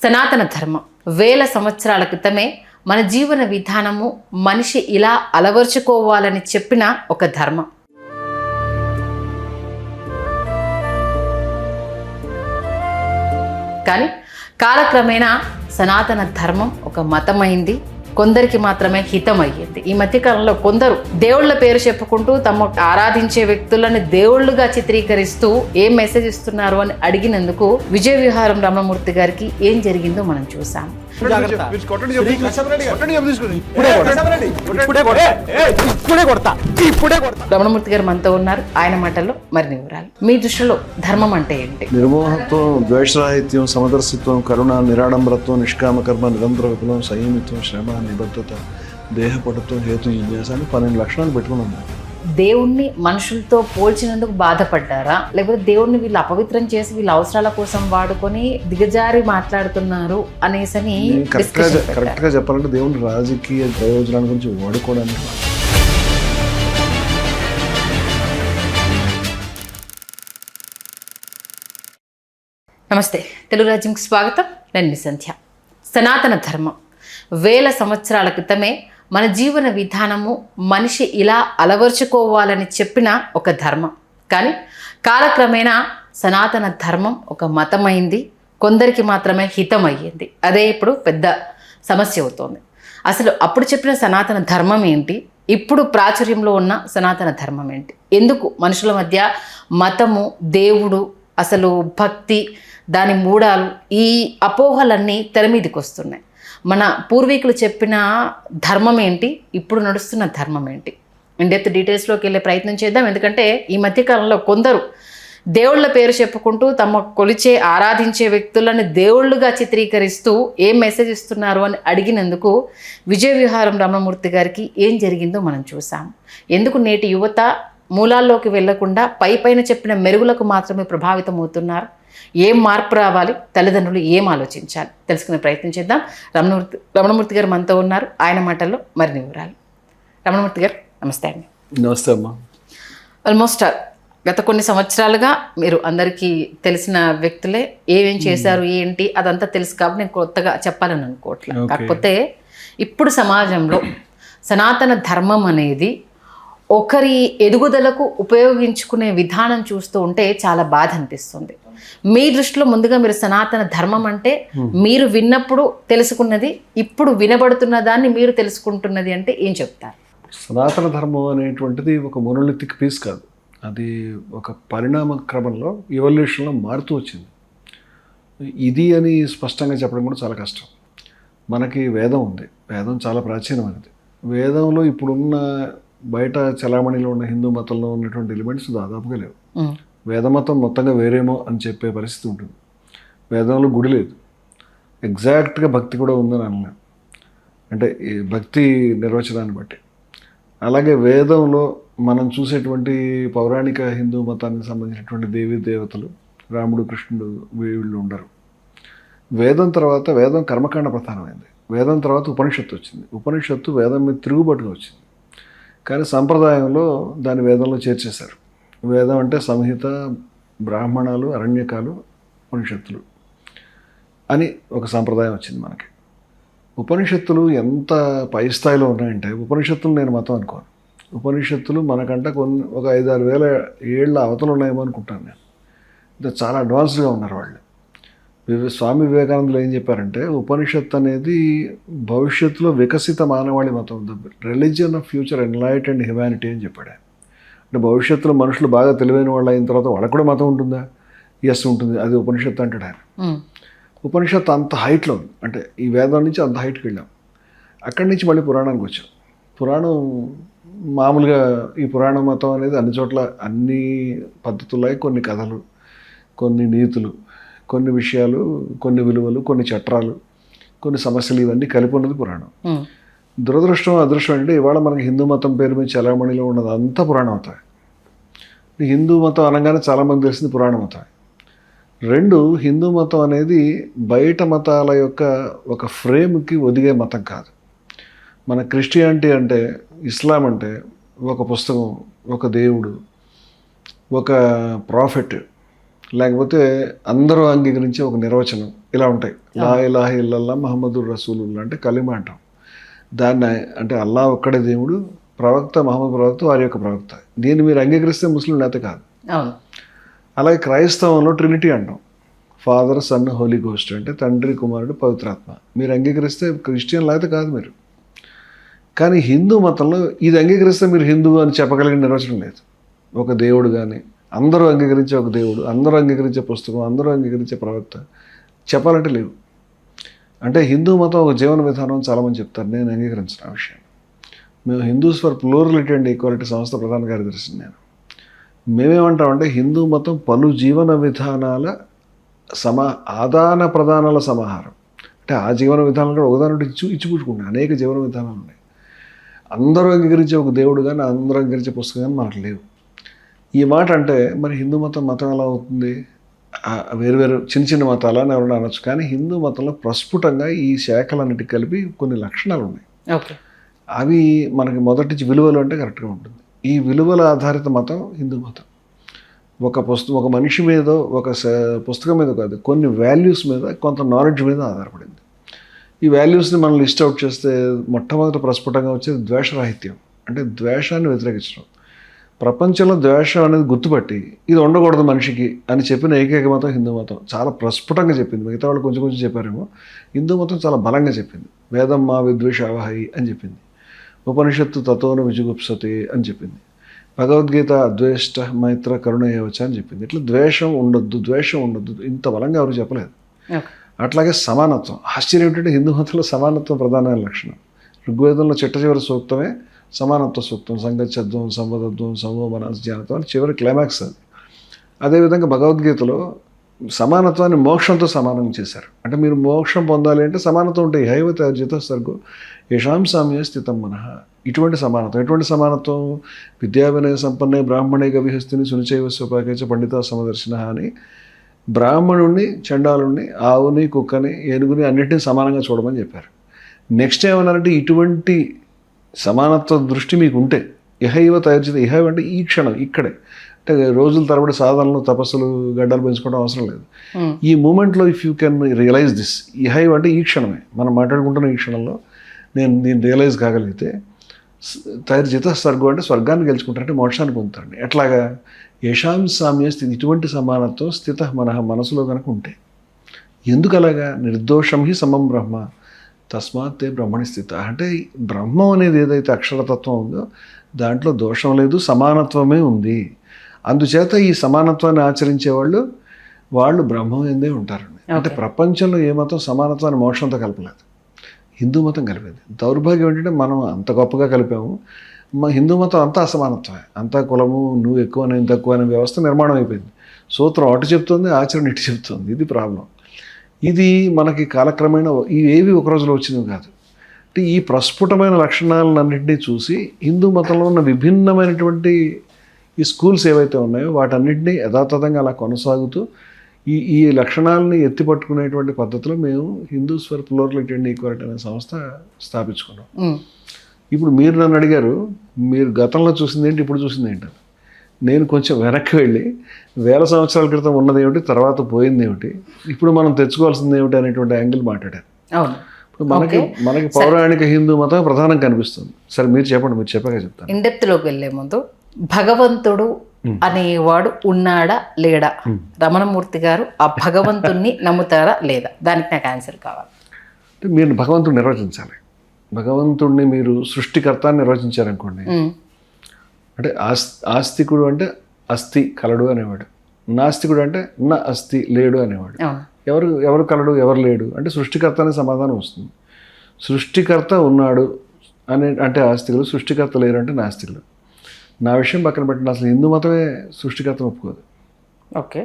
సనాతన ధర్మం వేల సంవత్సరాల క్రితమే మన జీవన విధానము మనిషి ఇలా అలవర్చుకోవాలని చెప్పిన ఒక ధర్మం. కానీ కాలక్రమేణా సనాతన ధర్మం ఒక మతమైంది, కొందరికి మాత్రమే హితమయ్యింది. ఈ మధ్యకాలంలో కొందరు దేవుళ్ళ పేరు చెప్పుకుంటూ తమ ఆరాధించే వ్యక్తులను దేవుళ్ళుగా చిత్రీకరిస్తూ ఏం మెసేజ్ ఇస్తున్నారు అని అడిగినందుకు విజయ విహారం రమణమూర్తి గారికి ఏం జరిగిందో మనం చూసాం. రమణమూర్తి గారు మనతో ఉన్నారు. ఆయన మాటల్లో మరిన్ని వివరాలు. మీ దృష్టిలో ధర్మం అంటే ఏంటి? నిర్మోహత్వం, ద్వేషరాహిత్యం, సమదర్శిత్వం, కరుణ, నిరాడంబరత్వం, నిష్కామ కర్మ, నిరంతర విఫలం, సంయమిత్వం, శ్రమ, నిబద్ధత, దేహపటుత్వం, హేతు జిజ్ఞాసాన్ని 12 లక్షణాలు పెట్టుకున్నాం. దేవుణ్ణి మనుషులతో పోల్చినందుకు బాధపడ్డారా, లేకపోతే దేవుణ్ణి వీళ్ళు అపవిత్రం చేసి వీళ్ళ అవసరాల కోసం వాడుకొని దిగజారి మాట్లాడుతున్నారు అనేసని? కరెక్ట్ గా చెప్పాలంటే దేవుని రాజకీయ ప్రయోజనాల గురించి వాడుకోవడానికి. నమస్తే, తెలుగు రాజ్యంకి స్వాగతం. నేను మీ సంధ్య. సనాతన ధర్మం వేల సంవత్సరాల క్రితమే మన జీవన విధానము మనిషి ఇలా అలవర్చుకోవాలని చెప్పిన ఒక ధర్మం. కానీ కాలక్రమేణా సనాతన ధర్మం ఒక మతమైంది, కొందరికి మాత్రమే హితమయ్యింది. అదే ఇప్పుడు పెద్ద సమస్య అవుతోంది. అసలు అప్పుడు చెప్పిన సనాతన ధర్మం ఏంటి, ఇప్పుడు ప్రాచుర్యంలో ఉన్న సనాతన ధర్మం ఏంటి, ఎందుకు మనుషుల మధ్య మతము, దేవుడు, అసలు భక్తి, దాని మూడాలు, ఈ అపోహలన్నీ తెర మీదకి వస్తున్నాయి. మన పూర్వీకులు చెప్పిన ధర్మం ఏంటి, ఇప్పుడు నడుస్తున్న ధర్మం ఏంటి, ఇండెప్త్ డీటెయిల్స్లోకి వెళ్ళే ప్రయత్నం చేద్దాం. ఎందుకంటే ఈ మధ్యకాలంలో కొందరు దేవుళ్ళ పేరు చెప్పుకుంటూ తమ కొలిచే ఆరాధించే వ్యక్తులను దేవుళ్ళుగా చిత్రీకరిస్తూ ఏం మెసేజ్ ఇస్తున్నారు అని అడిగినందుకు విజయ విహారం రమణమూర్తి గారికి ఏం జరిగిందో మనం చూసాం. ఎందుకు నేటి యువత మూలాల్లోకి వెళ్లకుండా పైపైన చెప్పిన మెరుగులకు మాత్రమే ప్రభావితం అవుతున్నారు, ఏం మార్పు రావాలి, తల్లిదండ్రులు ఏం ఆలోచించాలి, తెలుసుకునే ప్రయత్నం చేద్దాం. రమణమూర్తి గారు మనతో ఉన్నారు. ఆయన మాటల్లో మరిన్ని వివరాలు. రమణమూర్తి గారు నమస్తే అండి. నమస్తే అమ్మా. ఆల్మోస్ట్ గత కొన్ని సంవత్సరాలుగా మీరు అందరికీ తెలిసిన వ్యక్తులే. ఏమేం చేశారు ఏంటి అదంతా తెలుసు కాబట్టి నేను కొత్తగా చెప్పాలని అనుకోవట్లేదు. కాకపోతే ఇప్పుడు సమాజంలో సనాతన ధర్మం అనేది ఒకరి ఎదుగుదలకు ఉపయోగించుకునే విధానం చూస్తూ ఉంటే చాలా బాధ అనిపిస్తుంది. మీ దృష్టిలో ముందుగా మీరు సనాతన ధర్మం అంటే మీరు విన్నప్పుడు తెలుసుకున్నది, ఇప్పుడు వినబడుతున్న దాన్ని మీరు తెలుసుకుంటున్నది అంటే ఏం చెప్తారు? సనాతన ధర్మం అనేటువంటిది ఒక మోనోలిథిక్ పీస్ కాదు, అది ఒక పరిణామ క్రమంలో ఎవల్యూషన్లో మారుతూ వచ్చింది. ఇది అని స్పష్టంగా చెప్పడం కూడా చాలా కష్టం. మనకి వేదం ఉంది, వేదం చాలా ప్రాచీనమైనది. వేదంలో ఇప్పుడున్న బయట చలామణిలో ఉన్న హిందూ మతంలో ఉన్నటువంటి ఎలిమెంట్స్ దాదాపుగా లేవు. వేదమతం మొత్తంగా వేరేమో అని చెప్పే పరిస్థితి ఉంటుంది. వేదంలో గుడి లేదు, ఎగ్జాక్ట్గా భక్తి కూడా ఉందని అనలేం, అంటే ఈ భక్తి నిర్వచనాన్ని బట్టి. అలాగే వేదంలో మనం చూసేటువంటి పౌరాణిక హిందూ మతానికి సంబంధించినటువంటి దేవీ దేవతలు, రాముడు, కృష్ణుడు, వీళ్ళు ఉండరు. వేదం తర్వాత వేదం కర్మకాండ ప్రధానమైంది. వేదం తర్వాత ఉపనిషత్తు వచ్చింది. ఉపనిషత్తు వేదం మీద తిరుగుబాటుగా వచ్చింది, కానీ సంప్రదాయంలో దాన్ని వేదంలో చేర్చేశారు. వేదం అంటే సంహిత, బ్రాహ్మణాలు, అరణ్యకాలు, ఉపనిషత్తులు అని ఒక సంప్రదాయం వచ్చింది మనకి. ఉపనిషత్తులు ఎంత పై స్థాయిలో ఉన్నాయంటే, ఉపనిషత్తులు నేను మతం అనుకోను. ఉపనిషత్తులు మనకంటే ఒక 5-6 వేల ఏళ్ళ అవతలు ఉన్నాయేమో అనుకుంటాను నేను. అంటే చాలా అడ్వాన్స్డ్గా ఉన్నారు వాళ్ళు. స్వామి వివేకానందులు ఏం చెప్పారంటే, ఉపనిషత్తు అనేది భవిష్యత్తులో వికసిత మానవాళి మతం, the religion of future ఎన్లైట్ and humanity అని చెప్పాడు. అంటే భవిష్యత్తులో మనుషులు బాగా తెలివైన వాళ్ళు అయిన తర్వాత వాళ్ళకు కూడా మతం ఉంటుందా? ఎస్ ఉంటుంది, అది ఉపనిషత్తు అంటాడు ఆయన. ఉపనిషత్తు అంత హైట్లో ఉంది, అంటే ఈ వేదం నుంచి అంత హైట్కి వెళ్ళాం. అక్కడి నుంచి మళ్ళీ పురాణానికి వచ్చాం. పురాణం మామూలుగా ఈ పురాణ మతం అనేది అన్ని చోట్ల అన్ని పద్ధతుల్లో కొన్ని కథలు, కొన్ని నీతులు, కొన్ని విషయాలు, కొన్ని విలువలు, కొన్ని చట్టాలు, కొన్ని సమస్యలు, ఇవన్నీ కలిపి ఉన్నది పురాణం. దురదృష్టం అదృష్టం అంటే ఇవాళ మనకి హిందూ మతం పేరు మీద చలామణిలో ఉన్నది అంతా పురాణ మతమే. హిందూ మతం అనగానే చాలామంది తెలిసింది పురాణ మతమే. 2, హిందూ మతం అనేది బయట మతాల యొక్క ఒక ఫ్రేమ్కి ఒదిగే మతం కాదు. మన క్రిస్టియానిటీ అంటే, ఇస్లాం అంటే ఒక పుస్తకం, ఒక దేవుడు, ఒక ప్రాఫెట్, లేకపోతే అందరూ అంగీకరించే ఒక నిర్వచనం, ఇలా ఉంటాయి. లా ఇలాహ ఇల్లల్లా మహమ్మదుర్ రసూలుల్లా అంటే కలిమ అంటాం. దాన్ని అంటే అల్లా ఒక్కడే దేవుడు, ప్రవక్త మహమ్మద్ ప్రవక్త వారి యొక్క ప్రవక్త. దీన్ని మీరు అంగీకరిస్తే ముస్లిం నేత కాదు. అవును. అలాగే క్రైస్తవంలో ట్రినిటీ అంటాం. ఫాదర్, సన్, హోలీ గోస్ట్ అంటే తండ్రి, కుమారుడు, పవిత్రాత్మ. మీరు అంగీకరిస్తే క్రిస్టియన్ అయితే కాదు మీరు. కానీ హిందూ మతంలో ఇది అంగీకరిస్తే మీరు హిందూ అని చెప్పగలిగిన నిర్వచనం లేదు. ఒక దేవుడు కానీ, అందరూ అంగీకరించే ఒక దేవుడు, అందరూ అంగీకరించే పుస్తకం, అందరూ అంగీకరించే ప్రవక్త చెప్పాలంటే లేవు. అంటే హిందూ మతం ఒక జీవన విధానం చాలామంది చెప్తారు. నేను అంగీకరించిన ఆ విషయం. మేము Hindus for plurality and equality సంస్థ ప్రధాన కార్యదర్శిని నేను. మేమేమంటామంటే హిందూ మతం పలు జీవన విధానాల ఆదాన ప్రదానాల సమాహారం. అంటే ఆ జీవన విధానాలు కూడా ఉదాహరణ ఇచ్చిపుచ్చుకుంటాయి. అనేక జీవన విధానాలు ఉన్నాయి. అందరూ అంగీకరించే ఒక దేవుడు కానీ, అందరూ అంగీకరించే పుస్తకం కానీ మనకు లేవు. ఈ మాట అంటే మరి హిందూ మతం ఎలా అవుతుంది? వేరు చిన్న చిన్న మతాలని ఎవరైనా అనొచ్చు. కానీ హిందూ మతంలో ప్రస్ఫుటంగా ఈ శాఖలన్నిటికి కలిపి కొన్ని లక్షణాలు ఉన్నాయి. ఓకే. అవి మనకి మొదటి విలువలు అంటే కరెక్ట్గా ఉంటుంది. ఈ విలువల ఆధారిత మతం హిందూ మతం. ఒక మనిషి మీద, ఒక పుస్తకం మీద కాదు, కొన్ని వాల్యూస్ మీద, కొంత నాలెడ్జ్ మీద ఆధారపడింది. ఈ వాల్యూస్ని మనం లిస్ట్ అవుట్ చేస్తే మొట్టమొదటి ప్రస్ఫుటంగా వచ్చేది ద్వేషరాహిత్యం. అంటే ద్వేషాన్ని వ్యతిరేకించడం. ప్రపంచంలో ద్వేషం అనేది గుర్తుపట్టి ఇది ఉండకూడదు మనిషికి అని చెప్పిన ఏకైక మతం హిందూ మతం. చాలా ప్రస్ఫుటంగా చెప్పింది. మిగతా వాళ్ళు కొంచెం కొంచెం చెప్పారేమో, హిందూ మతం చాలా బలంగా చెప్పింది. వేదం మా విద్వేషావహి అని చెప్పింది. ఉపనిషత్తు తతోన విజుగుప్సతే అని చెప్పింది. భగవద్గీత అద్వేష్ట మైత్ర కరుణ ఏవచ్చ అని చెప్పింది. ఇట్లా ద్వేషం ఉండొద్దు ఇంత బలంగా ఎవరు చెప్పలేదు. అట్లాగే సమానత్వం. ఆశ్చర్యం ఏంటంటే హిందూ మతంలో సమానత్వం ప్రధానమైన లక్షణం. ఋగ్వేదంలో చివరి సూక్తమే సమానత్వ సూక్తం. సంగచ్చత్వం, సంవదత్వం, సంవోమనాస్ జ్ఞానత్వం అని చివరి క్లైమాక్స్ అది. అదేవిధంగా భగవద్గీతలో సమానత్వాన్ని మోక్షంతో సమానం చేశారు. అంటే మీరు మోక్షం పొందాలి అంటే సమానత్వం ఉంటాయి. హైవత అర్జిత సర్గో యశాం సామ్య స్థితం మనః. ఎటువంటి సమానత్వం? విద్యా వినయ సంపన్నే బ్రాహ్మణే గవిహస్తిని సునిచైవ స్వపాకేచ పండిత సమదర్శన అని బ్రాహ్మణుణ్ణి, చండాలుణ్ణి, ఆవుని, కుక్కని, ఏనుగుని అన్నింటినీ సమానంగా చూడమని చెప్పారు. నెక్స్ట్ ఏమన్నారంటే ఇటువంటి సమానత్వ దృష్టి మీకు ఉంటే ఇహైవ తయారు ఇహైవ అంటే ఈ క్షణం ఇక్కడే. అంటే రోజుల తరబడి సాధనలు, తపస్సులు, గడ్డలు పెంచుకోవడం అవసరం లేదు. ఈ మూమెంట్లో if you can realize this, ఇహైవ అంటే ఈ క్షణమే, మనం మాట్లాడుకుంటున్న ఈ క్షణంలో నేను దీన్ని రియలైజ్ కాగలిగితే తయారు జిత స్వర్గం అంటే స్వర్గాన్ని గెలుచుకుంటారంటే మోక్షాన్ని పొందుతారండి. ఎట్లాగా? యశాం సామ్య స్థితి. ఇటువంటి సమానత్వం స్థిత మనసులో కనుక ఉంటే. ఎందుకు అలాగా? నిర్దోషం హి సమం బ్రహ్మ తస్మాత్ బ్రహ్మణి స్థిత. అంటే బ్రహ్మం అనేది ఏదైతే అక్షరతత్వం ఉందో దాంట్లో దోషం లేదు, సమానత్వమే ఉంది. అందుచేత ఈ సమానత్వాన్ని ఆచరించే వాళ్ళు బ్రహ్మం ఎందే ఉంటారండి. అంటే ప్రపంచంలో ఏ మతం సమానత్వాన్ని మోక్షంతో కలపలేదు. హిందూ మతం కలిపేది. దౌర్భాగ్యం ఏంటంటే మనం అంత గొప్పగా కలిపాము. మా హిందూ మతం అంతా అసమానత్వమే. అంతా కులము, నువ్వు ఎక్కువ నేను తక్కువ అనే వ్యవస్థ నిర్మాణం అయిపోయింది. సూత్రం అటు చెప్తుంది, ఆచరణ ఇటు చెప్తుంది. ఇది ప్రాబ్లం. ఇది మనకి కాలక్రమేణా ఇవేవి ఒక రోజులో వచ్చినవి కాదు. అంటే ఈ ప్రస్ఫుటమైన లక్షణాలన్నింటినీ చూసి హిందూ మతంలో ఉన్న విభిన్నమైనటువంటి ఈ స్కూల్స్ ఏవైతే ఉన్నాయో వాటన్నింటినీ యథాతథంగా అలా కొనసాగుతూ ఈ లక్షణాలని ఎత్తిపట్టుకునేటువంటి పద్ధతిలో మేము Hindus for plurality and equality అనే సంస్థ స్థాపించుకున్నాం. ఇప్పుడు మీరు నన్ను అడిగారు, మీరు గతంలో చూసింది ఏంటి, ఇప్పుడు చూసింది ఏంటి? నేను కొంచెం వెనక్కి వెళ్ళి 1000 సంవత్సరాల క్రితం ఉన్నది ఏమిటి, తర్వాత పోయింది ఏమిటి, ఇప్పుడు మనం తెచ్చుకోవాల్సింది ఏమిటి అనేటువంటి యాంగిల్ మాట్లాడారు. ఇప్పుడు మనకి పౌరాణిక హిందూ మతం ప్రధానంగా కనిపిస్తుంది. సరే మీరు చెప్పండి, మీరు చెప్పాక చెప్తాను. ఇండెప్త్లోకి వెళ్ళే ముందు భగవంతుడు అనేవాడు ఉన్నాడా లేడా? రమణమూర్తి గారు ఆ భగవంతుణ్ణి నమ్ముతారా లేదా? దానికి నాకు ఆన్సర్ కావాలి. అంటే మీరు భగవంతుడిని నిర్వచించాలి. భగవంతుడిని మీరు సృష్టికర్తాన్ని నిర్వచించారనుకోండి, అంటే ఆస్తికుడు అంటే అస్థి కలడు అనేవాడు, నాస్తికుడు అంటే నా అస్థి లేడు అనేవాడు. ఎవరు కలడు ఎవరు లేడు అంటే సృష్టికర్త అనే సమాధానం వస్తుంది. సృష్టికర్త ఉన్నాడు అంటే ఆస్తికులు, సృష్టికర్త లేరు అంటే నాస్తికులు. నా విషయం పక్కన పెట్టిన అసలు హిందూ మతమే సృష్టికర్తను ఒప్పుకోదు. ఓకే,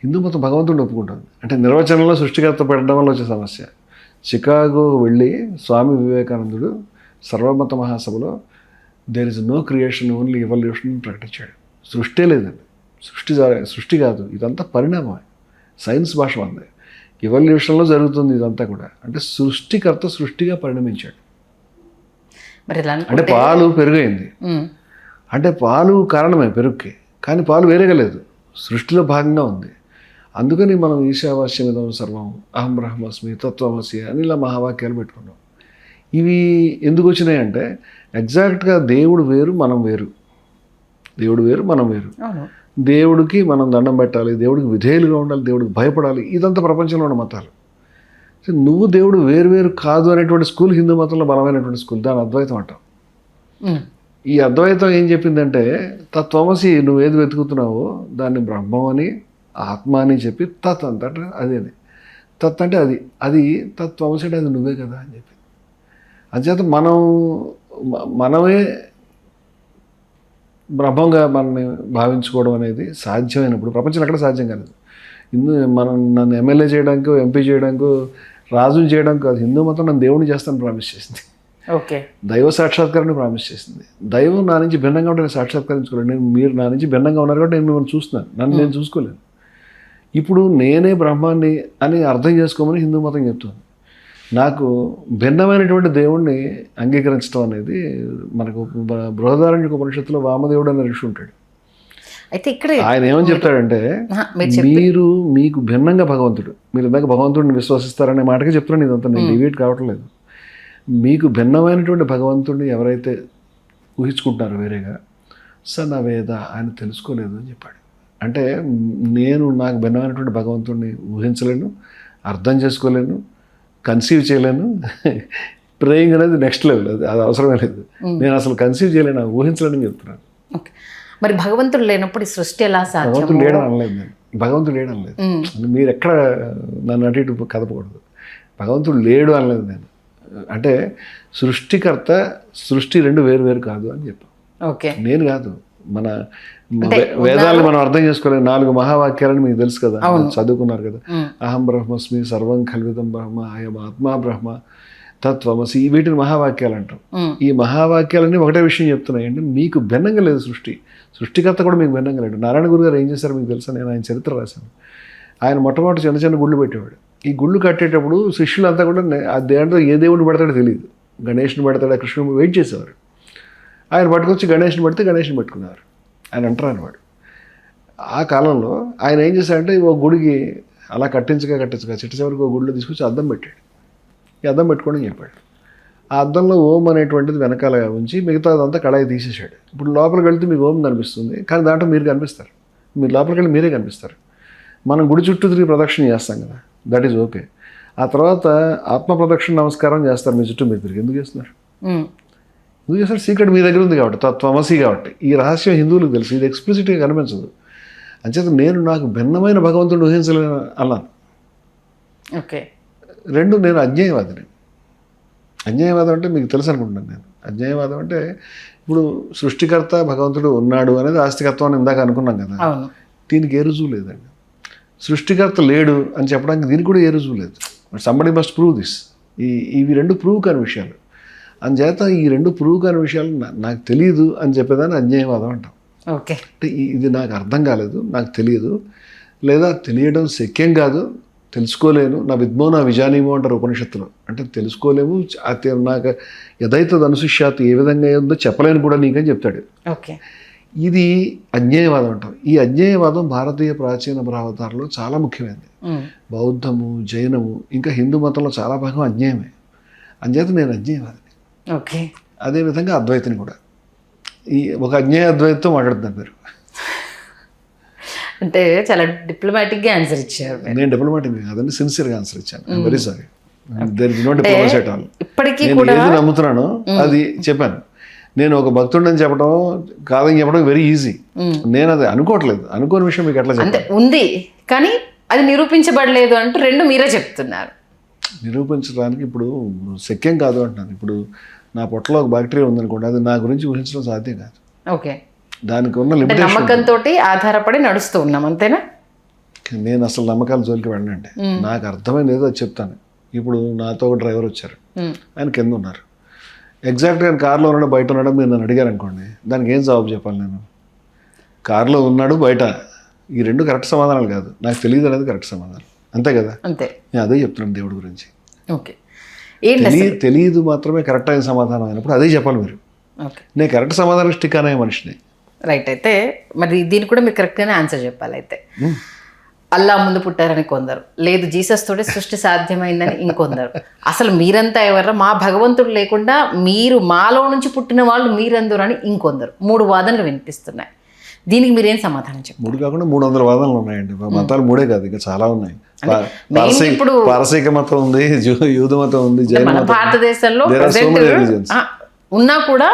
హిందూ మతం భగవంతుడిని ఒప్పుకుంటుంది. అంటే నిర్వచనంలో సృష్టికర్త పెట్టడం వల్ల వచ్చే సమస్య. చికాగో వెళ్ళి స్వామి వివేకానందుడు సర్వమత మహాసభలో there is no creation only evolution ప్రకటించాడు. సృష్టి లేదండి, సృష్టి కాదు, ఇదంతా పరిణామమే. సైన్స్ భాష ఉంది. ఎవల్యూషన్లో జరుగుతుంది ఇదంతా కూడా. అంటే సృష్టికర్త సృష్టిగా పరిణమించాడు. అంటే పాలు పెరుగైంది అంటే పాలు కారణమే పెరుగుకి, కానీ పాలు వేరేగా లేదు, సృష్టిలో భాగంగా ఉంది. అందుకని మనం ఈశావాస్యమిదం సర్వం అహం బ్రహ్మస్మి తత్వమసి అని ఇలా మహావాక్యాలు పెట్టుకున్నాం. ఇవి ఎందుకు వచ్చినాయంటే ఎగ్జాక్ట్గా దేవుడు వేరు మనం వేరు, దేవుడు వేరు మనం వేరు. దేవుడికి మనం దండం పెట్టాలి, దేవుడికి విధేయులుగా ఉండాలి, దేవుడికి భయపడాలి, ఇదంతా ప్రపంచంలో ఉన్న మతాలు. నువ్వు దేవుడు వేరు వేరు కాదు అనేటువంటి స్కూల్ హిందూ మతంలో బలమైనటువంటి స్కూల్, దాని అద్వైతం అంటాం. ఈ అద్వైతం ఏం చెప్పిందంటే తత్వమసి నువ్వు ఏది వెతుకుతున్నావో దాన్ని బ్రహ్మం అని ఆత్మ అని చెప్పి తత్ అంటే అదే, తత్ అంటే అది తత్వమసి అంటే అది నువ్వే కదా అని చెప్పి. అంచేత మనమే బ్రహ్మంగా మనల్ని భావించుకోవడం అనేది సాధ్యమైనప్పుడు ప్రపంచంలో ఎక్కడ సాధ్యం కాలేదు. నన్ను ఎమ్మెల్యే చేయడానికి, ఎంపీ చేయడానికి, రాజుని చేయడానికి కాదు, హిందూ మతం నన్ను దేవుని చేస్తాను ప్రామిస్ చేసింది. ఓకే, దైవ సాక్షాత్కారాన్ని ప్రామిస్ చేసింది. దైవం నా నుంచి భిన్నంగా ఉంటే నేను సాక్షాత్కరించుకోలేను. మీరు నా నుంచి భిన్నంగా ఉన్నారు కాబట్టి నేను మిమ్మల్ని చూస్తున్నాను, నన్ను నేను చూసుకోలేను. ఇప్పుడు నేనే బ్రహ్మాన్ని అని అర్థం చేసుకోమని హిందూ మతం చెప్తుంది. నాకు భిన్నమైనటువంటి దేవుణ్ణి అంగీకరించడం అనేది మనకు బృహదారణ్యక ఉపనిషత్తులో వామదేవుడు అనే ఋషి ఉంటాడు. అయితే ఇక్కడ ఆయన ఏమని చెప్తాడంటే మీకు భిన్నంగా భగవంతుడు, మీరు ఇందాక భగవంతుడిని విశ్వసిస్తారనే మాటకి చెప్తున్నాను, ఇదంతా నేను డివేట్ కావట్లేదు. మీకు భిన్నమైనటువంటి భగవంతుడిని ఎవరైతే ఊహించుకుంటున్నారో వేరేగా స నా వేద ఆయన తెలుసుకోలేదు అని చెప్పాడు. అంటే నాకు భిన్నమైనటువంటి భగవంతుడిని ఊహించలేను, అర్థం చేసుకోలేను, కన్సీవ్ చేయలేను. ప్రేయింగ్ అనేది నెక్స్ట్ లెవెల్, అది అవసరమే లేదు. నేను అసలు కన్సీవ్ చేయలేను, ఊహించలేని చెప్తున్నాను. మరి భగవంతుడు లేనప్పుడు ఈ సృష్టి ఎలా సాధ్యం? భగవంతుడు లేడు అనలేదు నేను, భగవంతుడు లేడు అనలేదు. మీరు ఎక్కడ నన్ను అటు ఇటు కదపకూడదు. భగవంతుడు లేడు అనలేదు నేను. అంటే సృష్టికర్త సృష్టి రెండు వేరు వేరు కాదు అని చెప్పాను. ఓకే, నేను కాదు, మన వేదాలను మనం అర్థం చేసుకోలేదు. 4 మహావాక్యాలని మీకు తెలుసు కదా, చదువుకున్నారు కదా. అహం బ్రహ్మస్మి సర్వం కల్విదం బ్రహ్మ అయం ఆత్మా బ్రహ్మ తత్వమసి, వీటిని మహావాక్యాలు అంటాం. ఈ మహావాక్యాలన్నీ ఒకటే విషయం చెప్తున్నాయండి, మీకు భిన్నంగా లేదు సృష్టికర్త కూడా మీకు భిన్నంగా లేడు. నారాయణ గురు గారు ఏం చేశారు మీకు తెలుసా? నేను ఆయన చరిత్ర రాశాను. ఆయన మొట్టమొదటి చిన్న చిన్న గుళ్ళు పెట్టేవాడు. ఈ గుళ్ళు కట్టేటప్పుడు శిష్యులంతా కూడా దేంట్లో ఏ దేవుడిని పెడతాడో తెలియదు, గణేష్ని పెడతాడా కృష్ణుని వెయిట్ చేసేవారు. ఆయన పట్టుకొచ్చి గణేష్ని పెడితే గణేష్ని పెట్టుకున్నారు. ఆయన అంటారు అనవాడు. ఆ కాలంలో ఆయన ఏం చేశాడంటే ఓ గుడికి అలా కట్టించగా చిట్ట చివరికి ఒక గుడిలో తీసుకొచ్చి అద్దం పెట్టాడు. ఈ అద్దం పెట్టుకోండి అని చెప్పాడు. ఆ అద్దంలో ఓం అనేటువంటిది వెనకాల ఉంచి మిగతాదంతా కళాయి తీసేశాడు. ఇప్పుడు లోపలికి వెళ్తే మీకు ఓం కనిపిస్తుంది, కానీ దాంట్లో మీరు కనిపిస్తారు. మీరు లోపలికి వెళ్ళి మీరే కనిపిస్తారు. మనం గుడి చుట్టూ తిరిగి ప్రదక్షిణ చేస్తాం కదా, దట్ ఈజ్ ఓకే. ఆ తర్వాత ఆత్మ ప్రదక్షిణ నమస్కారం చేస్తారు మీ చుట్టూ మీరు తిరిగి. ఎందుకు చేస్తున్నారు? సీక్రెట్ మీ దగ్గర ఉంది కాబట్టి, తత్వమసి కాబట్టి. ఈ రహస్యం హిందువులకు తెలుసు, ఇది ఎక్స్ప్లిసిట్గా కనిపించదు. అంచేత నాకు భిన్నమైన భగవంతుడు ఊహించలేను అన్నాను. ఓకే, 2 నేను అజ్ఞేయవాదిని. అజ్ఞేయవాదం అంటే మీకు తెలుసు అనుకుంటున్నాను నేను. అజ్ఞేయవాదం అంటే ఇప్పుడు సృష్టికర్త భగవంతుడు ఉన్నాడు అనేది ఆస్తికత్వం అని ఇందాక అనుకున్నాం కదా, దీనికి ఏ రుజువు లేదండి. సృష్టికర్త లేడు అని చెప్పడానికి దీనికి కూడా ఏ రుజువు లేదు. Somebody must prove this. ఇవి 2 ప్రూవ్ కాని విషయాలు. అందుచేత ఈ 2 ప్రూవ్ కాని విషయాలు నాకు తెలియదు అని చెప్పేదాన్ని అజ్ఞేయవాదం అంటాం. ఓకే, అంటే ఇది నాకు అర్థం కాలేదు, నాకు తెలియదు, లేదా తెలియడం శక్యం కాదు, తెలుసుకోలేను. నా విద్మో నా విజానీమో అంటారు ఉపనిషత్తులో. అంటే తెలుసుకోలేము, నాకు యథైతద్ అనుశిష్యాత్, ఏ విధంగా ఉందో చెప్పలేను కూడా నీకని చెప్తాడు. ఓకే, ఇది అజ్ఞేయవాదం అంటాం. ఈ అజ్ఞేయవాదం భారతీయ ప్రాచీన భావతారులో చాలా ముఖ్యమైనది. బౌద్ధము, జైనము, ఇంకా హిందూ మతంలో చాలా భాగం అజ్ఞేయమే. అంచేత నేను అజ్ఞేయవాదిని. ఓకే, అదేవిధంగా అద్వైతిని కూడా. ఈ ఒక అజ్ఞేయ అద్వైతంతో మాట్లాడుతున్నారు మీరు. అంటే చాలా డిప్లొమాటిక్గా ఆన్సర్ ఇచ్చారు. నేను డిప్లొమాటిక్ కాదండి, సిన్సియర్గా ఆన్సర్ ఇచ్చాను. Very sorry, there is no diplomacy at all. ఇప్పటికీ నేను ఏది నమ్ముతున్నానో అది చెప్పాను. నేను ఒక భక్తుడిని చెప్పడం కాదని చెప్పడం వెరీ ఈజీ. నేను అది అనుకోవట్లేదు. అనుకోని విషయం మీకు ఎట్లా చెప్పాలి? ఉంది కానీ అది నిరూపించబడలేదు అంటూ 2 మీరే చెప్తున్నారు. నిరూపించడానికి ఇప్పుడు శక్యం కాదు అంటున్నాను. ఇప్పుడు నా పొట్టలో ఒక బ్యాక్టీరియా ఉందనుకోండి, అది నా గురించి ఊహించడం సాధ్యం కాదు. ఓకే, దానికి ఉన్న లిమిటేషన్. నమ్మకంతో ఆధారపడి నడుస్తూ ఉన్నాం, అంతేనా? నేను అసలు నమ్మకాల జోలికి వెళ్ళనండి. నాకు అర్థమైంది ఏదో అది చెప్తాను. ఇప్పుడు నాతో ఒక డ్రైవర్ వచ్చారు, ఆయన కింద ఉన్నారు. ఎగ్జాక్ట్గా ఆయన కార్లో ఉన్నాడు బయట ఉన్నాడు మీరు నన్ను అడిగారు అనుకోండి, దానికి ఏం జవాబు చెప్పాలి నేను? కార్లో ఉన్నాడు బయట, ఈ 2 కరెక్ట్ సమాధానాలు కాదు. నాకు తెలియదు అనేది కరెక్ట్ సమాధానం, అంతే కదా? అంతే. నేను అదే చెప్తున్నాను దేవుడి గురించి. ఓకే, తెలియదు మాత్రమే కరెక్ట్ అయిన సమాధానం అయినప్పుడు అదే చెప్పాలి మీరు. నేను కరెక్ట్ సమాధానం స్టిక్ అనే మనిషిని. రైట్. అయితే మరి దీన్ని కూడా మీరు కరెక్ట్గానే ఆన్సర్ చెప్పాలి. అయితే అల్లా ముందు పుట్టారని కొందరు, లేదు జీసస్ తోటే సృష్టి సాధ్యమైందని ఇంకొందరు. అసలు మీరంతా ఎవరు, మా భగవంతుడు లేకుండా మీరు మాలో నుంచి పుట్టిన వాళ్ళు మీరెందరని ఇంకొందరు. 3 వాదనలు వినిపిస్తున్నాయి. దీనికి మీరేం సమాధానం చెప్పారు? 3 కాకుండా 300 వాదనలు ఉన్నాయండి. మతాలు 3 కాదు, ఇంకా చాలా ఉన్నాయి. ఇప్పుడు పారసీక మతం ఉంది, యూద మతం ఉంది, జైన మన మతం. భారతదేశంలో There are so many religions. ఉన్నా కూడా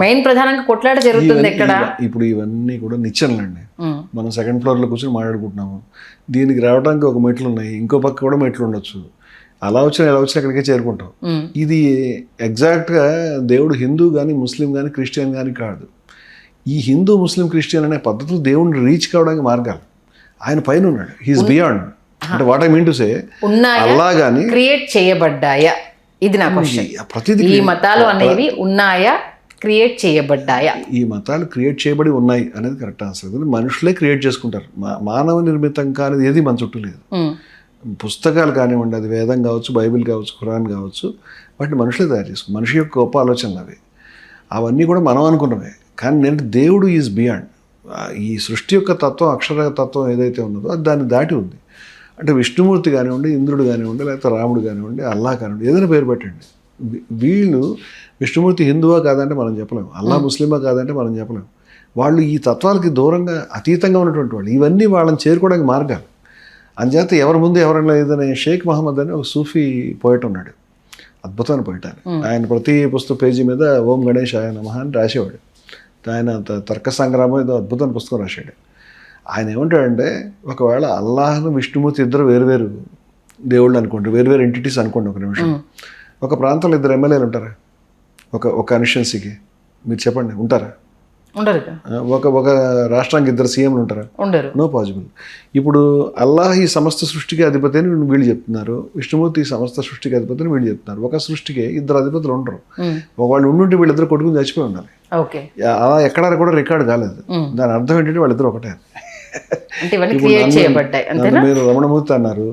మెయిన్ ప్రధానంగా కొట్లాట జరుగుతుంది ఎక్కడ? ఇప్పుడు ఇవన్నీ కూడా నిచ్చెనలండి. మనం 2nd ఫ్లోర్లో కూర్చొని మాట్లాడుకుంటున్నాము. దీనికి రావడానికి ఒక మెట్లు ఉన్నాయి, ఇంకో పక్క కూడా మెట్లు ఉండొచ్చు. అలా వచ్చినా ఎలా వచ్చినా అక్కడికే చేరుకుంటాం. ఇది ఎగ్జాక్ట్గా దేవుడు హిందూ కానీ ముస్లిం కానీ క్రిస్టియన్ కానీ కాదు. ఈ హిందూ ముస్లిం క్రిస్టియన్ అనే పద్ధతులు దేవుడిని రీచ్ కావడానికి మార్గాలు. ఆయన పైన ఉన్నాడు, హీఈస్ బియాండ్. అంటే what I mean to say, అల్లా కానీ క్రియేట్ చేయబడ్డాయా? ఇది నా క్వశ్చన్. ప్రతిదీ ఈ మతాలు అనేవి ఉన్నాయా, క్రియేట్ చేయబడ్డాయా? ఈ మతాలు క్రియేట్ చేయబడి ఉన్నాయి అనేది కరెక్ట్ ఆన్సర్. మనుషులే క్రియేట్ చేసుకుంటారు. మానవ నిర్మితం కానిది ఏది మన చుట్టూ లేదు. పుస్తకాలు కానివ్వండి, అది వేదం కావచ్చు, బైబిల్ కావచ్చు, ఖురాన్ కావచ్చు, వాటిని మనుషులే తయారు చేసుకున్నారు. మనిషి యొక్క గొప్ప ఆలోచనలు అవి. అవన్నీ కూడా మనం అనుకున్నవే. కానీ నేను దేవుడు ఈజ్ బియాండ్. ఈ సృష్టి యొక్క తత్వం, అక్షర తత్వం ఏదైతే ఉన్నదో అది దాన్ని దాటి ఉంది. అంటే విష్ణుమూర్తి కానివ్వండి, ఇంద్రుడు కానివ్వండి, లేకపోతే రాముడు కానివ్వండి, అల్లా కానివ్వండి, ఏదైనా పేరు పెట్టండి. వీళ్ళు విష్ణుమూర్తి హిందువా కాదంటే మనం చెప్పలేము, అల్లా ముస్లిమా కాదంటే మనం చెప్పలేము. వాళ్ళు ఈ తత్వాలకి దూరంగా అతీతంగా ఉన్నటువంటి వాళ్ళు. ఇవన్నీ వాళ్ళని చేరుకోవడానికి మార్గాలు. అంచేత ఎవరి ముందు ఎవరైనా లేదనే షేక్ మహమ్మద్ అని ఒక సూఫీ పోయట్ ఉన్నాడు, అద్భుతమైన పోయట్. ఆయన ప్రతి పుస్తక పేజీ మీద ఓం గణేశాయ నమః అని రాసేవాడు. ఆయన తర్క సంగ్రామం ఏదో అద్భుతమైన పుస్తకం రాశాడు. ఆయన ఏమంటాడంటే, ఒకవేళ అల్లాహ్ విష్ణుమూర్తి ఇద్దరు వేరువేరు దేవుళ్ళు అనుకోండి, వేరువేరు ఎంటిటీస్ అనుకోండి ఒక నిమిషం. ఒక ప్రాంతంలో 2 ఎమ్మెల్యేలు ఉంటారా ఒక కాన్స్టిట్యున్సీకి? మీరు చెప్పండి, ఉంటారా? ఉండరు. ఒక రాష్ట్రానికి 2 సీఎంలు ఉంటారా? ఉండరు. No possible. ఇప్పుడు అల్లాహ్ ఈ సమస్త సృష్టికి అధిపతి అని వీళ్ళు చెప్తున్నారు, విష్ణుమూర్తి ఈ సమస్త సృష్టికి అధిపతి అని వీళ్ళు చెప్తున్నారు. ఒక సృష్టికి 2 అధిపతులు ఉండరు. వాళ్ళు ఉండుంటే వీళ్ళిద్దరు కొట్టుకుని చచ్చిపోయి ఉండాలి. అలా ఎక్కడా కూడా రికార్డు కాలేదు. దాని అర్థం ఏంటంటే వాళ్ళిద్దరు ఒకటే. మీరు రమణమూర్తి అన్నారు,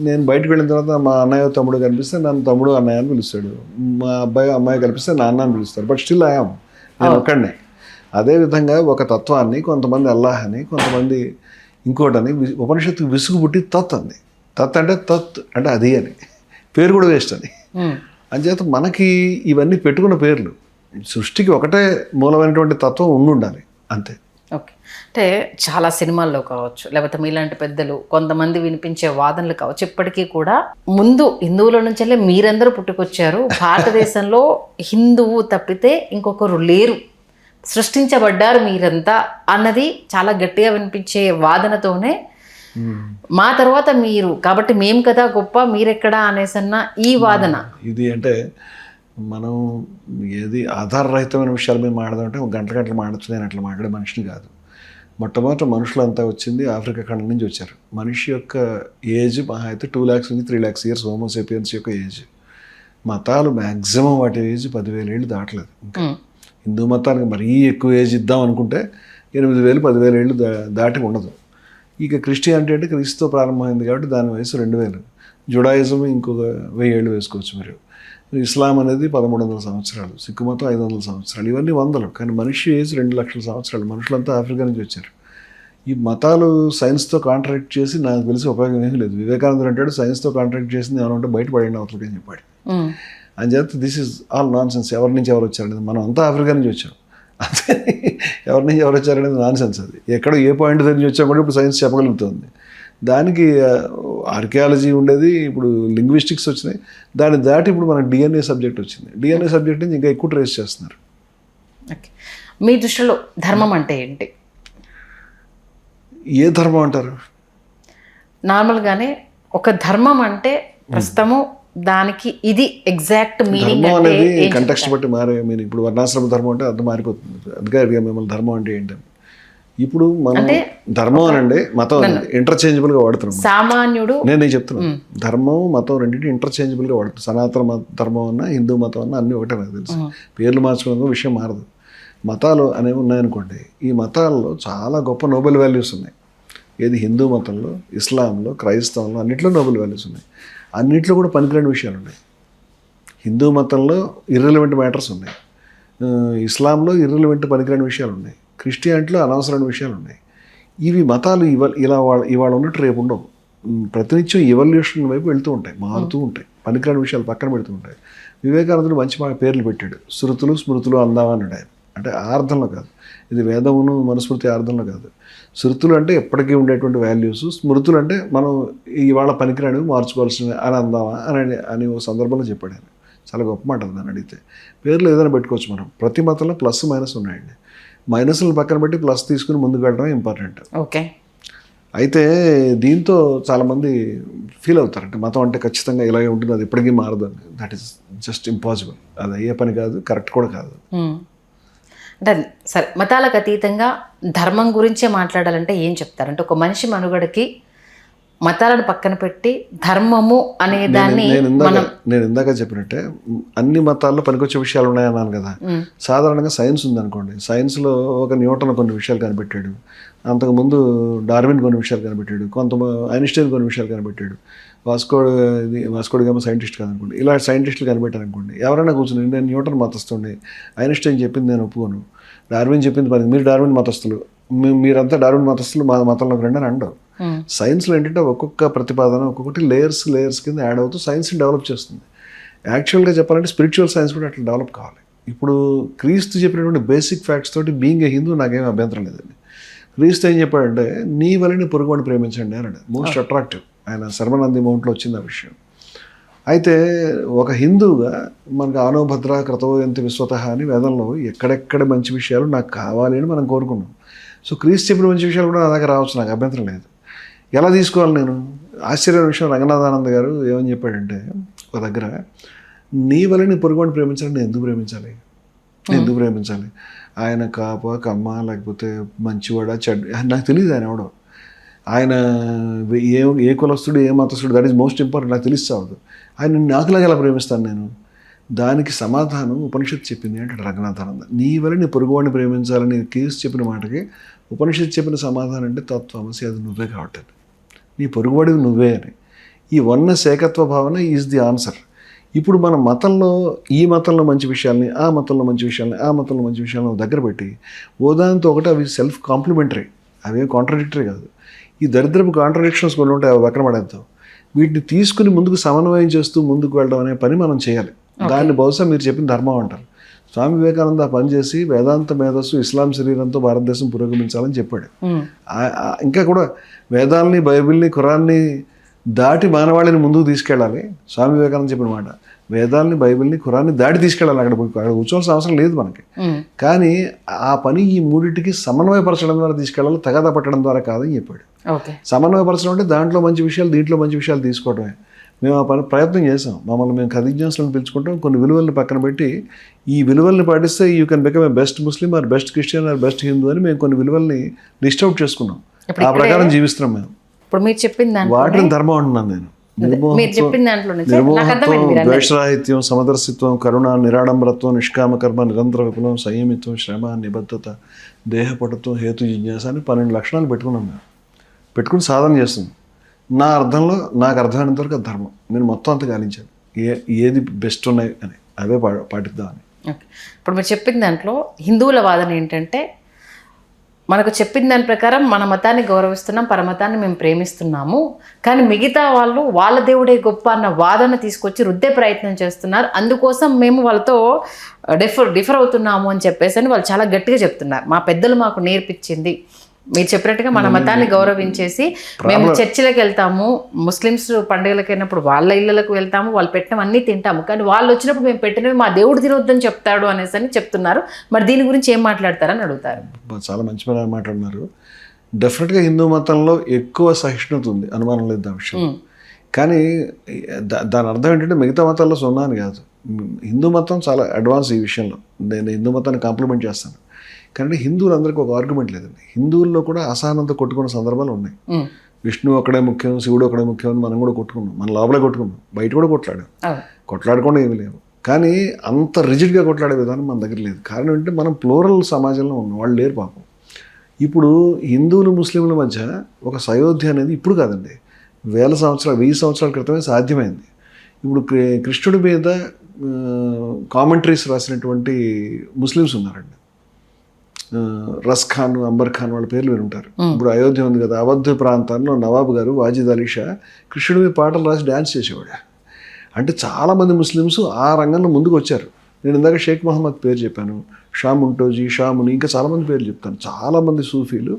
నేను బయటకు వెళ్ళిన తర్వాత మా అన్నయ్య తమ్ముడు కనిపిస్తే నన్ను తమ్ముడు అన్నయ్య అని పిలుస్తాడు, మా అబ్బాయి అమ్మాయి కనిపిస్తే నాన్న అని పిలుస్తాడు. బట్ స్టిల్ ఐఎమ్, నేను ఒక్కడనే. అదేవిధంగా ఒక తత్వాన్ని కొంతమంది అల్లాహ్ అని, కొంతమంది ఇంకోటని, ఉపనిషత్తుకు విసుగు పుట్టి తత్ అంది. తత్ అంటే అది అని పేరు కూడా వేస్ట్ అని. అంచేత మనకి ఇవన్నీ పెట్టుకున్న పేర్లు. సృష్టికి ఒకటే మూలమైనటువంటి తత్వం ఉండాలి, అంతే. ఓకే. అంటే చాలా సినిమాల్లో కావచ్చు, లేకపోతే మీలాంటి పెద్దలు కొంతమంది వినిపించే వాదనలు కావచ్చు, ఇప్పటికీ కూడా ముందు హిందువుల నుంచెల్లే మీరందరూ పుట్టుకొచ్చారు, భారతదేశంలో హిందువు తప్పితే ఇంకొకరు లేరు, సృష్టించబడ్డారు మీరంతా అన్నది చాలా గట్టిగా వినిపించే వాదనతోనే మా తర్వాత మీరు, కాబట్టి మేము కదా గొప్ప, మీరెక్కడా అనేసన్న ఈ వాదన. ఇది అంటే మనం ఏది ఆధారరహితమైన విషయాల మీద మాట్లాడదామంటే ఒక గంటలు మాట్లాడచ్చు. నేను అట్లా మాట్లాడే మనిషిని కాదు. మొట్టమొదట మనుషులంతా వచ్చింది ఆఫ్రికా ఖండం నుంచి వచ్చారు. మనిషి యొక్క ఏజ్ మహా అయితే 2 lakhs నుంచి 3 lakhs years హోమోసేపియన్స్ యొక్క ఏజ్. మతాలు మ్యాక్సిమం వాటి ఏజ్ 10,000 ఏళ్ళు దాటలేదు. ఇంకా హిందూ మతానికి మరీ ఎక్కువ ఏజ్ ఇద్దాం అనుకుంటే 8,000 10,000 ఏళ్ళు దాటి ఉండదు. ఇక క్రిస్టియానిటీ అంటే క్రీస్తుతో ప్రారంభమైంది కాబట్టి దాని వయసు 2,000. జుడాయిజం ఇంకొక 1000 ఏళ్ళు వేసుకోవచ్చు మీరు. ఇస్లాం అనేది 1300 సంవత్సరాలు, సిక్కు మతం 500 సంవత్సరాలు, ఇవన్నీ వందలు. కానీ మనిషి ఏజ్ 2 లక్షల సంవత్సరాలు. మనుషులంతా ఆఫ్రికా నుంచి వచ్చారు. ఈ మతాలు సైన్స్తో కాంట్రాక్ట్ చేసి నాకు తెలిసి ఉపయోగం ఏమీ లేదు. వివేకానందుడు అంటాడు, సైన్స్తో కాంట్రాక్ట్ చేసింది ఏమైనా ఉంటే బయటపడండి అవతలకి అని చెప్పాడు. అంచేత this is all non sense. ఎవరి నుంచి ఎవరు వచ్చారనేది, మనం అంతా ఆఫ్రికా నుంచి వచ్చాం, అంతే. ఎవరి నుంచి ఎవరు వచ్చారనేది నాన్ సెన్స్. అది ఎక్కడో ఏ పాయింట్ దగ్గర నుంచి వచ్చాం కూడా ఇప్పుడు సైన్స్ చెప్పగలుగుతుంది. దానికి ఆర్కియాలజీ ఉండేది, ఇప్పుడు లింగ్విస్టిక్స్ వచ్చినాయి. దాన్ని దాటి ఇప్పుడు మనకు డిఎన్ఏ సబ్జెక్ట్ వచ్చింది. డిఎన్ఏ సబ్జెక్ట్ నుంచి ఇంకా ఎక్కువ ట్రేస్ చేస్తున్నారు. ఓకే. మీ దృష్టిలో ధర్మం అంటే ఏంటి? ఏ ధర్మం అంటారు? నార్మల్గానే ఒక ధర్మం అంటే ప్రస్తుతము దానికి ఇది ఎగ్జాక్ట్ మీనింగ్ ధర్మం అనేది కంటెక్స్ట్ బట్టి మారే. మీరు ఇప్పుడు వర్ణాశ్రమ ధర్మం అంటే అర్థం మారిపోతుంది. అందుకే అడిగా మిమ్మల్ని ధర్మం అంటే ఏంటని. ఇప్పుడు మనం ధర్మం అనండి, మతం అనండి, ఇంటర్చేంజబుల్గా వాడుతున్నాం. సామాన్యుడు నేను చెప్తున్నాను, ధర్మం మతం రెండింటి ఇంటర్చేంజబుల్గా వాడుతున్నాం. సనాతన ధర్మం అన్నా హిందూ మతం అన్నా అన్నీ ఒకటే. నాకు తెలుసు, పేర్లు మార్చుకునే విషయం మారదు. మతాలు అనేవి ఉన్నాయనుకోండి, ఈ మతాల్లో చాలా గొప్ప నోబెల్ వాల్యూస్ ఉన్నాయి. ఏది హిందూ మతంలో, ఇస్లాంలో, క్రైస్తవంలో అన్నింటిలో నోబెల్ వాల్యూస్ ఉన్నాయి. అన్నింటిలో కూడా పనికిరాని విషయాలు ఉన్నాయి. హిందూ మతంలో ఇర్రెలవెంట్ మ్యాటర్స్ ఉన్నాయి, ఇస్లాంలో ఇర్రెలవెంట్ పనికిరాని విషయాలు ఉన్నాయి, క్రిస్టియానిటీలో అనవసరమైన విషయాలు ఉన్నాయి. ఇవి మతాలు ఇవాళ ఉన్నట్టు రేపు ఉండవు. ప్రతినిత్యం ఎవల్యూషన్ వైపు వెళ్తూ ఉంటాయి, మారుతూ ఉంటాయి, పనికిరాని విషయాలు పక్కన పెడుతూ ఉంటాయి. వివేకానందుడు మంచి పేర్లు పెట్టాడు, శృతులు స్మృతులు అందామా అన్నాడు ఆయన. అంటే ఆ అర్థంలో కాదు, ఇది వేదమును మనుస్మృతి అర్థంలో కాదు. శృతులు అంటే ఎప్పటికీ ఉండేటువంటి వాల్యూస్, స్మృతులు అంటే మనం ఇవాళ పనికిరానివి మార్చుకోవాల్సినవి అని అందామా అని ఓ సందర్భంలో చెప్పాడు ఆయన. చాలా గొప్ప మాట అది. నన్ను అడిగితే పేర్లు ఏదైనా పెట్టుకోవచ్చు మనం. ప్రతి మతంలో ప్లస్ మైనస్ ఉన్నాయండి. మైనస్లను పక్కన పెట్టి ప్లస్ తీసుకుని ముందుకు వెళ్ళడం ఇంపార్టెంట్. ఓకే. అయితే దీంతో చాలామంది ఫీల్ అవుతారు, అంటే మతం అంటే ఖచ్చితంగా ఇలాగే ఉంటుంది, అది ఎప్పటికీ మారదు అని. That is just impossible. అది అయ్యే పని కాదు, కరెక్ట్ కూడా కాదు. అంటే సరే, మతాలకు అతీతంగా ధర్మం గురించే మాట్లాడాలంటే ఏం చెప్తారంటే, ఒక మనిషి మనుగడకి మతాలను పక్కన పెట్టి ధర్మము అనే దాన్ని నేను ఇందాక చెప్పినట్టే అన్ని మతాల్లో పనికొచ్చే విషయాలు ఉన్నాయన్నాను కదా. సాధారణంగా సైన్స్ ఉందనుకోండి, సైన్స్లో ఒక న్యూటన్ కొన్ని విషయాలు కనిపెట్టాడు, అంతకుముందు డార్విన్ కొన్ని విషయాలు కనిపెట్టాడు, ఐన్స్టైన్ కొన్ని విషయాలు కనిపెట్టాడు, వాస్కోడ్ గామా సైంటిస్ట్ కాదనుకోండి. ఇలా సైంటిస్టులు కనిపెట్టారనుకోండి, ఎవరైనా కూర్చుని నేను న్యూటన్ మతస్థుండి, ఐన్స్టైన్ చెప్పింది నేను ఒప్పుకోను, డార్విన్ చెప్పింది పని, మీరు డార్విన్ మతస్థులు, మీరంతా డార్విన్ మతస్థులు, మా మతంలోకి రండి అని అండవు. సైన్స్లో ఏంటంటే ఒక్కొక్క ప్రతిపాదన ఒక్కొక్కటి లేయర్స్ కింద యాడ్ అవుతూ సైన్స్ని డెవలప్ చేస్తుంది. యాక్చువల్గా చెప్పాలంటే స్పిరిచువల్ సైన్స్ కూడా అట్లా డెవలప్ కావాలి. ఇప్పుడు క్రీస్తు చెప్పినటువంటి బేసిక్ ఫ్యాక్ట్స్ తోటి బీయింగ్ ఏ హిందూ నాకేం అభ్యంతరం లేదండి. క్రీస్తు ఏం చెప్పాడంటే నీ వలని పొరుగుని ప్రేమించండి అన్నాడు. Most attractive. ఆయన శర్మనంది మౌంట్లో వచ్చింది ఆ విషయం. అయితే ఒక హిందువుగా మనకు ఆనోభద్ర క్రతోయంతి విశ్వత అని వేదంలో ఎక్కడెక్కడ మంచి విషయాలు నాకు కావాలి అని మనం కోరుకున్నాం. సో క్రీస్తు చెప్పిన మంచి విషయాలు కూడా నా దగ్గర రావచ్చు, నాకు అభ్యంతరం లేదు. ఎలా తీసుకోవాలి నేను? ఆశ్చర్యమైన విషయం, రంగనాథానంద గారు ఏమని చెప్పాడంటే ఒక దగ్గర, నీ వలని పొరుగుని ప్రేమించాలని నేను ఎందుకు ప్రేమించాలి? ఆయన కాప కమ్మ లేకపోతే మంచివాడ చెడ్డ నాకు తెలియదు, ఆయన ఎవడో, ఆయన ఏ కులస్తుడు ఏ మతస్థుడు, దట్ ఈస్ మోస్ట్ ఇంపార్టెంట్, నాకు తెలిసావదు. ఆయన నాకులాగా ఎలా ప్రేమిస్తాను నేను? దానికి సమాధానం ఉపనిషత్తు చెప్పింది అంటే రంగనాథానంద. నీ వల్ల నీ పొరుగువాడిని ప్రేమించాలని కేసు చెప్పిన మాటకి ఉపనిషత్తు చెప్పిన సమాధానం అంటే తత్వమసి, అది నువ్వే కాబట్టి, నీ పొరుగువాడివి నువ్వే అని. ఈ వన్నెస్ ఏకత్వ భావన ఈజ్ ది ఆన్సర్. ఇప్పుడు మన మతంలో ఈ మతంలో మంచి విషయాల్ని, ఆ మతంలో మంచి విషయాల్ని, ఆ మతంలో మంచి విషయాలను దగ్గర పెట్టి ఓదానితో ఒకటి అవి సెల్ఫ్ కాంప్లిమెంటరీ, అవేం కాంట్రడిక్టరీ కాదు. ఈ దరిద్రపు కాంట్రడిక్షన్స్ కొన్ని ఉంటాయి, అవి పక్కన పడేద్దాం. వీటిని తీసుకుని ముందుకు సమన్వయం చేస్తూ ముందుకు వెళ్ళడం అనే పని మనం చేయాలి. దాన్ని బహుశా మీరు చెప్పిన ధర్మం అంటారు. స్వామి వివేకానంద పనిచేసి వేదాంత మేధస్సు ఇస్లాం శరీరంతో భారతదేశం పురోగమించాలని చెప్పాడు. ఇంకా కూడా వేదాలని, బైబిల్ని, ఖురాన్ని దాటి మానవాళిని ముందుకు తీసుకెళ్ళాలి. స్వామి వివేకానంద చెప్పిన మాట, వేదాలని, బైబిల్ని, ఖురాన్ని దాటి తీసుకెళ్ళాలి. అక్కడ కూర్చోవాల్సిన అవసరం లేదు మనకి. కానీ ఆ పని ఈ మూడింటికి సమన్వయపరచడం ద్వారా తీసుకెళ్ళాలి, తగాదా పట్టడం ద్వారా కాదని చెప్పాడు. సమన్వయపరచడం అంటే దాంట్లో మంచి విషయాలు, దీంట్లో మంచి విషయాలు తీసుకోవడమే. మేము ఆ పని ప్రయత్నం చేసాం. మమ్మల్ని మేము కథిజ్ఞాసులను పిలుచుకుంటాం, కొన్ని విలువల్ని పక్కన పెట్టి ఈ విలువల్ని పాటిస్తే you can become a best Muslim or best Christian or best Hindu అని మేము కొన్ని విలువల్ని లిస్ట్ అవుట్ చేసుకున్నాం. ఆ ప్రకారం జీవిస్తున్నాం మేము. ఇప్పుడు మీరు చెప్పిన వాటిని ధర్మం అంటున్నాను నేను. నిర్మోహత్వం, ద్వేషరాహిత్యం, సమదర్శిత్వం, కరుణ, నిరాడంబరత్వం, నిష్కామకర్మ, నిరంతర విపులం, సంయమిత్వం, శ్రమ, నిబద్ధత, దేహపటుత్వం, హేతు జిజ్ఞాస అని 12 లక్షణాలు పెట్టుకున్నాం మేము. పెట్టుకుని సాధన చేస్తున్నాం. నా అర్థంలో నాకు అర్థమైనంత వరకు ధర్మం నేను మొత్తం అంతా గాలించాను, ఏది బెస్ట్ ఉన్నాయి అని, అవే పాటిద్దామని. ఇప్పుడు మీరు చెప్పిన దాంట్లో హిందువుల వాదన ఏంటంటే, మనకు చెప్పిన దాని ప్రకారం మన మతాన్ని గౌరవిస్తున్నాం, పరమతాన్ని మేము ప్రేమిస్తున్నాము, కానీ మిగతా వాళ్ళు వాళ్ళ దేవుడే గొప్ప అన్న వాదన తీసుకొచ్చి రుద్దే ప్రయత్నం చేస్తున్నారు, అందుకోసం మేము వాళ్ళతో డిఫర్ అవుతున్నాము అని చెప్పేసి అని వాళ్ళు చాలా గట్టిగా చెప్తున్నారు. మా పెద్దలు మాకు నేర్పించింది, మీరు చెప్పినట్టుగా మన మతాన్ని గౌరవించేసి మేము చర్చిలకు వెళ్తాము, ముస్లిమ్స్ పండుగలకు వెళ్ళినప్పుడు వాళ్ళ ఇళ్ళకు వెళ్తాము, వాళ్ళు పెట్టినవి అన్నీ తింటాము, కానీ వాళ్ళు వచ్చినప్పుడు మేము పెట్టినవి మా దేవుడు తినొద్దని చెప్తాడు అనేసి అని చెప్తున్నారు. మరి దీని గురించి ఏం మాట్లాడతారని అడుగుతారు. చాలా మంచి పని మాట్లాడుతున్నారు. డెఫినెట్గా హిందూ మతంలో ఎక్కువ సహిష్ణుత ఉంది, అనుమానం లేదు ఆ విషయం. కానీ దాని అర్థం ఏంటంటే మిగతా మతాల్లో సున్నా అని కాదు. హిందూ మతం చాలా అడ్వాన్స్ ఈ విషయంలో. నేను హిందూ మతాన్ని కాంప్లిమెంట్ చేస్తాను. కానీ హిందువులందరికీ ఒక ఆర్గ్యుమెంట్ లేదండి. హిందువుల్లో కూడా అసహనంతో కొట్టుకున్న సందర్భాలు ఉన్నాయి. విష్ణువు ఒకడే ముఖ్యం, శివుడు ఒకడే ముఖ్యం అని మనం కూడా కొట్టుకున్నాం, మన లోపలే కొట్టుకున్నాం, బయట కూడా కొట్లాడాం, కొట్లాడకుండా ఏమి లేవు. కానీ అంత రిజిడ్గా కొట్లాడే విధానం మన దగ్గర లేదు. కారణం ఏంటంటే మనం ప్లూరల్ సమాజంలో ఉన్నాం, వాళ్ళు లేరు పాపం. ఇప్పుడు హిందువులు ముస్లింల మధ్య ఒక సయోధ్య అనేది ఇప్పుడు కాదండి, 1000 సంవత్సరాల క్రితమే సాధ్యమైంది. ఇప్పుడు కృష్ణుడి మీద కామెంటరీస్ రాసినటువంటి ముస్లిమ్స్ ఉన్నారండి. రస్ ఖాన్, అంబర్ ఖాన్ వాళ్ళ పేర్లు వినుంటారు. ఇప్పుడు అయోధ్య ఉంది కదా, అవధ్ ప్రాంతాల్లో నవాబ్ గారు వాజిద్ అలీ షా కృష్ణుడి మీద పాటలు రాసి డ్యాన్స్ చేసేవాడు. అంటే చాలామంది ముస్లిమ్స్ ఆ రంగంలో ముందుకు వచ్చారు. నేను ఇందాక షేక్ మహమ్మద్ పేరు చెప్పాను, షా ముంటోజీ, షా ముని, ఇంకా చాలామంది పేర్లు చెప్తాను. చాలామంది సూఫీలు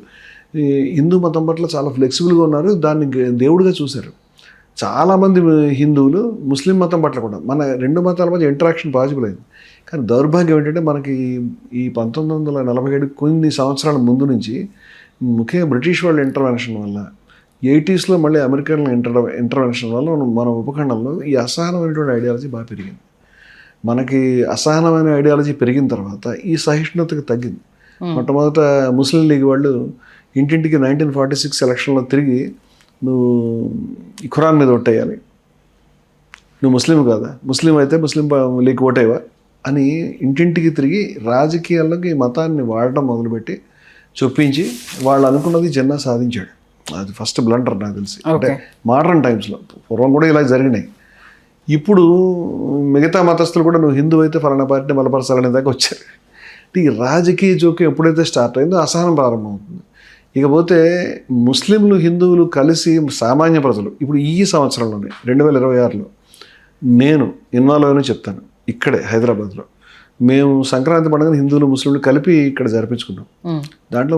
ఈ హిందూ మతం పట్ల చాలా ఫ్లెక్సిబుల్గా ఉన్నారు, దాన్ని దేవుడిగా చూశారు. చాలామంది హిందువులు ముస్లిం మతం పట్ల కూడా, మన రెండు మతాల మధ్య ఇంటరాక్షన్ పాసిబుల్ అయింది. కానీ దౌర్భాగ్యం ఏంటంటే మనకి ఈ 1947 కొన్ని సంవత్సరాల ముందు నుంచి ముఖ్యంగా బ్రిటిష్ వాళ్ళ ఇంటర్వెన్షన్ వల్ల, 80s మళ్ళీ అమెరికన్ ఇంటర్వెన్షన్ వల్ల మన ఉపఖండంలో ఈ అసహనమైనటువంటి ఐడియాలజీ బాగా పెరిగింది. మనకి అసహనమైన ఐడియాలజీ పెరిగిన తర్వాత ఈ సహిష్ణుతకు తగ్గింది. మొట్టమొదట ముస్లిం లీగ్ వాళ్ళు ఇంటింటికి 1946 ఎలక్షన్లో తిరిగి నువ్వు ఈ ఖురాన్ మీద ఓటేయాలి, నువ్వు ముస్లిం కాదా, ముస్లిం అయితే ముస్లిం లీగ్ ఓటేవా అని ఇంటింటికి తిరిగి రాజకీయాల్లోకి ఈ మతాన్ని వాడటం మొదలుపెట్టి చొప్పించి వాళ్ళు అనుకున్నది జన్నా సాధించాడు. అది ఫస్ట్ బ్లండర్ నాకు తెలిసి. అంటే మోడర్న్ టైమ్స్లో, పూర్వం కూడా ఇలా జరిగినాయి. ఇప్పుడు మిగతా మతస్థులు కూడా నువ్వు హిందూ అయితే ఫలానా పార్టీని బలపరచాలనే దాకా వచ్చారు. ఈ రాజకీయ జోక్యం ఎప్పుడైతే స్టార్ట్ అయిందో అసహనం ప్రారంభమవుతుంది. ఇకపోతే ముస్లింలు హిందువులు కలిసి సామాన్య ప్రజలు ఇప్పుడు ఈ సంవత్సరంలోనే 2026లో నేను ఇన్వాల్వ్ అయినా చెప్తాను. ఇక్కడే హైదరాబాద్లో మేము సంక్రాంతి పండుగను హిందువులు ముస్లింలు కలిపి ఇక్కడ జరిపించుకున్నాం. దాంట్లో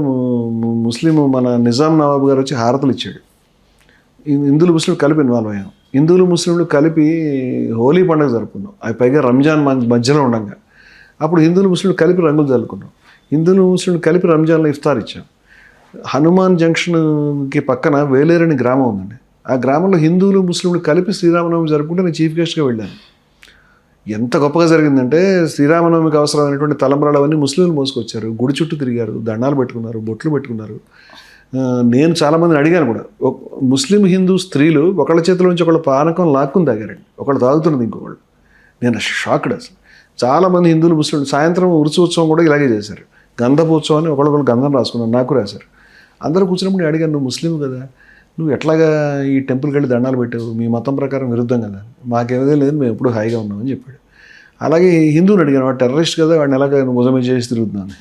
ముస్లిం మన నిజాం నవాబు గారు వచ్చి హారతులు ఇచ్చాడు. హిందువులు ముస్లింలు కలిపి ఇన్వాల్వ్ అయ్యాం. హిందువులు ముస్లింలు కలిపి హోలీ పండుగ జరుపుకున్నాం. అవి పైగా రంజాన్ మధ్యలో ఉండగా అప్పుడు హిందువులు ముస్లింలు కలిపి రంగులు జరుపుకున్నాం. హిందువులు ముస్లింలు కలిపి రంజాన్లో ఇఫ్తార్ ఇచ్చాం. హనుమాన్ జంక్షన్కి పక్కన వేలేరని గ్రామం ఉందండి. ఆ గ్రామంలో హిందువులు ముస్లింలు కలిపి శ్రీరామనవమి జరుపుకుంటే నేను చీఫ్ గెస్ట్గా వెళ్ళాను. ఎంత గొప్పగా జరిగిందంటే శ్రీరామనవమికి అవసరమైనటువంటి తలంబ్రాలు అవన్నీ ముస్లింలు మోసుకొచ్చారు. గుడి చుట్టూ తిరిగారు, దండాలు పెట్టుకున్నారు, బొట్లు పెట్టుకున్నారు. నేను చాలామందిని అడిగాను కూడా. ముస్లిం హిందూ స్త్రీలు ఒకళ్ళ చేతిలో నుంచి ఒకళ్ళ పానకం లాక్కుని తాగారండి, ఒకళ్ళు తాగుతున్నది ఇంకొకళ్ళు. నేను షాక్డ్ అసలు. చాలామంది హిందువులు ముస్లింలు సాయంత్రం ఉరుసు ఉత్సవం కూడా ఇలాగే చేశారు. గంధపు ఉత్సవం అని ఒకళ్ళొకళ్ళు గంధం రాసుకున్నారు, నాకు రాశారు. అందరూ కూర్చున్నప్పుడు నేను అడిగాను, నువ్వు ముస్లిం కదా, నువ్వు ఎట్లాగా ఈ టెంపుల్కి వెళ్ళి దండాలు పెట్టావు, మీ మతం ప్రకారం విరుద్ధం కదా. మాకేమీ లేదు, మేము ఎప్పుడు హాయిగా ఉన్నామని చెప్పాడు. అలాగే హిందువుని అడిగాను, వాడు టెర్రరిస్ట్ కదా, వాడిని ఎలాగ ముజమే చేసి తిరుగుతున్నాను.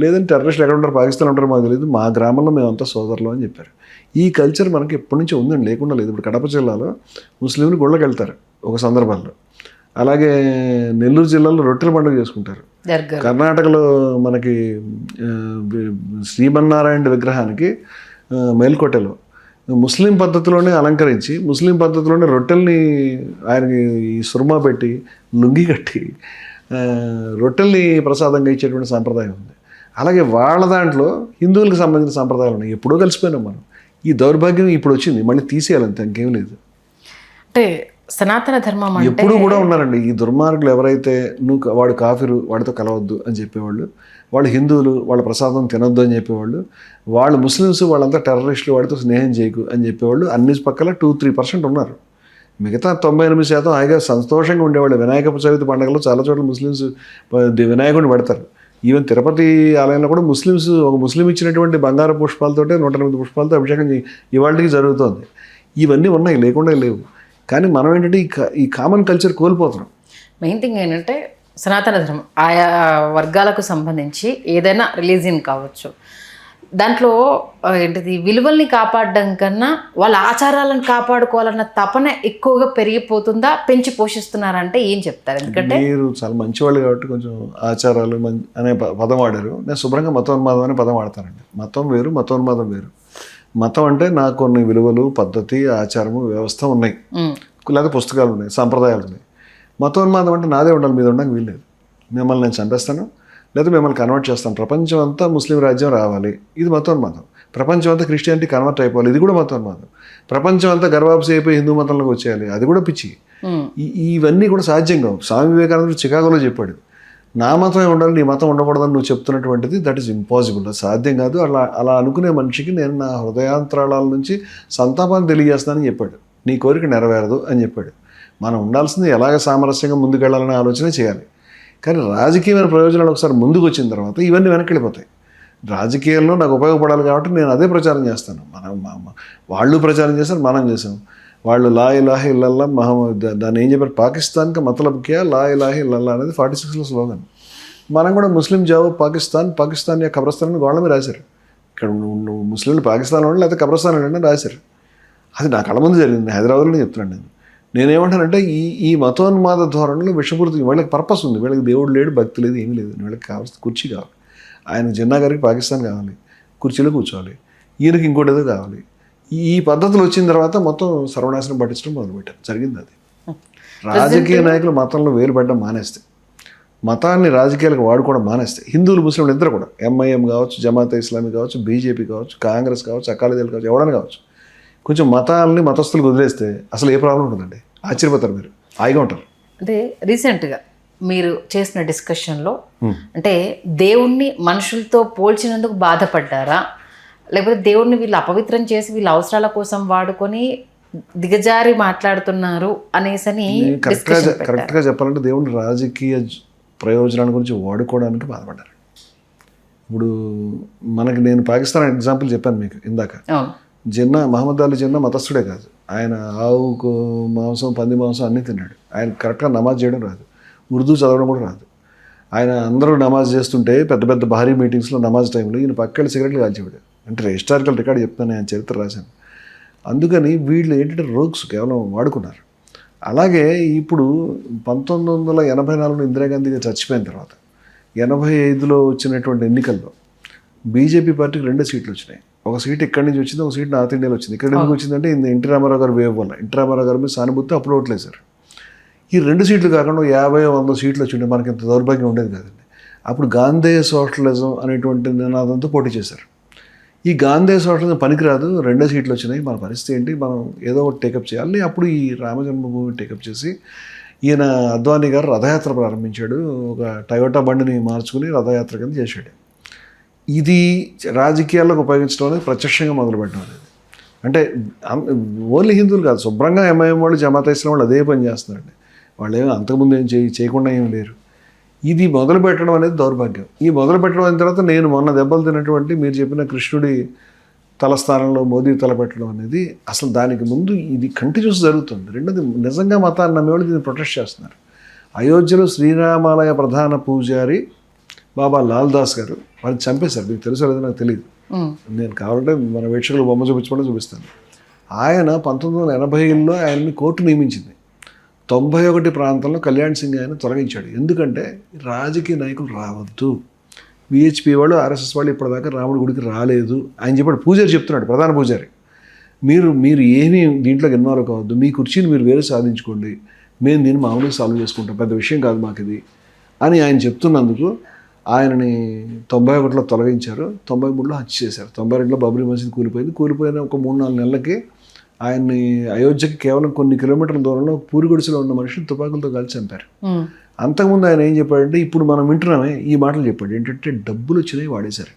లేదంటే టెర్రరిస్టులు ఎక్కడ ఉంటారు, పాకిస్తాన్ ఉంటారు మాకు తెలియదు, మా గ్రామంలో మేమంతా సోదరులు అని చెప్పారు. ఈ కల్చర్ మనకి ఎప్పటి నుంచో ఉందండి, లేకుండా లేదు. ఇప్పుడు కడప జిల్లాలో ముస్లింలు గుళ్ళకి వెళ్తారు ఒక సందర్భాల్లో. అలాగే నెల్లూరు జిల్లాలో రొట్టెల పండుగ చేసుకుంటారు. కర్ణాటకలో మనకి శ్రీమన్నారాయణ విగ్రహానికి మేల్కోటెలో ముస్లిం పద్ధతిలోనే అలంకరించి, ముస్లిం పద్ధతిలోనే రొట్టెల్ని ఆయనకి ఈ సుర్మా పెట్టి లుంగి కట్టి రొట్టెల్ని ప్రసాదంగా ఇచ్చేటువంటి సాంప్రదాయం ఉంది. అలాగే వాళ్ళ దాంట్లో హిందువులకు సంబంధించిన సాంప్రదాయాలు ఉన్నాయి. ఎప్పుడో కలిసిపోయినాం మనం. ఈ దౌర్భాగ్యం ఇప్పుడు వచ్చింది, మళ్ళీ తీసేయాలంతే, ఇంకేం లేదు. అంటే సనాతన ధర్మం ఎప్పుడు కూడా ఉన్నారండి ఈ దుర్మార్గులు. ఎవరైతే వాడు కాఫీరు, వాడితో కలవద్దు అని చెప్పేవాళ్ళు, వాళ్ళు హిందువులు, వాళ్ళ ప్రసాదం తినొద్దు అని చెప్పేవాళ్ళు, వాళ్ళు ముస్లిమ్స్ వాళ్ళంతా టెర్రరిస్టులు, వాడితో స్నేహం చేయకు అని చెప్పేవాళ్ళు అన్ని పక్కల 2-3% ఉన్నారు. మిగతా 98% హాయిగా సంతోషంగా ఉండేవాళ్ళు. వినాయక చవితి పండుగలో చాలా చోట్ల ముస్లిమ్స్ వినాయకుడిని పెడతారు. ఈవెన్ తిరుపతి ఆలయంలో కూడా ముస్లిమ్స్, ఒక ముస్లిం ఇచ్చినటువంటి బంగారు పుష్పాలతోటే 108 పుష్పాలతో అభిషేకం ఇవాళకి జరుగుతుంది. ఇవన్నీ ఉన్నాయి, లేకుండా లేవు. కానీ మనం ఏంటంటే ఈ కామన్ కల్చర్ కోల్పోతున్నాం. మెయిన్ థింగ్ ఏంటంటే సనాతన ధర్మం ఆయా వర్గాలకు సంబంధించి ఏదైనా రిలీజియన్ కావచ్చు, దాంట్లో ఏంటిది విలువల్ని కాపాడడం కన్నా వాళ్ళ ఆచారాలను కాపాడుకోవాలన్న తపన ఎక్కువగా పెరిగిపోతుందా, పెంచి పోషిస్తున్నారంటే ఏం చెప్తారు? ఎందుకంటే మీరు చాలా మంచివాళ్ళు కాబట్టి కొంచెం ఆచారాలు అనే పదం వాడారు. నేను శుభ్రంగా మతోన్మాదం అనే పదం వాడతానండి. మతం వేరు, మతోన్మాదం వేరు. మతం అంటే నాకు కొన్ని విలువలు, పద్ధతి, ఆచారము, వ్యవస్థ ఉన్నాయి, లేదా పుస్తకాలు ఉన్నాయి, సంప్రదాయాలు ఉన్నాయి. మతోన్మాదం అంటే నాదే ఉండాలి, మీద ఉండడానికి వీల్లేదు. మిమ్మల్ని నేను చంపేస్తాను, లేదా మిమ్మల్ని కన్వర్ట్ చేస్తాను, ప్రపంచం అంతా ముస్లిం రాజ్యం రావాలి, ఇది మతోన్మాదం. ప్రపంచం అంతా క్రిస్టియానిటీ కన్వర్ట్ అయిపోవాలి, ఇది కూడా మతోన్మాదం. ప్రపంచం అంతా గర్వాప్సి అయిపోయి హిందూ మతంలోకి వచ్చేయాలి, అది కూడా పిచ్చి. ఇవన్నీ కూడా సాధ్యం కావు. స్వామి వివేకానందుడు చికాగోలో చెప్పాడు, నా మతమే ఉండాలి, నీ మతం ఉండకూడదని నువ్వు చెప్తున్నటువంటిది దట్ ఈస్ ఇంపాసిబుల్, అది సాధ్యం కాదు. అలా అనుకునే మనిషికి నేను నా హృదయాంతరాళాల నుంచి సంతాపాన్ని తెలియజేస్తానని చెప్పాడు. నీ కోరిక నెరవేరదు అని చెప్పాడు. మనం ఉండాల్సింది ఎలాగ సామరస్యంగా ముందుకెళ్ళాలనే ఆలోచన చేయాలి. కానీ రాజకీయమైన ప్రయోజనాలు ఒకసారి ముందుకు వచ్చిన తర్వాత ఇవన్నీ వెనక్కి వెళ్ళిపోతాయి. రాజకీయాల్లో నాకు ఉపయోగపడాలి కాబట్టి నేను అదే ప్రచారం చేస్తాను. వాళ్ళు ప్రచారం చేస్తారు, మనం చేసాం. వాళ్ళు లా ఇలాహ ఇల్లల్లా మహమ్మద్, దాన్ని ఏం చెప్పారు, పాకిస్తాన్కి మతలబ్ కియా లా ఇలాహ ఇల్లల్లా అనేది 46లో స్లోగన్. మనం కూడా ముస్లిం జావు పాకిస్తాన్ యొక్క కబ్రస్థాన్ గోళ్ళ మీద రాశారు. ఇక్కడ నువ్వు ముస్లింలు పాకిస్తాన్ వాళ్ళు లేకపోతే కబ్రస్థాన్ అని రాశారు. అది నా కళ్ళ ముందు జరిగింది, హైదరాబాద్లో చెప్తున్నాను నేనేమంటానంటే ఈ మతోన్మాద ధోరణిలో విషపూరితం. వీళ్ళకి పర్పస్ ఉంది, వీళ్ళకి దేవుడు లేడు, భక్తి లేదు, ఏమీ లేదు. వీళ్ళకి కావాల్సిన కుర్చీ కావాలి. ఆయన జిన్నా గారికి పాకిస్తాన్ కావాలి, కుర్చీలో కూర్చోవాలి. ఈయనకి ఇంకోటి ఏదో కావాలి. ఈ పద్ధతులు వచ్చిన తర్వాత మొత్తం సర్వనాశనం పట్టించడం మొదలుపెట్టారు. జరిగింది అది. రాజకీయ నాయకులు మతంలో వేలుపడడం మానేస్తే, మతాన్ని రాజకీయాలకు వాడుకోవడం మానేస్తే, హిందువులు ముస్లింలు ఇద్దరు కూడా, ఎంఐఎం కావచ్చు, జమాతే ఇస్లామీ కావచ్చు, బీజేపీ కావచ్చు, కాంగ్రెస్ కావచ్చు, అకాలీదళ్ కావచ్చు, ఎవడని కావచ్చు, కొంచెం మతాలని మతస్థులకు వదిలేస్తే అసలు ఏ ప్రాబ్లం ఉంటుందండి. ఆశ్చర్యపోతారు, మీరు హాయిగా ఉంటారు. అంటే రీసెంట్గా మీరు చేసిన డిస్కషన్లో అంటే దేవుణ్ణి మనుషులతో పోల్చినందుకు బాధపడ్డారా, లేకపోతే దేవుణ్ణి వీళ్ళు అపవిత్రం చేసి వీళ్ళ అవసరాల కోసం వాడుకొని దిగజారి మాట్లాడుతున్నారు అనేసని కరెక్ట్గా చెప్పాలంటే దేవుని రాజకీయ ప్రయోజనాల గురించి వాడుకోవడానికి బాధపడ్డారు. ఇప్పుడు మనకి నేను పాకిస్తాన్ ఎగ్జాంపుల్ చెప్పాను మీకు ఇందాక. జిన్నా, మహమ్మద్ అలీ జిన్నా మతస్థుడే కాదు. ఆయన ఆవుకు మాంసం, పంది మాంసం అన్నీ తిన్నాడు. ఆయన కరెక్ట్గా నమాజ్ చేయడం రాదు, ఉర్దూ చదవడం కూడా రాదు. ఆయన అందరూ నమాజ్ చేస్తుంటే పెద్ద పెద్ద భారీ మీటింగ్స్లో నమాజ్ టైంలో ఈయన పక్కన సిగరెట్లు కాల్చేవాడు. అంటే హిస్టారికల్ రికార్డ్ చెప్తాను, ఆయన చరిత్ర రాశాను. అందుకని వీళ్ళు ఏంటంటే రోగ్స్ కేవలం వాడుకున్నారు. అలాగే ఇప్పుడు 1984లో ఇందిరాగాంధీ చచ్చిపోయిన తర్వాత 85లో వచ్చినటువంటి ఎన్నికల్లో బీజేపీ పార్టీకి 2 సీట్లు వచ్చినాయి. ఒక సీట్ ఇక్కడి నుంచి వచ్చింది, ఒక సీట్ నార్త్ ఇండియాలో వచ్చింది. ఇక్కడ ఎందుకు వచ్చిందంటే ఎన్టీ రామారావు గారు వేవ్ వల్ల. ఎన్టీ రామారావు గారి మీద సానుభూతి అప్పుడు ఓట్లేశారు. ఈ 2 సీట్లు కాకుండా 50-100 సీట్లు వచ్చింటే మనకి ఇంత దౌర్భాగ్యం ఉండేది కాదండి. అప్పుడు గాంధేయ సోషలిజం అనేటువంటి నినాదంతో పోటీ చేశారు. ఈ గాంధేయ సోషలిజం పనికిరాదు, 2 సీట్లు వచ్చినాయి, మన పరిస్థితి ఏంటి, మనం ఏదో ఒకటి టేకప్ చేయాలి. అప్పుడు ఈ రామజన్మభూమి టేకప్ చేసి ఈయన అద్వానీ గారు రథయాత్ర ప్రారంభించాడు. ఒక టయోటా బండిని మార్చుకుని రథయాత్ర కింద చేశాడు. ఇది రాజకీయాల్లోకి ఉపయోగించడం అనేది ప్రత్యక్షంగా మొదలుపెట్టడం అనేది. అంటే ఓన్లీ హిందువులు కాదు, శుభ్రంగా ఎంఐఎం వాళ్ళు, జమాతే ఇస్లాం వాళ్ళు అదే పని చేస్తున్నారండి. వాళ్ళు ఏమో అంతకుముందు ఏం చేయకుండా ఏం లేరు. ఇది మొదలు పెట్టడం అనేది దౌర్భాగ్యం. ఈ మొదలు పెట్టడం అయిన తర్వాత నేను మొన్న దెబ్బలు తిన్నటువంటి మీరు చెప్పిన కృష్ణుడి తలస్థానంలో మోదీ తలపెట్టడం అనేది అసలు దానికి ముందు ఇది కంటిన్యూస్ జరుగుతుంది. రెండోది నిజంగా మతాన్ని నమ్మేవాళ్ళు దీన్ని ప్రొటెస్ట్ చేస్తున్నారు. అయోధ్యలో శ్రీరామాలయ ప్రధాన పూజారి బాబా లాల్ దాస్ గారు వారిని చంపేశారు. మీకు తెలుసో లేదో నాకు తెలియదు. నేను కావాలంటే మన వీక్షకులు బొమ్మ చూపించమని చూపిస్తాను. ఆయన 1980లో ఆయన్ని కోర్టు నియమించింది. 91 ప్రాంతంలో కళ్యాణ్ సింగ్ ఆయన తొలగించాడు. ఎందుకంటే రాజకీయ నాయకులు రావద్దు, విహెచ్పి వాళ్ళు, ఆర్ఎస్ఎస్ వాళ్ళు ఇప్పటిదాకా రాముడి గుడికి రాలేదు ఆయన చెప్పాడు. పూజారి చెప్తున్నాడు, ప్రధాన పూజారి, మీరు ఏమీ దీంట్లోకి ఇన్వాల్వ్ కావద్దు, మీ కుర్చీని మీరు వేరే సాధించుకోండి, మేము దీన్ని మామూలుగా సాల్వ్ చేసుకుంటాం, పెద్ద విషయం కాదు మాకు ఇది అని ఆయన చెప్తున్నందుకు ఆయనని 91లో తొలగించారు. 93లో హత్య చేశారు. 92లో బాబ్రీ మసీద్ కూలిపోయిన ఒక 3-4 నెలలకి ఆయన్ని అయోధ్యకి కేవలం కొన్ని కిలోమీటర్ల దూరంలో పూరిగుడిసెలో ఉన్న మనిషిని తుపాకులతో కాల్చి చంపారు. అంతకుముందు ఆయన ఏం చెప్పాడంటే, ఇప్పుడు మనం వింటున్నామే ఈ మాటలు చెప్పాడు. ఏంటంటే డబ్బులు వచ్చినాయి వాడేశారు.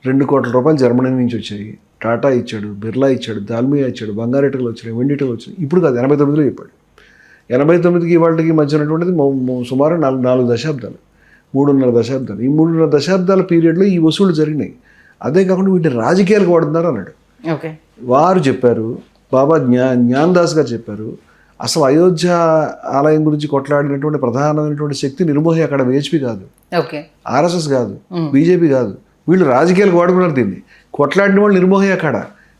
2 కోట్ల రూపాయలు జర్మనీ నుంచి వచ్చాయి, టాటా ఇచ్చాడు, బిర్లా ఇచ్చాడు, దాల్మియా ఇచ్చాడు, బంగారెటలు వచ్చినాయి, వెండిటలు వచ్చినాయి. ఇప్పుడు కాదు, 89లో చెప్పాడు. 89కి ఇవాళకి మధ్య ఉన్నటువంటిది సుమారు 4 దశాబ్దాలు, 3.5 దశాబ్దాలు. ఈ 3.5 దశాబ్దాల పీరియడ్లో ఈ వసూళ్లు జరిగినాయి. అదే కాకుండా వీటిని రాజకీయాలకు వాడుతున్నారు అన్నాడు. ఓకే, వారు చెప్పారు, బాబా జ్ఞానదాస్ గారు చెప్పారు. అసలు అయోధ్య ఆలయం గురించి కొట్లాడినటువంటి ప్రధానమైనటువంటి శక్తి నిర్మోహి అక్కడ విహెచ్పి కాదు, ఆర్ఎస్ఎస్ కాదు, బీజేపీ కాదు. వీళ్ళు రాజకీయాలకు వాడుకున్నారు దీన్ని. కొట్లాడిన వాళ్ళు నిర్మోహి అక్కడ.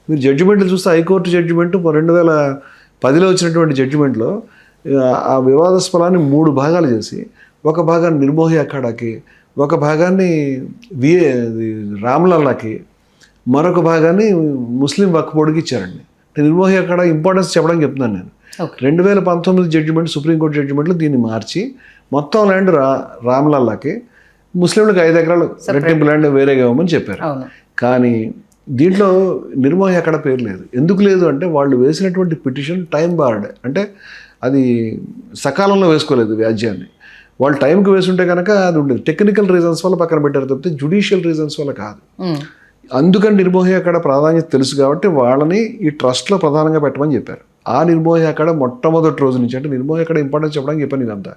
మీరు జడ్జిమెంట్లు చూస్తే హైకోర్టు జడ్జిమెంట్ 2010లో వచ్చినటువంటి జడ్జిమెంట్లో ఆ వివాదాస్పదాన్ని 3 భాగాలు చేసి ఒక భాగాన్ని నిర్మోహి అఖాడాకి, ఒక భాగాన్ని రామ్లల్లాకి, మరొక భాగాన్ని ముస్లిం వక్ఫ్ బోర్డుకి ఇచ్చారండి. నిర్మోహి అఖాడా ఇంపార్టెన్స్ చెప్పడానికి చెప్తున్నాను నేను. 2019 జడ్జిమెంట్, సుప్రీంకోర్టు జడ్జిమెంట్లో దీన్ని మార్చి మొత్తం ల్యాండ్ రామ్లల్లాకి, ముస్లింలకు 5 ఎకరాలు రెట్టింపు ల్యాండ్ వేరేగా ఇవ్వమని చెప్పారు. కానీ దీంట్లో నిర్మోహి అఖాడా పేరు లేదు. ఎందుకు లేదు అంటే వాళ్ళు వేసినటువంటి పిటిషన్ టైం బార్డ్, అంటే అది సకాలంలో వేసుకోలేదు వ్యాజ్యాన్ని. వాళ్ళు టైంకి వేసుంటే కనుక అది ఉండేది. టెక్నికల్ రీజన్స్ వల్ల పక్కన పెట్టారు తప్పితే జ్యుడిషియల్ రీజన్స్ వల్ల కాదు. అందుకని నిర్మోహి అఖాడా ప్రాధాన్యత తెలుసు కాబట్టి వాళ్ళని ఈ ట్రస్ట్లో ప్రధానంగా పెట్టమని చెప్పారు. ఆ నిర్మోహి అఖాడా మొట్టమొదటి రోజు నుంచి, అంటే నిర్మోహి అఖాడా ఇంపార్టెన్స్ చెప్పడానికి చెప్పాను ఇదంతా.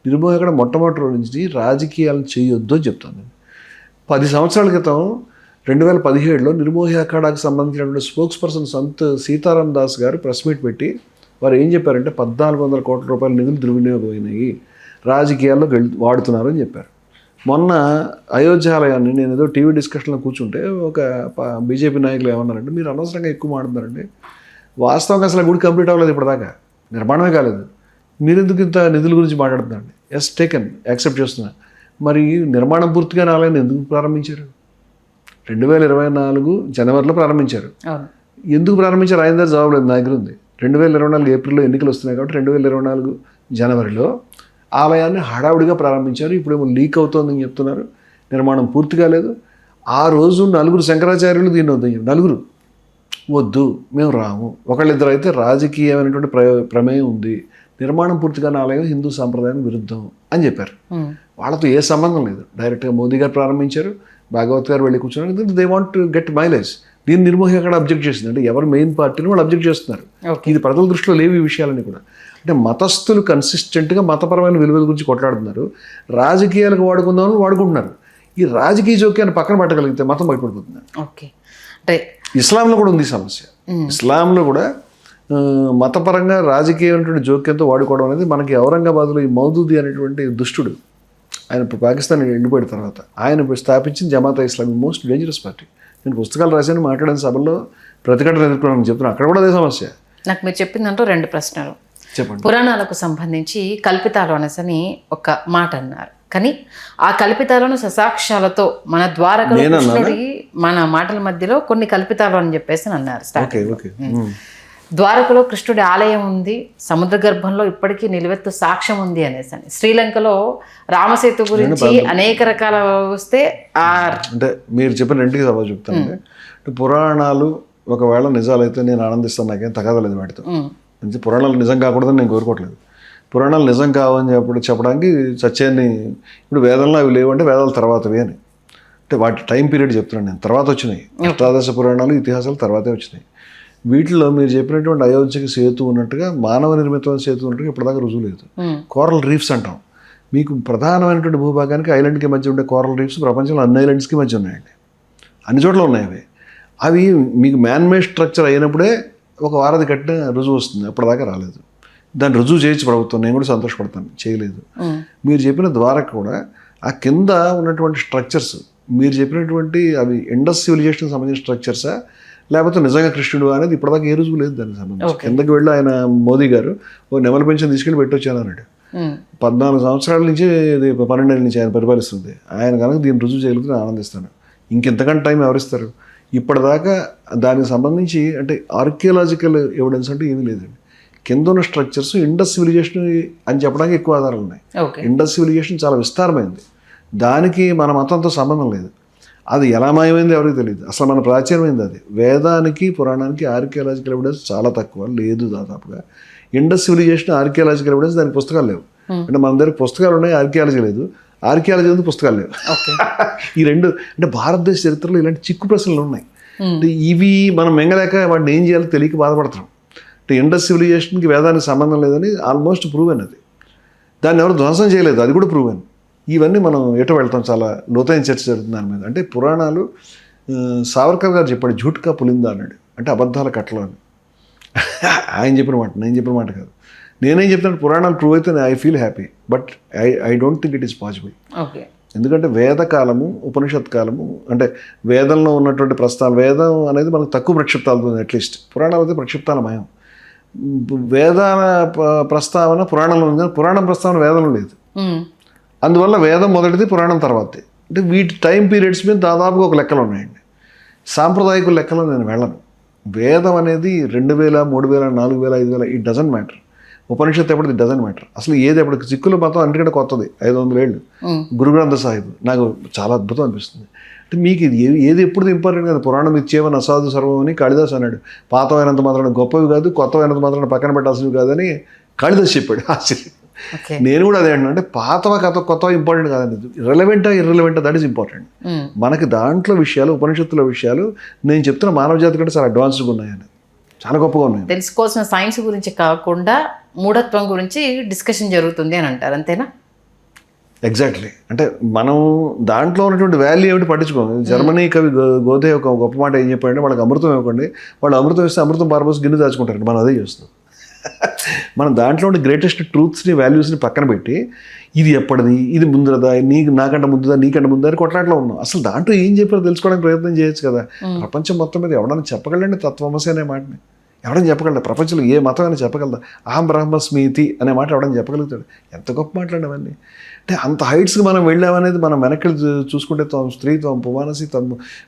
నిర్మోహి అఖాడా మొట్టమొదటి రోజు నుంచి రాజకీయాలు చేయొద్దు అని చెప్తాను నేను. 10 సంవత్సరాల క్రితం 2017లో నిర్మోహి అఖాడాకి సంబంధించినటువంటి స్పోక్స్ పర్సన్ సంత్ సీతారాం దాస్ గారు ప్రెస్ మీట్ పెట్టి వారు ఏం చెప్పారంటే 1400 కోట్ల రూపాయల నిధులు దుర్వినియోగమైనాయి, రాజకీయాల్లో వాడుతున్నారు అని చెప్పారు. మొన్న అయోధ్య ఆలయాన్ని నేను ఏదో టీవీ డిస్కషన్లో కూర్చుంటే ఒక బీజేపీ నాయకులు ఏమన్నారంటే, మీరు అనవసరంగా ఎక్కువ మాట్లాడుతున్నారండి, వాస్తవంగా అసలు గుడి కంప్లీట్ అవ్వలేదు ఇప్పటిదాకా, నిర్మాణమే కాలేదు, మీరు ఎందుకు ఇంత నిధుల గురించి మాట్లాడుతున్నారండి. ఎస్ టేకెన్, యాక్సెప్ట్ చేస్తున్నా. మరి నిర్మాణం పూర్తిగా ఆలయాన్ని ఎందుకు ప్రారంభించారు? 2024 జనవరిలో ప్రారంభించారు. ఎందుకు ప్రారంభించారు ఆయన దగ్గర జవాబు లేదు, నా దగ్గర ఉంది. 2024 ఏప్రిల్లో ఎన్నికలు వస్తున్నాయి కాబట్టి 2024 జనవరిలో ఆలయాన్ని హడావుడిగా ప్రారంభించారు. ఇప్పుడేమో లీక్ అవుతోందని చెప్తున్నారు, నిర్మాణం పూర్తి కాలేదు. ఆ రోజు 4 శంకరాచార్యులు దీన్ని వద్దు, 4 వద్దు మేము రాము, ఒకళ్ళిద్దరు అయితే రాజకీయమైనటువంటి ప్రమేయం ఉంది, నిర్మాణం పూర్తిగా ఆలయం హిందూ సాంప్రదాయం విరుద్ధం అని చెప్పారు. వాళ్ళతో ఏ సంబంధం లేదు, డైరెక్ట్గా మోదీ గారు ప్రారంభించారు, భాగవత్ గారు వెళ్ళి కూర్చున్నారు. They want to get mileage. దీన్ని నిర్మోహి అక్కడ అబ్జెక్ట్ చేసింది, అంటే ఎవరు మెయిన్ పార్టీని వాళ్ళు అబ్జెక్ట్ చేస్తున్నారు. ఇది ప్రజల దృష్టిలో లేవు ఈ విషయాలన్నీ కూడా. అంటే మతస్థులు కన్సిస్టెంట్గా మతపరమైన విలువల గురించి కొట్లాడుతున్నారు, రాజకీయాలకు వాడుకుందామని వాడుకుంటున్నారు. ఈ రాజకీయ జోక్యాన్ని పక్కన పట్టగలిగితే మతం బయటపడిపోతుంది. ఓకే, అంటే ఇస్లాంలో కూడా ఉంది సమస్య. ఇస్లాంలో కూడా మతపరంగా రాజకీయమైనటువంటి జోక్యంతో వాడుకోవడం అనేది మనకి ఔరంగాబాద్లో ఈ మౌదూదీ అనేటువంటి దుష్టుడు, ఆయన పాకిస్తాన్ ఎండిపోయిన తర్వాత ఆయన స్థాపించిన జమాతా ఇస్లామీ మోస్ట్ డేంజరస్ పార్టీ. నేను పుస్తకాలు రాశాను, మాట్లాడిన సభల్లో ప్రతిఘటన ఎదుర్కొన్నాను చెప్తున్నాను, అక్కడ కూడా అదే సమస్య. నాకు మీరు చెప్పిందంటూ 2 ప్రశ్నలు. చెప్పండి. పురాణాలకు సంబంధించి కల్పితాలు అనేసని ఒక మాట అన్నారు, కానీ ఆ కల్పితాలను ససాక్ష్యాలతో మన ద్వారకలో కృష్ణుడి మన మాటల మధ్యలో కొన్ని కల్పితాలు అని చెప్పేసి అన్నారు. ద్వారకలో కృష్ణుడి ఆలయం ఉంది, సముద్ర గర్భంలో ఇప్పటికీ నిలువెత్తు సాక్ష్యం ఉంది అనేసి అని. శ్రీలంకలో రామసేతు గురించి అనేక రకాల వస్తే అంటే మీరు చెప్పిన 2కి సభ చెప్తాను. పురాణాలు ఒకవేళ నిజాలైతే నేను ఆనందిస్తాను, నాకేం తగదలేదు వాటితో. అంటే పురాణాలు నిజం కాకూడదని నేను కోరుకోవట్లేదు. పురాణాలు నిజం కావని చెప్పడానికి సత్యాన్ని, ఇప్పుడు వేదంలో అవి లేవు అంటే వేదాల తర్వాతవి అని, అంటే వాటి టైం పీరియడ్ చెప్తున్నాను నేను. తర్వాత వచ్చినాయి అష్టాదశ పురాణాలు, ఇతిహాసాలు తర్వాతే వచ్చినాయి. వీటిలో మీరు చెప్పినటువంటి అయోధ్యకి సేతు ఉన్నట్టుగా, మానవ నిర్మితమైన సేతు ఉన్నట్టుగా ఇప్పటిదాకా రుజువు లేదు. కోరల్ రీఫ్స్ అంటాం, మీకు ప్రధానమైనటువంటి భూభాగానికి ఐలాండ్కి మధ్య ఉండే కోరల్ రీఫ్స్ ప్రపంచంలో అన్ని ఐలాండ్స్కి మధ్య ఉన్నాయండి, అన్ని చోట్ల ఉన్నాయి. అవి మీకు మ్యాన్మేడ్ స్ట్రక్చర్ అయినప్పుడే ఒక వారధి కట్టిన రుజువు వస్తుంది, అప్పటిదాకా రాలేదు. దాన్ని రుజువు చేయొచ్చు ప్రభుత్వం, నేను కూడా సంతోషపడతాను, చేయలేదు. మీరు చెప్పిన ద్వారక కూడా ఆ కింద ఉన్నటువంటి స్ట్రక్చర్స్ మీరు చెప్పినటువంటి అవి ఇండస్ సివిలైజేషన్కి సంబంధించిన స్ట్రక్చర్సా లేకపోతే నిజంగా కృష్ణుడు అనేది ఇప్పటిదాకా ఏ రుజువు లేదు దానికి సంబంధించి. కిందకి వెళ్ళి ఆయన మోదీ గారు ఓ నెమల పెన్షన్ తీసుకెళ్ళి పెట్టొచ్చాను అన్నాడు. 14 సంవత్సరాల నుంచి 12 ఏళ్ళ నుంచి ఆయన పరిపాలిస్తుంది. ఆయన కనుక దీన్ని రుజువు చేయగలిగితే ఆనందిస్తాను. ఇంకెంతకంటే టైం ఎవరిస్తారు? ఇప్పటిదాకా దానికి సంబంధించి అంటే ఆర్కియలాజికల్ ఎవిడెన్స్ అంటే ఏమీ లేదండి. కింద ఉన్న స్ట్రక్చర్స్ ఇండస్ సివిలైజేషన్ అని చెప్పడానికి ఎక్కువ ఆధారాలు ఉన్నాయి. ఇండస్ సివిలైజేషన్ చాలా విస్తారమైంది, దానికి మన మతంతో సంబంధం లేదు. అది ఎలా మాయమైంది ఎవరికి తెలియదు, అసలు మన ప్రాచీనమైంది అది. వేదానికి పురాణానికి ఆర్కియాలజికల్ ఎవిడెన్స్ చాలా తక్కువ, లేదు దాదాపుగా. ఇండస్ సివిలైజేషన్ ఆర్కియాలజికల్ ఎవిడెన్స్ దానికి పుస్తకాలు లేవు. అంటే మన దగ్గర పుస్తకాలు ఉన్నాయి, ఆర్కియాలజీ లేదు. ఆర్కియాలజీ ఉంది, పుస్తకాలు లేవు. ఈ రెండు అంటే భారతదేశ చరిత్రలో ఇలాంటి చిక్కు ప్రశ్నలు ఉన్నాయి. ఇవి మనం మెంగలేక వాటిని ఏం చేయాలో తెలియక బాధపడుతున్నాం. అంటే ఇండస్ సివిలైజేషన్కి వేదానికి సంబంధం లేదని ఆల్మోస్ట్ ప్రూవెన్ అది. దాన్ని ఎవరు ధ్వంసం చేయలేదు, అది కూడా ప్రూవెన్. ఇవన్నీ మనం ఎటు వెళ్తాం, చాలా లోతైన చర్చ జరుగుతుంది దాని మీద. అంటే పురాణాలు సావర్కర్ గారు చెప్పాడు, జూట్కా పులిందా అన్నాడు, అంటే అబద్ధాల కట్టలు అని. ఆయన చెప్పిన మాట, నేను చెప్పిన మాట కాదు. నేనేం చెప్తాను, పురాణాలు ప్రూవ్ అయితే I feel happy, but I don't think it is possible. ఎందుకంటే వేదకాలము, ఉపనిషత్ కాలము, అంటే వేదంలో ఉన్నటువంటి ప్రస్తావన, వేదం అనేది మనకు తక్కువ ప్రక్షిప్తాలు ఉంది అట్లీస్ట్, పురాణాలు అయితే ప్రక్షిప్తాలమయం. వేదాల ప్రస్తావన పురాణంలో ఉంది, పురాణం ప్రస్తావన వేదంలో లేదు. అందువల్ల వేదం మొదటిది, పురాణం తర్వాతది. అంటే వీటి టైం పీరియడ్స్ మీద దాదాపుగా ఒక లెక్కలు ఉన్నాయండి. సాంప్రదాయక లెక్కలో నేను వెళ్ళను. వేదం అనేది 2000, 3000, 4000, 5000 ఇట్ డజంట్ మ్యాటర్. ఉపనిషత్తు ఎప్పటిది డజంట్ మ్యాటర్. అసలు ఏది ఎప్పటికి సిక్కుల మతం అన్నిటికంటే కొత్తది, 500 ఏళ్ళు గురుగ్రంథ సాహిబ్. నాకు చాలా అద్భుతం అనిపిస్తుంది. అంటే మీకు ఇది ఏది ఎప్పుడు ఇంపార్టెంట్ కదా. పురాణం ఇచ్చేవని అసాధు సర్వం అని కాళిదాస్ అన్నాడు. పాతమైనంత మాత్రాన గొప్పవి కాదు, కొత్తమైనంత మాత్రాన పక్కన పెట్టాల్సినవి కాదని కాళిదాస్ చెప్పాడు. ఆశ్చర్యం. నేను కూడా అదే అంటున్నా, అంటే పాతవ కొత్తవ ఇంపార్టెంట్ కాదండి, రిలవెంటా ఇర్రిలవెంటా దట్ ఈస్ ఇంపార్టెంట్. మనకి దాంట్లో విషయాలు, ఉపనిషత్తుల విషయాలు నేను చెప్తున్న మానవ జాతి కంటే చాలా అడ్వాన్స్డ్గా ఉన్నాయని, చాలా గొప్పగా ఉన్నాయి. తెలుసుకోవాల్సిన సైన్స్ గురించి కాకుండా మూఢత్వం గురించి డిస్కషన్ జరుగుతుంది అని అంటారు, అంతేనా? ఎగ్జాక్ట్లీ. అంటే మనం దాంట్లో ఉన్నటువంటి వాల్యూ ఏమిటి పట్టించుకోండి. జర్మనీ కవి గోధే ఒక గొప్ప మాట ఏం చెప్పాడంటే, వాళ్ళకి అమృతం ఇవ్వకండి, వాళ్ళు అమృతం ఇస్తే అమృతం పారబోసి గిన్నె దాచుకుంటారండి, మనం అదే చేస్తున్నాం. మనం దాంట్లో ఉండే గ్రేటెస్ట్ ట్రూత్స్ని వాల్యూస్ని పక్కన పెట్టి ఇది ఎప్పటిది, ఇది ముందుదా, నాకంటే ముందుదా, నీకంటే ముందు అని కొట్లాట్లో ఉన్నాం. అసలు దాంట్లో ఏం చెప్పారో తెలుసుకోవడానికి ప్రయత్నం చేయొచ్చు కదా. ప్రపంచం మొత్తం మీద ఎవడన్నా చెప్పగలండి తత్వమసి అనే మాటని? ఎవడని చెప్పగలరా? ప్రపంచంలో ఏ మతం అయినా చెప్పగలదా? అహం బ్రహ్మస్మీతి అనే మాట ఎవడని చెప్పగలుగుతాడు? ఎంత గొప్ప మాట్లాడేవన్నీ. అంటే అంత హైట్స్కి మనం వెళ్ళామనేది మనం వెనక్కి చూసుకుంటే త్వం స్త్రీ త్వం పుమానసి త్వం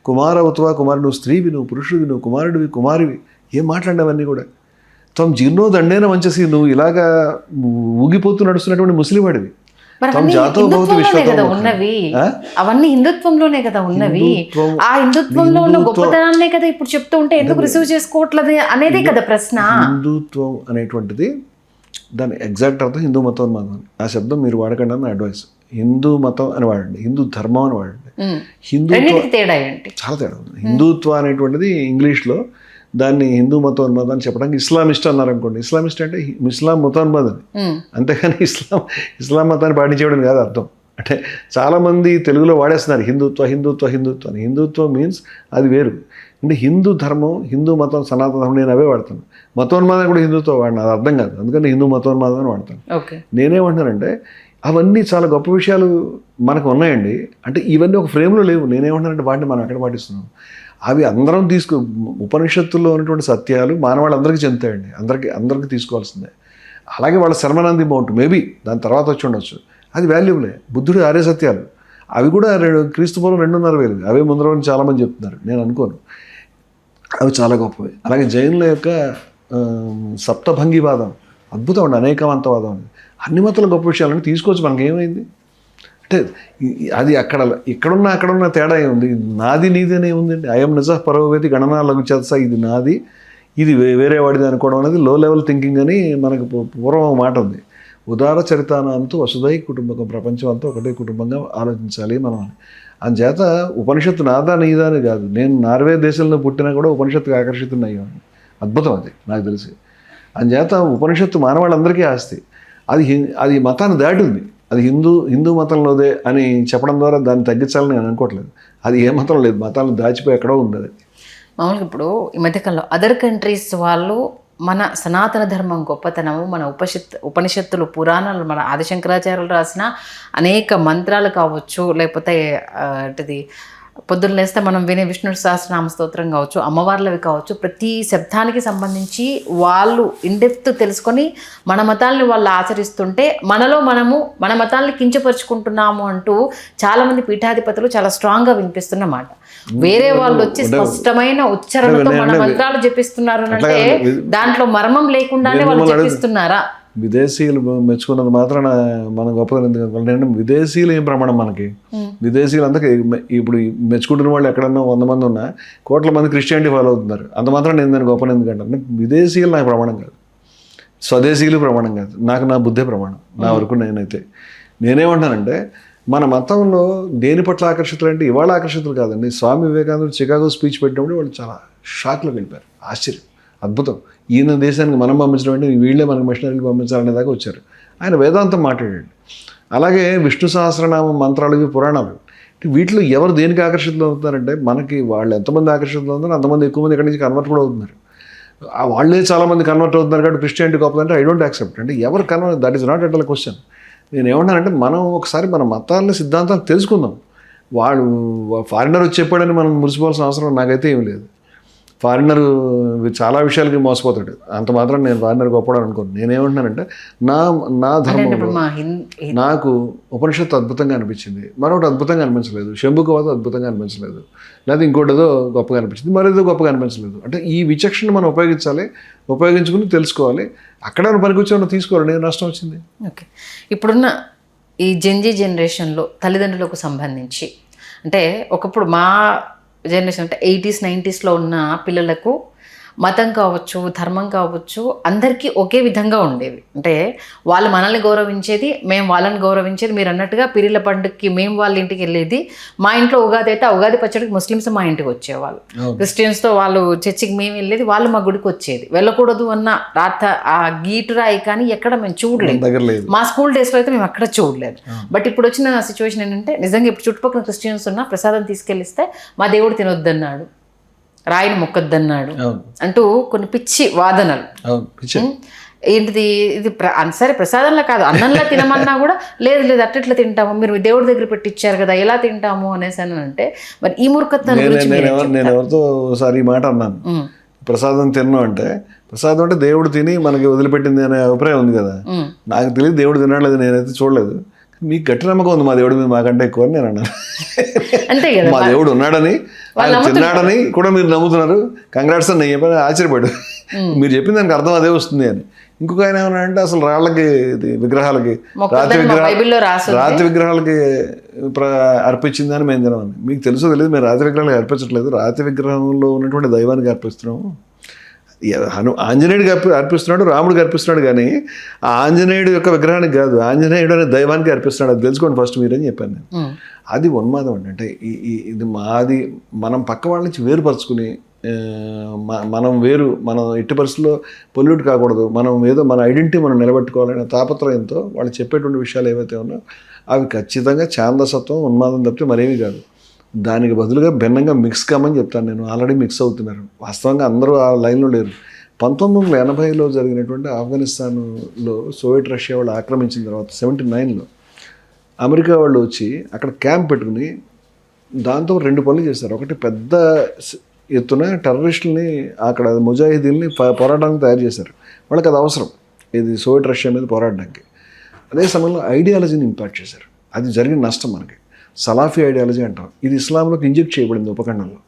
కుమారవత్వా కుమారుడు, నువ్వు స్త్రీవి, నువ్వు పురుషుడివి, నువ్వు కుమారుడివి, కుమారివి, ఏం మాట్లాడినవన్నీ కూడా. త్వం జీర్ణోదండేన వంచేసి నువ్వు ఇలాగా ఊగిపోతూ నడుస్తున్నటువంటి ముస్లింవాడివి. ఉన్నవి అవన్నీ హిందుత్వంలోనే కదా ఉన్నవి. ఆ హిందుత్వంలో ఉన్న గొప్పతనాన్నే కదా ఇప్పుడు చెప్తూ ఉంటే ఎందుకు రిసీవ్ చేసుకోవట్లేదు అనేదే కదా ప్రశ్న. హిందుత్వం అనేటువంటిది దాని ఎగ్జాక్ట్ అర్థం హిందూ మతం అని. ఆ శబ్దం మీరు వాడకండి అని అడ్వైస్. హిందూ మతం అని వాడండి, హిందూ ధర్మం అని వాడండి. హిందుత్వం తేడా ఏంటి? చాలా తేడా ఉంది. హిందుత్వం అనేటువంటిది ఇంగ్లీష్లో దాన్ని హిందూ మతోన్మాదాన్ని చెప్పడానికి ఇస్లామిస్ట్ అన్నారు అనుకోండి. ఇస్లామిస్ట్ అంటే ఇస్లాం మతోన్మాదని, అంతేగాని ఇస్లాం మతాన్ని పాటించేయడం కాదు అర్థం. అంటే చాలామంది తెలుగులో వాడేస్తున్నారు హిందుత్వం హిందుత్వం హిందుత్వం అని. హిందుత్వం మీన్స్ అది వేరు. అంటే హిందూ ధర్మం, హిందూ మతం, సనాతన ధర్మం నేను అవే వాడతాను. మతోన్మాదం కూడా హిందుత్వం వాడిన, అది అర్థం కాదు, అందుకని హిందూ మతోన్మాదం అని వాడతాను. నేనేమంటున్నానంటే అవన్నీ చాలా గొప్ప విషయాలు మనకు ఉన్నాయండి. అంటే ఇవన్నీ ఒక ఫ్రేమ్లో లేవు. నేనేమంటున్నానంటే వాటిని మనం ఎక్కడ పాటిస్తున్నాం? అవి అందరం ఉపనిషత్తుల్లో ఉన్నటువంటి సత్యాలు మానవాళ్ళందరికీ చెందుతాయండి. అందరికీ తీసుకోవాల్సిందే. అలాగే వాళ్ళ శర్మనంది మౌంట్ మేబీ దాని తర్వాత వచ్చి ఉండొచ్చు, అది వాల్యూబులే. బుద్ధుడు ఆర్య సత్యాలు అవి కూడా క్రీస్తు పూర్వం 2,500 అవే ముందర చాలామంది చెప్తున్నారు, నేను అనుకోను. అవి చాలా గొప్పవి. అలాగే జైనుల యొక్క సప్తభంగివాదం అద్భుతం అండి, అనేకవంతవాదం అండి. అన్ని మతాల గొప్ప విషయాలని తీసుకోవచ్చు. మనకి ఏమైంది అంటే అది అక్కడున్న తేడా ఏముంది? నాది నీది అనే ఉందండి. అయం నిజ పరోవేతి గణనా లఘు చదస, ఇది నాది, ఇది వేరే వాడిది అనుకోవడం అనేది లో లెవెల్ థింకింగ్ అని మనకు పూర్వం మాట ఉంది. ఉదార చరితానంతో వసుదై కుటుంబకం, ప్రపంచం అంతా ఒకటే కుటుంబంగా ఆలోచించాలి మనం అని. అందుచేత ఉపనిషత్తు నాదా నీదా అని కాదు. నేను నార్వే దేశంలో పుట్టినా కూడా ఉపనిషత్తుకి ఆకర్షితున్నాను. అద్భుతం అది నాకు తెలిసి. అందుచేత ఉపనిషత్తు మానవాళ్ళందరికీ ఆస్తి. అది మతాన్ని దాటింది. అది హిందూ మతంలోదే అని చెప్పడం ద్వారా దాన్ని తగ్గించాలని నేను అనుకోవట్లేదు. అది ఏ మతం లేదు, మతాలను దాచిపోయి ఎక్కడో ఉంది అది. మామూలుగా ఇప్పుడు ఈ మధ్యకాలంలో అదర్ కంట్రీస్ వాళ్ళు మన సనాతన ధర్మం గొప్పతనము, మన ఉపనిషత్తులు, పురాణాలు, మన ఆదిశంకరాచార్యులు రాసిన అనేక మంత్రాలు కావచ్చు, లేకపోతే అంటే పొద్దున్న లేస్తే మనం వినే విష్ణు సహస్రనామ స్తోత్రం కావచ్చు, అమ్మవార్లవి కావచ్చు, ప్రతి శబ్దానికి సంబంధించి వాళ్ళు ఇన్డెప్త్ తెలుసుకొని మన మతాల్ని వాళ్ళు ఆచరిస్తుంటే మనలో మనము మన మతాల్ని కించపరుచుకుంటున్నాము అంటూ చాలామంది పీఠాధిపతులు చాలా స్ట్రాంగ్గా వినిపిస్తున్నమాట. వేరే వాళ్ళు వచ్చి స్పష్టమైన ఉచ్చారణతో మన మంత్రాలు జపిస్తున్నారు అంటే దాంట్లో మర్మం లేకుండానే వాళ్ళు జపిస్తున్నారా? విదేశీయులు మెచ్చుకున్నది మాత్రాన మనం గొప్పదని ఎందుకంటే విదేశీయులు ఏం ప్రమాణం మనకి? విదేశీయులు అందరికీ ఇప్పుడు మెచ్చుకుంటున్న వాళ్ళు ఎక్కడన్నా 100 మంది ఉన్నా కోట్ల మంది క్రిస్టియానిటీ ఫాలో అవుతున్నారు. అంత మాత్రం నేను దాన్ని గొప్పని ఎందుకంటే విదేశీయులు నాకు ప్రమాణం కాదు, స్వదేశీయులు ప్రమాణం కాదు, నాకు నా బుద్ధే ప్రమాణం. నా వరకు నేనేమంటానంటే మన మతంలో దేని పట్ల ఆకర్షితులు అంటే ఇవాళ ఆకర్షితులు కాదండి. స్వామి వివేకానందుడు చికాగో స్పీచ్ పెట్టినప్పుడు వాళ్ళు చాలా షాక్లోకి వెళ్ళిపోయారు. ఆశ్చర్యం, అద్భుతం. ఈయన దేశానికి మనం పంపించడం అంటే వీళ్ళే మనకు మిషనరీలు పంపించాలనే దాకా వచ్చారు. ఆయన వేదాంతం మాట్లాడాడు. అలాగే విష్ణు సహస్రనామ మంత్రాలు, ఇవి పురాణాలు. వీటిలో ఎవరు దేనికి ఆకర్షితులు అవుతున్నారంటే మనకి వాళ్ళు ఎంతమంది ఆకర్షితులు అవుతున్నారు అంతమంది ఎక్కువ మంది ఇక్కడి నుంచి కన్వర్ట్ కూడా అవుతున్నారు. వాళ్ళే చాలామంది కన్వర్ట్ అవుతున్నారు కాబట్టి క్రిస్టియానిటీ గొప్పదంటే ఐ డోంట్ యాక్సెప్ట్. అంటే ఎవరు convert, that is not at all question. నేను ఏమన్నానంటే మనం ఒకసారి మన మతాలని సిద్ధాంతాలు తెలుసుకుందాం. వాడు ఫారినర్ వచ్చి చెప్పాడని మనం మురిసిపోవాల్సిన అవసరం నాకైతే ఏమి లేదు. ఫారినర్ చాలా విషయాలకి మోసపోతాడు, అంత మాత్రం నేను ఫారినర్ గొప్పవాడు అనుకోను. నేనేమంటున్నానంటే నా ధర్మంలో నాకు ఉపనిషత్తు అద్భుతంగా అనిపించింది, మరొకటి అద్భుతంగా అనిపించలేదు, శంభుకవాదం అద్భుతంగా అనిపించలేదు, లేదా ఇంకోటి ఏదో గొప్పగా అనిపించింది, మరేదో గొప్పగా అనిపించలేదు. అంటే ఈ విచక్షణ మనం ఉపయోగించుకుని తెలుసుకోవాలి. అక్కడ పనికొచ్చి తీసుకోవాలి. నేను నష్టం వచ్చింది. ఓకే, ఇప్పుడున్న ఈ జెన్జీ జనరేషన్లో తల్లిదండ్రులకు సంబంధించి అంటే ఒకప్పుడు మా జనరేషన్ అంటే 80s 90sలో ఉన్న పిల్లలకు మతం కావచ్చు, ధర్మం కావచ్చు, అందరికీ ఒకే విధంగా ఉండేవి. అంటే వాళ్ళు మనల్ని గౌరవించేది, మేము వాళ్ళని గౌరవించేది. మీరు అన్నట్టుగా పిరిల పండుగకి మేము వాళ్ళ ఇంటికి వెళ్ళేది. మా ఇంట్లో ఉగాది అయితే ఆ ఉగాది పచ్చడికి ముస్లిమ్స్ మా ఇంటికి వచ్చేవాళ్ళు, క్రిస్టియన్స్తో వాళ్ళు చర్చికి మేము వెళ్ళేది, వాళ్ళు మా గుడికి వచ్చేది. వెళ్ళకూడదు అన్న ఆ గీటురాయి కానీ ఎక్కడ మేము చూడలేదు. మా స్కూల్ డేస్లో అయితే మేము అక్కడ చూడలేదు. బట్ ఇప్పుడు వచ్చిన సిచ్యువేషన్ ఏంటంటే నిజంగా ఇప్పుడు చుట్టుపక్కల క్రిస్టియన్స్ ఉన్న ప్రసాదం తీసుకెళ్ళిస్తే మా దేవుడు తినొద్దన్నాడు, రాయిని మొక్కద్దన్నాడు అంటూ కొన్ని పిచ్చి వాదనలు. ఏంటిది ఇది సరే ప్రసాదంలా కాదు, అన్నంలా తినమన్నా కూడా లేదు లేదు అట్లా తింటాము, మీరు దేవుడి దగ్గర పెట్టి ఇచ్చారు కదా ఎలా తింటాము అనేసి అని అంటే, మరి ఈ మూర్ఖత్వాన్ని గురించి నేను ఎవరితో ఒకసారి ఈ మాట అన్నాను, ప్రసాదం తిన్నాం అంటే ప్రసాదం అంటే దేవుడు తిని మనకి వదిలిపెట్టింది అనే అభిప్రాయం ఉంది కదా. నాకు తెలియదు దేవుడు తినట్లేదు, నేనైతే చూడలేదు. మీకు గట్టి నమ్మకం ఉంది మా దేవుడి మీద మాకంటే ఎక్కువ అని నేను అన్నాను. అంతే కదా, మా దేవుడు ఉన్నాడని ఆయన తిన్నాడని కూడా మీరు నమ్ముతున్నారు, కంగ్రాట్స్ అని నేను చెప్పాను. ఆశ్చర్యపడు, మీరు చెప్పింది దానికి అర్థం అదే వస్తుంది అని. ఇంకొక ఆయన ఏమన్నా అంటే అసలు రాళ్ళకి విగ్రహాలకి రాతి విగ్రహాలకి అర్పించిందని మేము తినమని. మీకు తెలుసో తెలియదు, మేము రాతి విగ్రహాలకి అర్పించట్లేదు, రాతి విగ్రహంలో ఉన్నటువంటి దైవానికి అర్పిస్తున్నాము. ఆంజనేయుడికి అర్పిస్తున్నాడు, రాముడికి అర్పిస్తున్నాడు, కానీ ఆ ఆంజనేయుడు యొక్క విగ్రహానికి కాదు, ఆంజనేయుడు అనే దైవానికి అర్పిస్తున్నాడు. అది తెలుసుకోండి ఫస్ట్ మీరని చెప్పాను నేను. అది ఉన్మాదం అండి. అంటే ఇది మాది, మనం పక్క వాళ్ళ నుంచి వేరుపరుచుకుని మనం వేరు, మనం ఎట్టి పరిస్థితుల్లో పొల్యూట్ కాకూడదు, మనం ఏదో మన ఐడెంటిటీ మనం నిలబెట్టుకోవాలనే తాపత్రయంతో వాళ్ళు చెప్పేటువంటి విషయాలు ఏవైతే ఉన్నాయో అవి ఖచ్చితంగా ఛాందసత్వం, ఉన్మాదం తప్పితే మరేమీ కాదు. దానికి బదులుగా భిన్నంగా మిక్స్ కామని చెప్తాను నేను. ఆల్రెడీ మిక్స్ అవుతున్నారు. వాస్తవంగా అందరూ ఆ లైన్లో లేరు. 1980లో జరిగినటువంటి ఆఫ్ఘనిస్తాన్లో సోవియట్ రష్యా వాళ్ళు ఆక్రమించిన తర్వాత 79లో అమెరికా వాళ్ళు వచ్చి అక్కడ క్యాంప్ పెట్టుకుని దాంతో 2 పనులు చేశారు. ఒకటి, పెద్ద ఎత్తున టెర్రరిస్టులని అక్కడ ముజాహిదీల్ని పోరాటానికి తయారు చేశారు. వాళ్ళకి అది అవసరం, ఇది సోవియట్ రష్యా మీద పోరాడడానికి. అదే సమయంలో ఐడియాలజీని ఇంపాక్ట్ చేశారు. అది జరిగిన నష్టం మనకి. సలాఫీ ఐడియాలజీ అంటాం. ఇది ఇస్లాంలోకి ఇంజెక్ట్ చేయబడింది ఉపఖండంలో.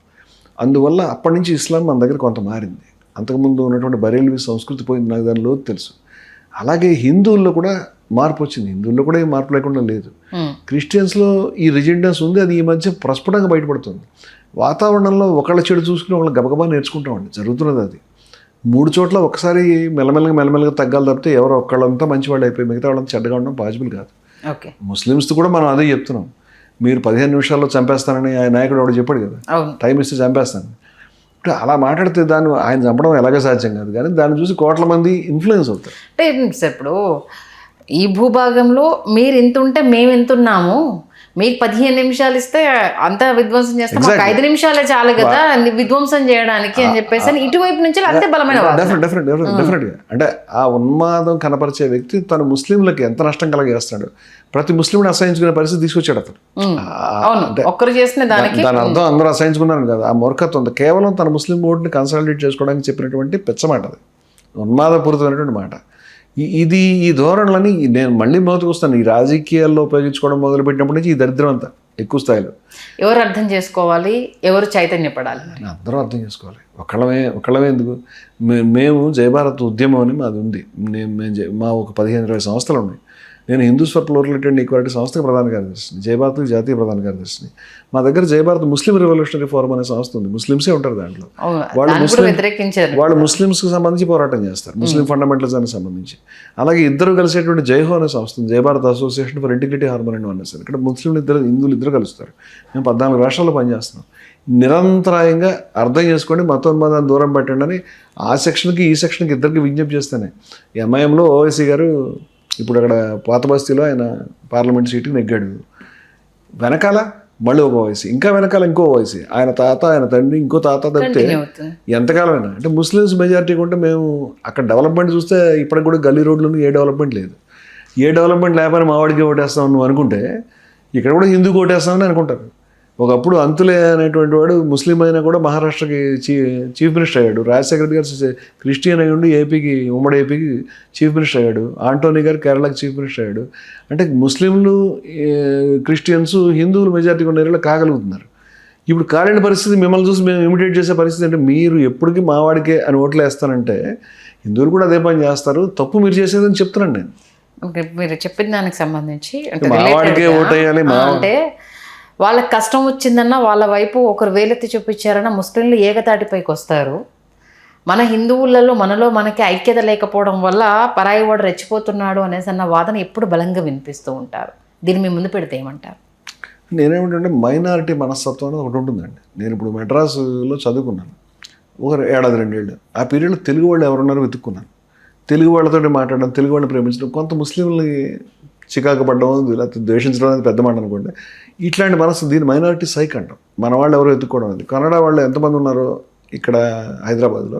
అందువల్ల అప్పటి నుంచి ఇస్లాం మన దగ్గర కొంత మారింది. అంతకుముందు ఉన్నటువంటి బరేల్వి సంస్కృతి పోయింది, నాకు దాని లోతు తెలుసు. అలాగే హిందువుల్లో కూడా మార్పు వచ్చింది. హిందువుల్లో కూడా ఈ మార్పు లేకుండా లేదు. క్రిస్టియన్స్లో ఈ రిజిడెన్స్ ఉంది, అది ఈ మధ్య ప్రస్ఫుటంగా బయటపడుతుంది. వాతావరణంలో ఒకళ్ళ చెడు చూసుకుని ఒకళ్ళు గబగబా నేర్చుకుంటామండి, జరుగుతున్నది అది. 3 చోట్ల ఒకసారి మెల్లమెల్లగా తగ్గాలి తప్పితే ఎవరో ఒక్కళ్ళంతా మంచివాళ్ళు అయిపోయి మిగతా వాళ్ళంతా చెడ్డగా ఉండడం పాసిబుల్ కాదు. ముస్లిమ్స్తో కూడా మనం అదే చెప్తున్నాం. మీరు 15 నిమిషాల్లో చంపేస్తానని ఆయన నాయకుడు ఎవడు చెప్పాడు కదా, టైం ఇస్తే చంపేస్తాను. ఇప్పుడు అలా మాట్లాడితే దాన్ని ఆయన చంపడం ఎలాగో సాధ్యం కాదు, కానీ దాన్ని చూసి కోట్ల మంది ఇన్ఫ్లుయెన్స్ అవుతారు. అంటే ఇప్పుడు ఈ భూభాగంలో మీరు ఎంత ఉంటే మేము ఎంత ఉన్నాము, మీకు 15 నిమిషాలు ఇస్తే అంతా విధ్వంసం చేస్తాం, మాకు 5 నిమిషాలే చాలు కదా విధ్వంసం చేయడానికి అని చెప్పేసి ఇటువైపు నుంచి అంతే బలమైన డెఫినెట్గా. అంటే ఆ ఉన్మాదం కనపరిచే వ్యక్తి తను ముస్లింలకి ఎంత నష్టం కలగజేస్తాడు, ప్రతి ముస్లింని అసహించుకునే పరిస్థితి తీసుకొచ్చాడు అతను. ఒక్కరు చేసిన దానికి దాని అర్థం అందరూ అసహించుకున్నారు కదా, ఆ మూర్ఖత్వం కేవలం తన ముస్లిం ఓటుని కన్సాలిడేట్ చేసుకోవడానికి చెప్పినటువంటి పెచ్చమాట, అది ఉన్మాదపూరితమైనటువంటి మాట. ఈ ధోరణులని నేను మళ్ళీ మొదటికి వస్తాను. ఈ రాజకీయాల్లో ఉపయోగించుకోవడం మొదలుపెట్టినప్పటి నుంచి ఈ దరిద్రం అంతా ఎక్కువ స్థాయిలో. ఎవరు అర్థం చేసుకోవాలి, ఎవరు చైతన్యపడాలి? అందరూ అర్థం చేసుకోవాలి. ఒకళ్ళమే ఎందుకు, మేము జయభారత్ ఉద్యమం అని మాది ఉంది. మా ఒక 15-20 సంస్థలు ఉన్నాయి. నేను Hindus for plurality and equality సంస్థకు ప్రధాన కార్యదర్శిని, జయభారత్కి జాతీయ ప్రధాన కార్యదర్శిని. మా దగ్గర జయభారత్ ముస్లిం రెవల్యూషనరీ ఫోరం అనే సంస్థ ఉంది. ముస్లిమ్సే ఉంటారు దాంట్లో. వాళ్ళు ముస్లిమ్స్కి సంబంధించి పోరాటం చేస్తారు, ముస్లిం ఫండమెంటలిజానికి సంబంధించి. అలాగే ఇద్దరు కలిసేటువంటి జైహో అనే సంస్థ ఉంది, Jayabharat association for integrity harmony and oneness. ఇక్కడ ముస్లింలు హిందువులు ఇద్దరు కలుస్తారు. మేము 14 రాష్ట్రాల్లో పనిచేస్తున్నాం. నిరంతరాయంగా అర్థం చేసుకోండి, మతోన్మాదాన్ని దూరం పెట్టండి అని ఆ సెక్షన్కి ఈ సెక్షన్కి ఇద్దరికి విజ్ఞప్తి చేస్తానే. ఎంఐఎంలో ఓవైసీ గారు ఇప్పుడు అక్కడ పాత బస్తీలో ఆయన పార్లమెంట్ సీటుకి నెగ్గాడు. వెనకాల మళ్ళీ ఒక ఓవైసీ, ఇంకా వెనకాల ఇంకో ఓవైసీ, ఆయన తాత, ఆయన తండ్రి, ఇంకో తాత తప్పితే ఎంతకాలమైనా. అంటే ముస్లిమ్స్ మెజారిటీగా ఉంటే మేము అక్కడ డెవలప్మెంట్ చూస్తే ఇప్పటికి కూడా గల్లీ రోడ్లు ఏ డెవలప్మెంట్ లేదు. ఏ డెవలప్మెంట్ లేకపోయినా మావాడికి ఓటేస్తామని నువ్వు అనుకుంటే ఇక్కడ కూడా హిందూకి ఓటేస్తామని అనుకుంటారు. ఒకప్పుడు అంతులే అనేటువంటి వాడు ముస్లిం అయినా కూడా మహారాష్ట్రకి చీఫ్ మినిస్టర్ అయ్యాడు. రాజశేఖర రెడ్డి గారు క్రిస్టియన్ అయ్యి ఉండి ఏపీకి, ఉమ్మడి ఏపీకి చీఫ్ మినిస్టర్ అయ్యాడు. ఆంటోనీ గారు కేరళకి చీఫ్ మినిస్టర్ అయ్యాడు. అంటే ముస్లింలు, క్రిస్టియన్స్, హిందువులు మెజారిటీగా ఉన్న ఏరియాలో కాగలుగుతున్నారు. ఇప్పుడు కాలేని పరిస్థితి మిమ్మల్ని చూసి మేము ఇమిటేట్ చేసే పరిస్థితి. అంటే మీరు ఎప్పటికీ మావాడికే అని ఓట్లు వేస్తానంటే హిందువులు కూడా అదే పని చేస్తారు. తప్పు మీరు చేసేదని చెప్తున్నాను నేను. మీరు చెప్పిన దానికి సంబంధించి మావాడికే ఓటేయాలి, అంటే వాళ్ళకి కష్టం వచ్చిందన్న వాళ్ళ వైపు ఒకరు వేలెత్తి చూపించారన్న ముస్లింలు ఏకతాటిపైకి వస్తారు. మన హిందువులలో మనకి ఐక్యత లేకపోవడం వల్ల పరాయి వాడు రెచ్చిపోతున్నాడు అనేసి అన్న వాదన ఎప్పుడు బలంగా వినిపిస్తూ ఉంటారు. దీన్ని మీ ముందు పెడితే ఏమంటారు? నేనేమిటంటే మైనారిటీ మనస్తత్వం అనేది ఒకటి ఉంటుందండి. నేను ఇప్పుడు మెడ్రాసులో చదువుకున్నాను ఒక 1-2 ఏళ్ళు. ఆ పీరియడ్లో తెలుగు వాళ్ళు ఎవరున్నారో వెతుక్కున్నాను. తెలుగు వాళ్ళతో మాట్లాడడం, తెలుగు వాళ్ళని ప్రేమించడం, కొంత ముస్లింలని చికాకు పడడం, లేకపోతే ద్వేషించడం అనేది పెద్ద మాట అనుకోండి. ఇట్లాంటి మనసు, దీన్ని మైనారిటీ సైక్ అంటాం. మన వాళ్ళు ఎవరో ఎత్తుక్కోవడం అది. కన్నడ వాళ్ళు ఎంతమంది ఉన్నారో ఇక్కడ హైదరాబాద్లో,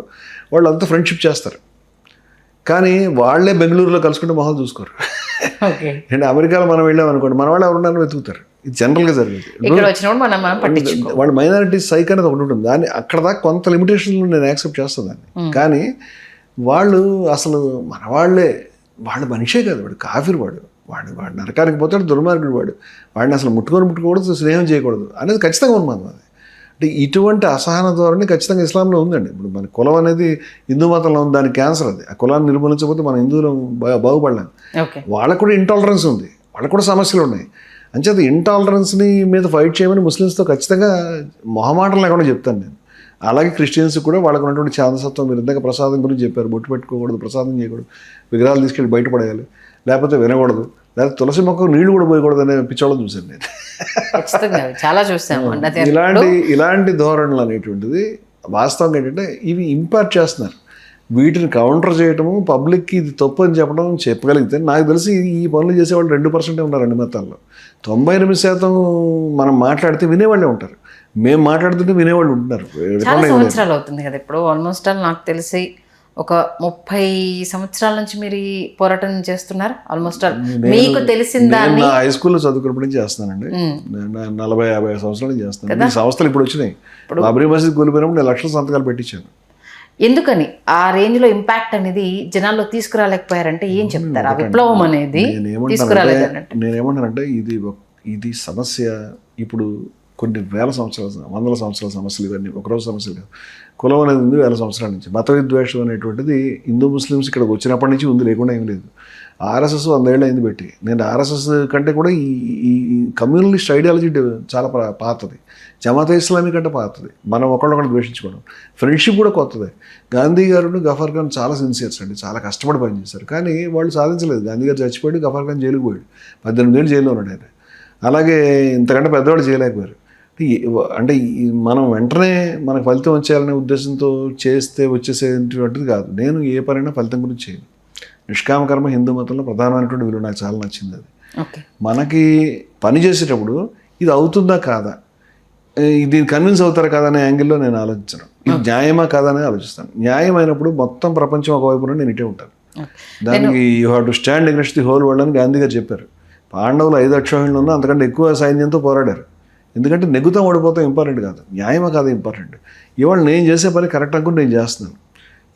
వాళ్ళు అంతా ఫ్రెండ్షిప్ చేస్తారు. కానీ వాళ్ళే బెంగళూరులో కలుసుకుంటే మొహాలు చూసుకోరు. ఓకే. అండ్ అమెరికాలో మనం వెళ్ళాం అనుకోండి, మన వాళ్ళు ఎవరున్నారో వెతుకుతారు. ఇది జనరల్గా జరిగేది. ఇక్కడ వచ్చినప్పుడు మనం పట్టించుకో. వాళ్ళ మైనారిటీ సైక్ అనేది ఒకటి ఉంటుంది. దాన్ని అక్కడ దాకా కొంత లిమిటేషన్లు నేను యాక్సెప్ట్ చేస్తాను దాన్ని. కానీ వాళ్ళు అసలు మన వాళ్ళే, వాళ్ళ మనిషే కాదు, వాడు కాఫీర్, వాడు నరకానికి పోతాడు, దుర్మార్గుడు, వాడిని అసలు ముట్టుకోకూడదు, స్నేహం చేయకూడదు అనేది ఖచ్చితంగా ఉన్మాదం. అది అంటే ఇటువంటి అసహన ధోరణి ఖచ్చితంగా ఇస్లాంలో ఉందండి. ఇప్పుడు మన కులం అనేది హిందూ మతంలో ఉంది, దాని క్యాన్సర్ అది. ఆ కులాన్ని నిర్మూలించకపోతే మన హిందువులు బాగుపడలేము. వాళ్ళకు కూడా ఇంటాలరెన్స్ ఉంది, వాళ్ళకు కూడా సమస్యలు ఉన్నాయి. అంచేది ఇంటాలరెన్స్ని మీద ఫైట్ చేయమని ముస్లిమ్స్తో ఖచ్చితంగా మొహమాటం లేకుండా చెప్తాను నేను. అలాగే క్రిస్టియన్స్ కూడా వాళ్ళకు ఉన్నటువంటి ఛాందసత్వం, మీరు ఇందాక ప్రసాదం గురించి చెప్పారు, బొట్టు పెట్టుకోకూడదు, ప్రసాదం చేయకూడదు, విగ్రహాలు తీసుకెళ్ళి బయటపడేయాలి, లేకపోతే వినకూడదు, లేకపోతే తులసి మొక్కకు నీళ్లు కూడా పోయకూడదు అనే పిచ్చోళ్ళని చూశాను నేను. చాలా చూసాము. ఇలాంటి ధోరణులు అనేటువంటిది వాస్తవంగా ఏంటంటే ఇవి ఇంపాక్ట్ చేస్తున్నారు. వీటిని కౌంటర్ చేయటము, పబ్లిక్కి ఇది తప్పు అని చెప్పగలిగితే, నాకు తెలిసి ఈ పనులు చేసేవాళ్ళు 2% ఉన్నారు అన్ని మతాల్లో. 98% మనం మాట్లాడితే వినేవాళ్ళే ఉంటారు. మేము మాట్లాడుతుంటే వినేవాళ్ళు ఉంటున్నారు. చాలా సంవత్సరాలు అవుతుంది కదా ఇప్పుడు. ఆల్మోస్ట్ ఆల్ నాకు తెలిసి ఒక 30 సంవత్సరాల నుంచి మీరు ఈ పోరాటం చేస్తున్నారు. ఆల్మోస్ట్ ఆల్ మీకు తెలిసిన దాన్ని హై స్కూల్లో చదువుకున్నప్పటి నుంచి చేస్తున్నానండి. 40-50 సంవత్సరాల నుంచి చేస్తున్నాను. ఈ సంస్థలు ఇప్పుడు వచ్చినాయి. బాబ్రీ మసీద్ కూలిపోయినప్పుడు నేను లక్షల సంతకాలు పెట్టించాను. ఎందుకని ఆ రేంజ్ లో ఇంపాక్ట్ అనేది జనాల్లో తీసుకురాలేకపోయారంటే ఏం చెప్తారు? ఆ విప్లవం అనేది తీసుకురాలేదంటే నేనేమంటానంటే ఇది సమస్య ఇప్పుడు కొన్ని వేల సంవత్సరాల, వందల సంవత్సరాల సమస్యలు ఇవన్నీ ఒకరోజు సమస్యలు కాదు. కులం అనేది ఉంది వేల సంవత్సరాల నుంచి. మత విద్వేషం అనేటువంటిది హిందూ ముస్లిమ్స్ ఇక్కడికి వచ్చినప్పటి నుంచి ఉంది, లేకుండా ఏం లేదు. ఆర్ఎస్ఎస్ 100 ఏళ్ళు అయింది పెట్టి. నేను ఆర్ఎస్ఎస్ కంటే కూడా ఈ కమ్యూనలిస్ట్ ఐడియాలజీ చాలా పాతది. జమాతే ఇస్లామీ కంటే పాతది. మనం ఒకళ్ళొకళ్ళు ద్వేషించుకోవడం, ఫ్రెండ్షిప్ కూడా కొత్తది. గాంధీ గారు గఫర్ ఖాన్ చాలా సిన్సియర్స్ అండి, చాలా కష్టపడి పనిచేశారు. కానీ వాళ్ళు సాధించలేదు. గాంధీ గారు చచ్చిపోయాడు, గఫర్ ఖాన్ జైలుకు పోయాడు, 18 ఏళ్ళు జైల్లో ఉన్నాడు ఆయన. అలాగే ఇంతకంటే పెద్దవాళ్ళు చేయలేకపోయారు. అంటే మనం వెంటనే మనకు ఫలితం వచ్చేయాలనే ఉద్దేశంతో చేస్తే వచ్చేసేటువంటిది కాదు. నేను ఏ పనైనా ఫలితం గురించి చేయను. నిష్కామ కర్మ హిందూ మతంలో ప్రధానమైనటువంటి విలువ, నాకు చాలా నచ్చింది అది. మనకి పని చేసేటప్పుడు ఇది అవుతుందా కాదా, ఇది కన్విన్స్ అవుతారా కాదా అనే యాంగిల్లో నేను ఆలోచించను. ఇది న్యాయమా కాదా అనేది ఆలోచిస్తాను. న్యాయమైనప్పుడు మొత్తం ప్రపంచం ఒకవైపు నేను ఇటే ఉంటాను. దానికి you have to stand against the whole world అని గాంధీ గారు చెప్పారు. పాండవులు 5 అక్షోహిణులు ఉన్నా అంతకంటే ఎక్కువ సైన్యంతో పోరాడారు. ఎందుకంటే నెగ్గుతాం ఓడిపోతాం ఇంపార్టెంట్ కాదు, న్యాయమా కాదు ఇంపార్టెంట్. ఇవాళ నేను చేసే పని కరెక్ట్ అనుకుంటే నేను చేస్తున్నాను.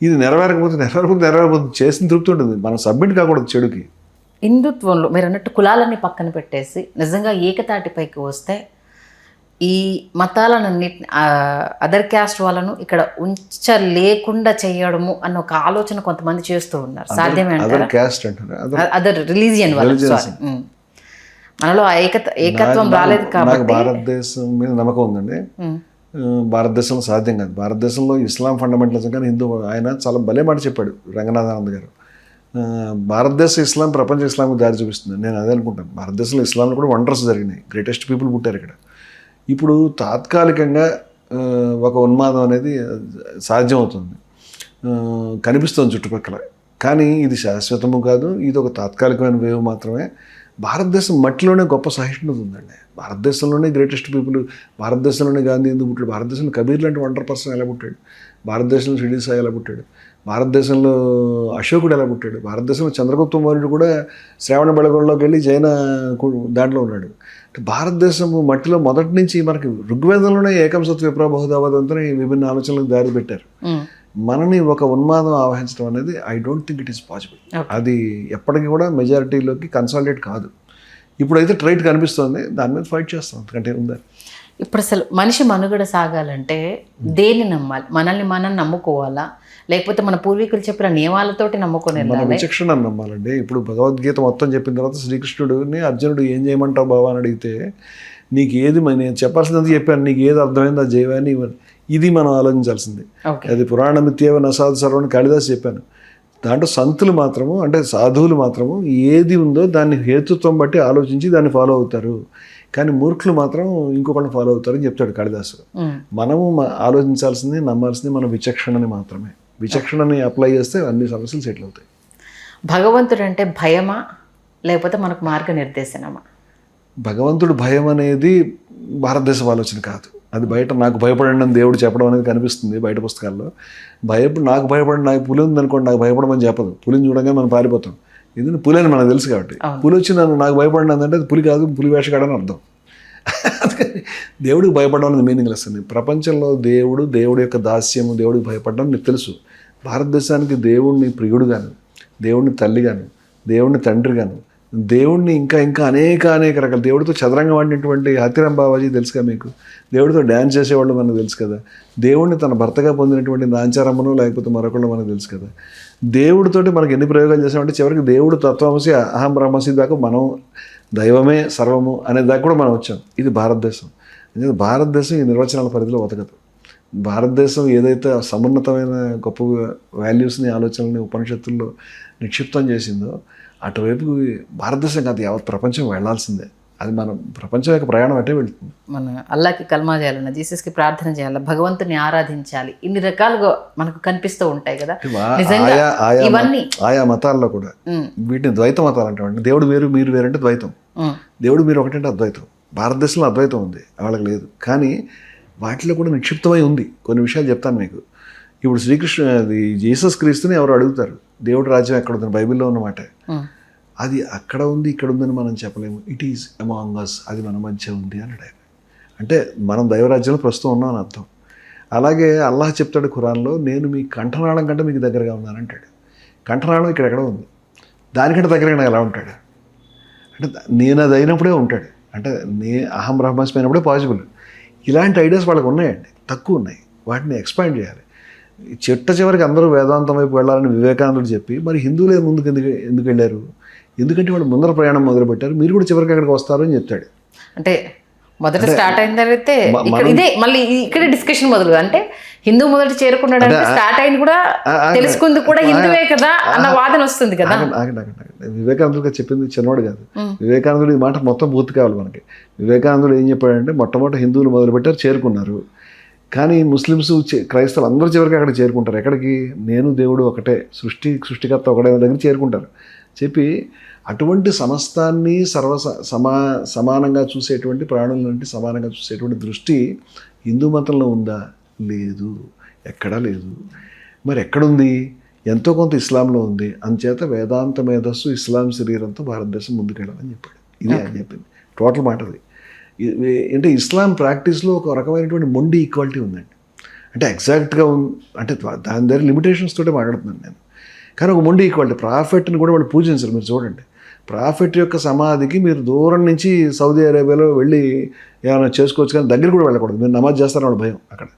ఇది నెరవేరకపోతే చేసిన తృప్తి ఉంటుంది. మనం సబ్మిట్ కాకూడదు చెడుకి. హిందుత్వంలో మీరు అన్నట్టు కులాలన్నీ పక్కన పెట్టేసి నిజంగా ఏకతాటిపైకి వస్తే ఈ మతాలన్నిటిని అదర్ క్యాస్ట్ వాళ్ళను ఇక్కడ ఉంచలేకుండా చేయడము అన్న ఒక ఆలోచన కొంతమంది చేస్తూ ఉన్నారు. సాధ్యమే అంటారా? అదర్ రిలీజియన్ వాళ్ళు. మనలో ఏకత్వం రాలేదు కాబట్టి భారతదేశం మీద నమ్మకం ఉందండి. భారతదేశంలో సాధ్యం కాదు. భారతదేశంలో ఇస్లాం ఫండమెంటలిజం కానీ హిందూ, ఆయన చాలా భలే మాట చెప్పాడు రంగనాథానంద గారు. భారతదేశ ఇస్లాం ప్రపంచ ఇస్లాంకి దారి చూపిస్తుంది. నేను అదే అనుకుంటాను. భారతదేశంలో ఇస్లాంలో కూడా వండర్స్ జరిగినాయి. గ్రేటెస్ట్ పీపుల్ పుట్టారు ఇక్కడ. ఇప్పుడు తాత్కాలికంగా ఒక ఉన్మాదం అనేది సాధ్యమవుతుంది, కనిపిస్తుంది చుట్టుపక్కల. కానీ ఇది శాశ్వతము కాదు, ఇది ఒక తాత్కాలికమైన వేవ్ మాత్రమే. భారతదేశం మట్టిలోనే గొప్ప సహిష్ణుత ఉందండి. భారతదేశంలోనే గ్రేటెస్ట్ పీపుల్, భారతదేశంలోనే గాంధీ ఎందుకు పుట్టాడు, భారతదేశంలో కబీర్ లాంటి వండర్ పర్సన్ ఎలా పుట్టాడు, భారతదేశంలో షిరిడి సాయి ఎలా పుట్టాడు, భారతదేశంలో అశోకుడు ఎలా పుట్టాడు, భారతదేశంలో చంద్రగుప్త మౌర్యుడు కూడా శ్రావణ బెళగంలోకి వెళ్ళి జైన దాంట్లో ఉన్నాడు. భారతదేశం మట్టిలో మొదటి నుంచి మనకి ఋగ్వేదంలోనే ఏకం సత్ విప్ర బహుధావదంతో విభిన్న ఆలోచనలకు దారి పెట్టారు. మనని ఒక ఉన్మాదం ఆవహించడం అనేది I don't think it is possible. అది ఎప్పటికీ కూడా మెజారిటీలోకి కన్సాలిడేట్ కాదు. ఇప్పుడైతే ట్రైట్ కనిపిస్తుంది, దాని మీద ఫైట్ చేస్తాం, అంతకంటే ఉందా. ఇప్పుడు అసలు మనిషి మనుగడ సాగాలంటే దేన్ని నమ్మాలి? మనల్ని మనం నమ్ముకోవాలా, లేకపోతే మన పూర్వీకులు చెప్పిన నియమాలతోటి నమ్ముకొని మన విచక్షణ నమ్మాలండి. ఇప్పుడు భగవద్గీత మొత్తం చెప్పిన తర్వాత శ్రీకృష్ణుడిని అర్జునుడు ఏం చేయమంటావు బాబా అని అడిగితే, నీకు ఏది నేను చెప్పాల్సినందుకు చెప్పాను, నీకు ఏది అర్థమైంది అది చేయవని, ఇది మనం ఆలోచించాల్సింది. అది పురాణమిత్యేవ నసాధు సర్వని కాళిదాసు చెప్పాను. దాంట్లో సంతులు మాత్రము, అంటే సాధువులు మాత్రము ఏది ఉందో దాన్ని హేతుత్వం బట్టి ఆలోచించి దాన్ని ఫాలో అవుతారు. కానీ మూర్ఖులు మాత్రం ఇంకొకరిని ఫాలో అవుతారని చెప్తాడు కాళిదాసు. మనము ఆలోచించాల్సింది, నమ్మాల్సింది మన విచక్షణని మాత్రమే. విచక్షణని అప్లై చేస్తే అన్ని సమస్యలు సెటిల్ అవుతాయి. భగవంతుడు అంటే భయమా, లేకపోతే మనకు మార్గనిర్దేశనమా? భగవంతుడు భయం అనేది భారతదేశ ఆలోచన కాదు, అది బయట నాకు భయపడండి అని దేవుడు చెప్పడం అనేది కనిపిస్తుంది బయట పుస్తకాల్లో. నాకు భయపడండి, నాకు పులి ఉందనుకోండి, నాకు భయపడమని చెప్పదు. పులిని చూడగానే మనం పారిపోతాం. ఎందుకంటే పులి అని మనకు తెలుసు కాబట్టి. పులి వచ్చి నాకు భయపడండి అంటే అది పులి కాదు, పులి వేషగాడని అర్థం. అందుకని దేవుడికి భయపడడం అనేది మీనింగ్లెస్ అండి. ప్రపంచంలో దేవుడి యొక్క దాస్యము, దేవుడికి భయపడడం నీకు తెలుసు. భారతదేశానికి దేవుడిని ప్రియుడుగాను, దేవుడిని తల్లిగాను, దేవుడిని తండ్రిగాను, దేవుడిని ఇంకా అనేక రకాల దేవుడితో చదరంగం ఆడినటువంటి హతిరామ్ బాబాజీ తెలుసుగా మీకు. దేవుడితో డ్యాన్స్ చేసేవాళ్ళు మనకు తెలుసు కదా. దేవుడిని తన భర్తగా పొందినటువంటి నాంచారమ్మను లేకపోతే మరొకళ్ళు మనకు తెలుసు కదా. దేవుడితోటి మనకి ఎన్ని ప్రయోగాలు చేసామంటే చివరికి దేవుడు తత్వమసి అహం బ్రహ్మసి దాకా మనం దైవమే సర్వము అనే దాకా కూడా మనం వచ్చాం. ఇది భారతదేశం. ఎందుకంటే భారతదేశం ఈ నిర్వచనాల పరిధిలో బతకదు. భారతదేశం ఏదైతే సమున్నతమైన గొప్ప వాల్యూస్ని, ఆలోచనల్ని ఉపనిషత్తుల్లో నిక్షిప్తం చేసిందో అటువైపు భారతదేశం కాదు, యావత్ ప్రపంచం వెళ్లాల్సిందే. అది మనం ప్రపంచం యొక్క ప్రయాణం అంటే వెళ్తుంది. మనం అల్లాకి కల్మా చేయాలన్నా, జీసస్కి ప్రార్థన చేయాలి, భగవంతుని ఆరాధించాలి, ఇన్ని రకాలుగా మనకు కనిపిస్తూ ఉంటాయి కదా. ఇవన్నీ ఆయా మతాల్లో కూడా వీటిని ద్వైత మతాలు అంటామండి. దేవుడు వేరు మీరు వేరంటే ద్వైతం, దేవుడు మీరు ఒకటంటే అద్వైతం. భారతదేశంలో అద్వైతం ఉంది, వాళ్ళకి లేదు. కానీ వాటిలో కూడా నిక్షిప్తమై ఉంది. కొన్ని విషయాలు చెప్తాను మీకు. ఇప్పుడు జీసస్ క్రీస్తుని ఎవరు అడుగుతారు, దేవుడు రాజ్యం ఎక్కడ ఉంది, బైబిల్లో ఉన్నమాట. అది అక్కడ ఉంది ఇక్కడ ఉందని మనం చెప్పలేము. ఇట్ ఈజ్ అమాంగ్ అస్, అది మన మధ్య ఉంది అని ఆయన. అంటే మనం దైవరాజ్యంలో ప్రస్తుతం ఉన్నాం అని అర్థం. అలాగే అల్లాహ్ చెప్తాడు ఖురాన్లో, నేను మీ కంఠనాళం కంటే మీకు దగ్గరగా ఉన్నాను అంటాడు. కంఠనాళం ఇక్కడ ఉంది, దానికంటే దగ్గరగా ఎలా ఉంటాడు అంటే నేను అది అయినప్పుడే ఉంటాడు. అంటే అహం బ్రహ్మాస్మి అయినప్పుడే పాసిబుల్. ఇలాంటి ఐడియాస్ వాళ్ళకి ఉన్నాయండి, తక్కువ ఉన్నాయి. వాటిని ఎక్స్పాండ్ చేయాలి. చివరికి అందరూ వేదాంతం వైపు వెళ్ళాలని వివేకానందుడు చెప్పి, మరి హిందువులే ముందుకు ఎందుకు వెళ్ళారు? ఎందుకంటే వాళ్ళు ముందర ప్రయాణం మొదలుపెట్టారు, మీరు కూడా చివరికి అక్కడికి వస్తారు అని చెప్తాడు. అంటే మొదట స్టార్ట్ అయిన తర్వాత ఇదే మళ్ళీ ఇక్కడే డిస్కషన్ మొదలు. అంటే హిందూ మొదటి చేరుకున్నాడు అంటే స్టార్ట్ అయింది కూడా తెలుసుకుంది కూడా హిందువే కదా అన్న వాదన వస్తుంది కదా. వివేకానందుడు చెప్పింది చిన్నవాడు కాదు. వివేకానందుడు ఈ మాట మొత్తం పూర్తి కావాలి మనకి. వివేకానందుడు ఏం చెప్పాడంటే, మొట్టమొదటి హిందువులు మొదలుపెట్టారు, చేరుకున్నారు. కానీ ముస్లిమ్స్, క్రైస్తవులు అందరూ చివరికి అక్కడ చేరుకుంటారు. ఎక్కడికి? నేను దేవుడు ఒకటే, సృష్టికర్త ఒకటే దగ్గర చేరుకుంటారు. చెప్పి అటువంటి సమస్తాన్ని సమానంగా చూసేటువంటి, ప్రాణులంటే సమానంగా చూసేటువంటి దృష్టి హిందూ మతంలో ఉందా? లేదు, ఎక్కడా లేదు. మరి ఎక్కడుంది? ఎంతో కొంత ఇస్లాంలో ఉంది. అందుచేత వేదాంత మేధస్సు ఇస్లాం శరీరంతో భారతదేశం ముందుకెళ్ళాలని చెప్పాడు. ఇది ఆయన చెప్పింది టోటల్ మాట. అది అంటే ఇస్లాం ప్రాక్టీస్లో ఒక రకమైనటువంటి మొండి ఈక్వాలిటీ ఉందండి. అంటే ఎగ్జాక్ట్గా అంటే దాని దగ్గర లిమిటేషన్స్ తోటే మాట్లాడుతున్నాను నేను. కానీ ఒక మొండి ఈక్వాలిటీ. ప్రాఫెట్ని కూడా వాళ్ళు పూజించరు. మీరు చూడండి, ప్రాఫెట్ యొక్క సమాధికి మీరు దూరం నుంచి సౌదీ అరేబియాలో వెళ్ళి ఏమైనా చేసుకోవచ్చు, కానీ దగ్గర కూడా వెళ్ళకూడదు. మీరు నమాజ్ చేస్తారని వాడు భయం. అక్కడ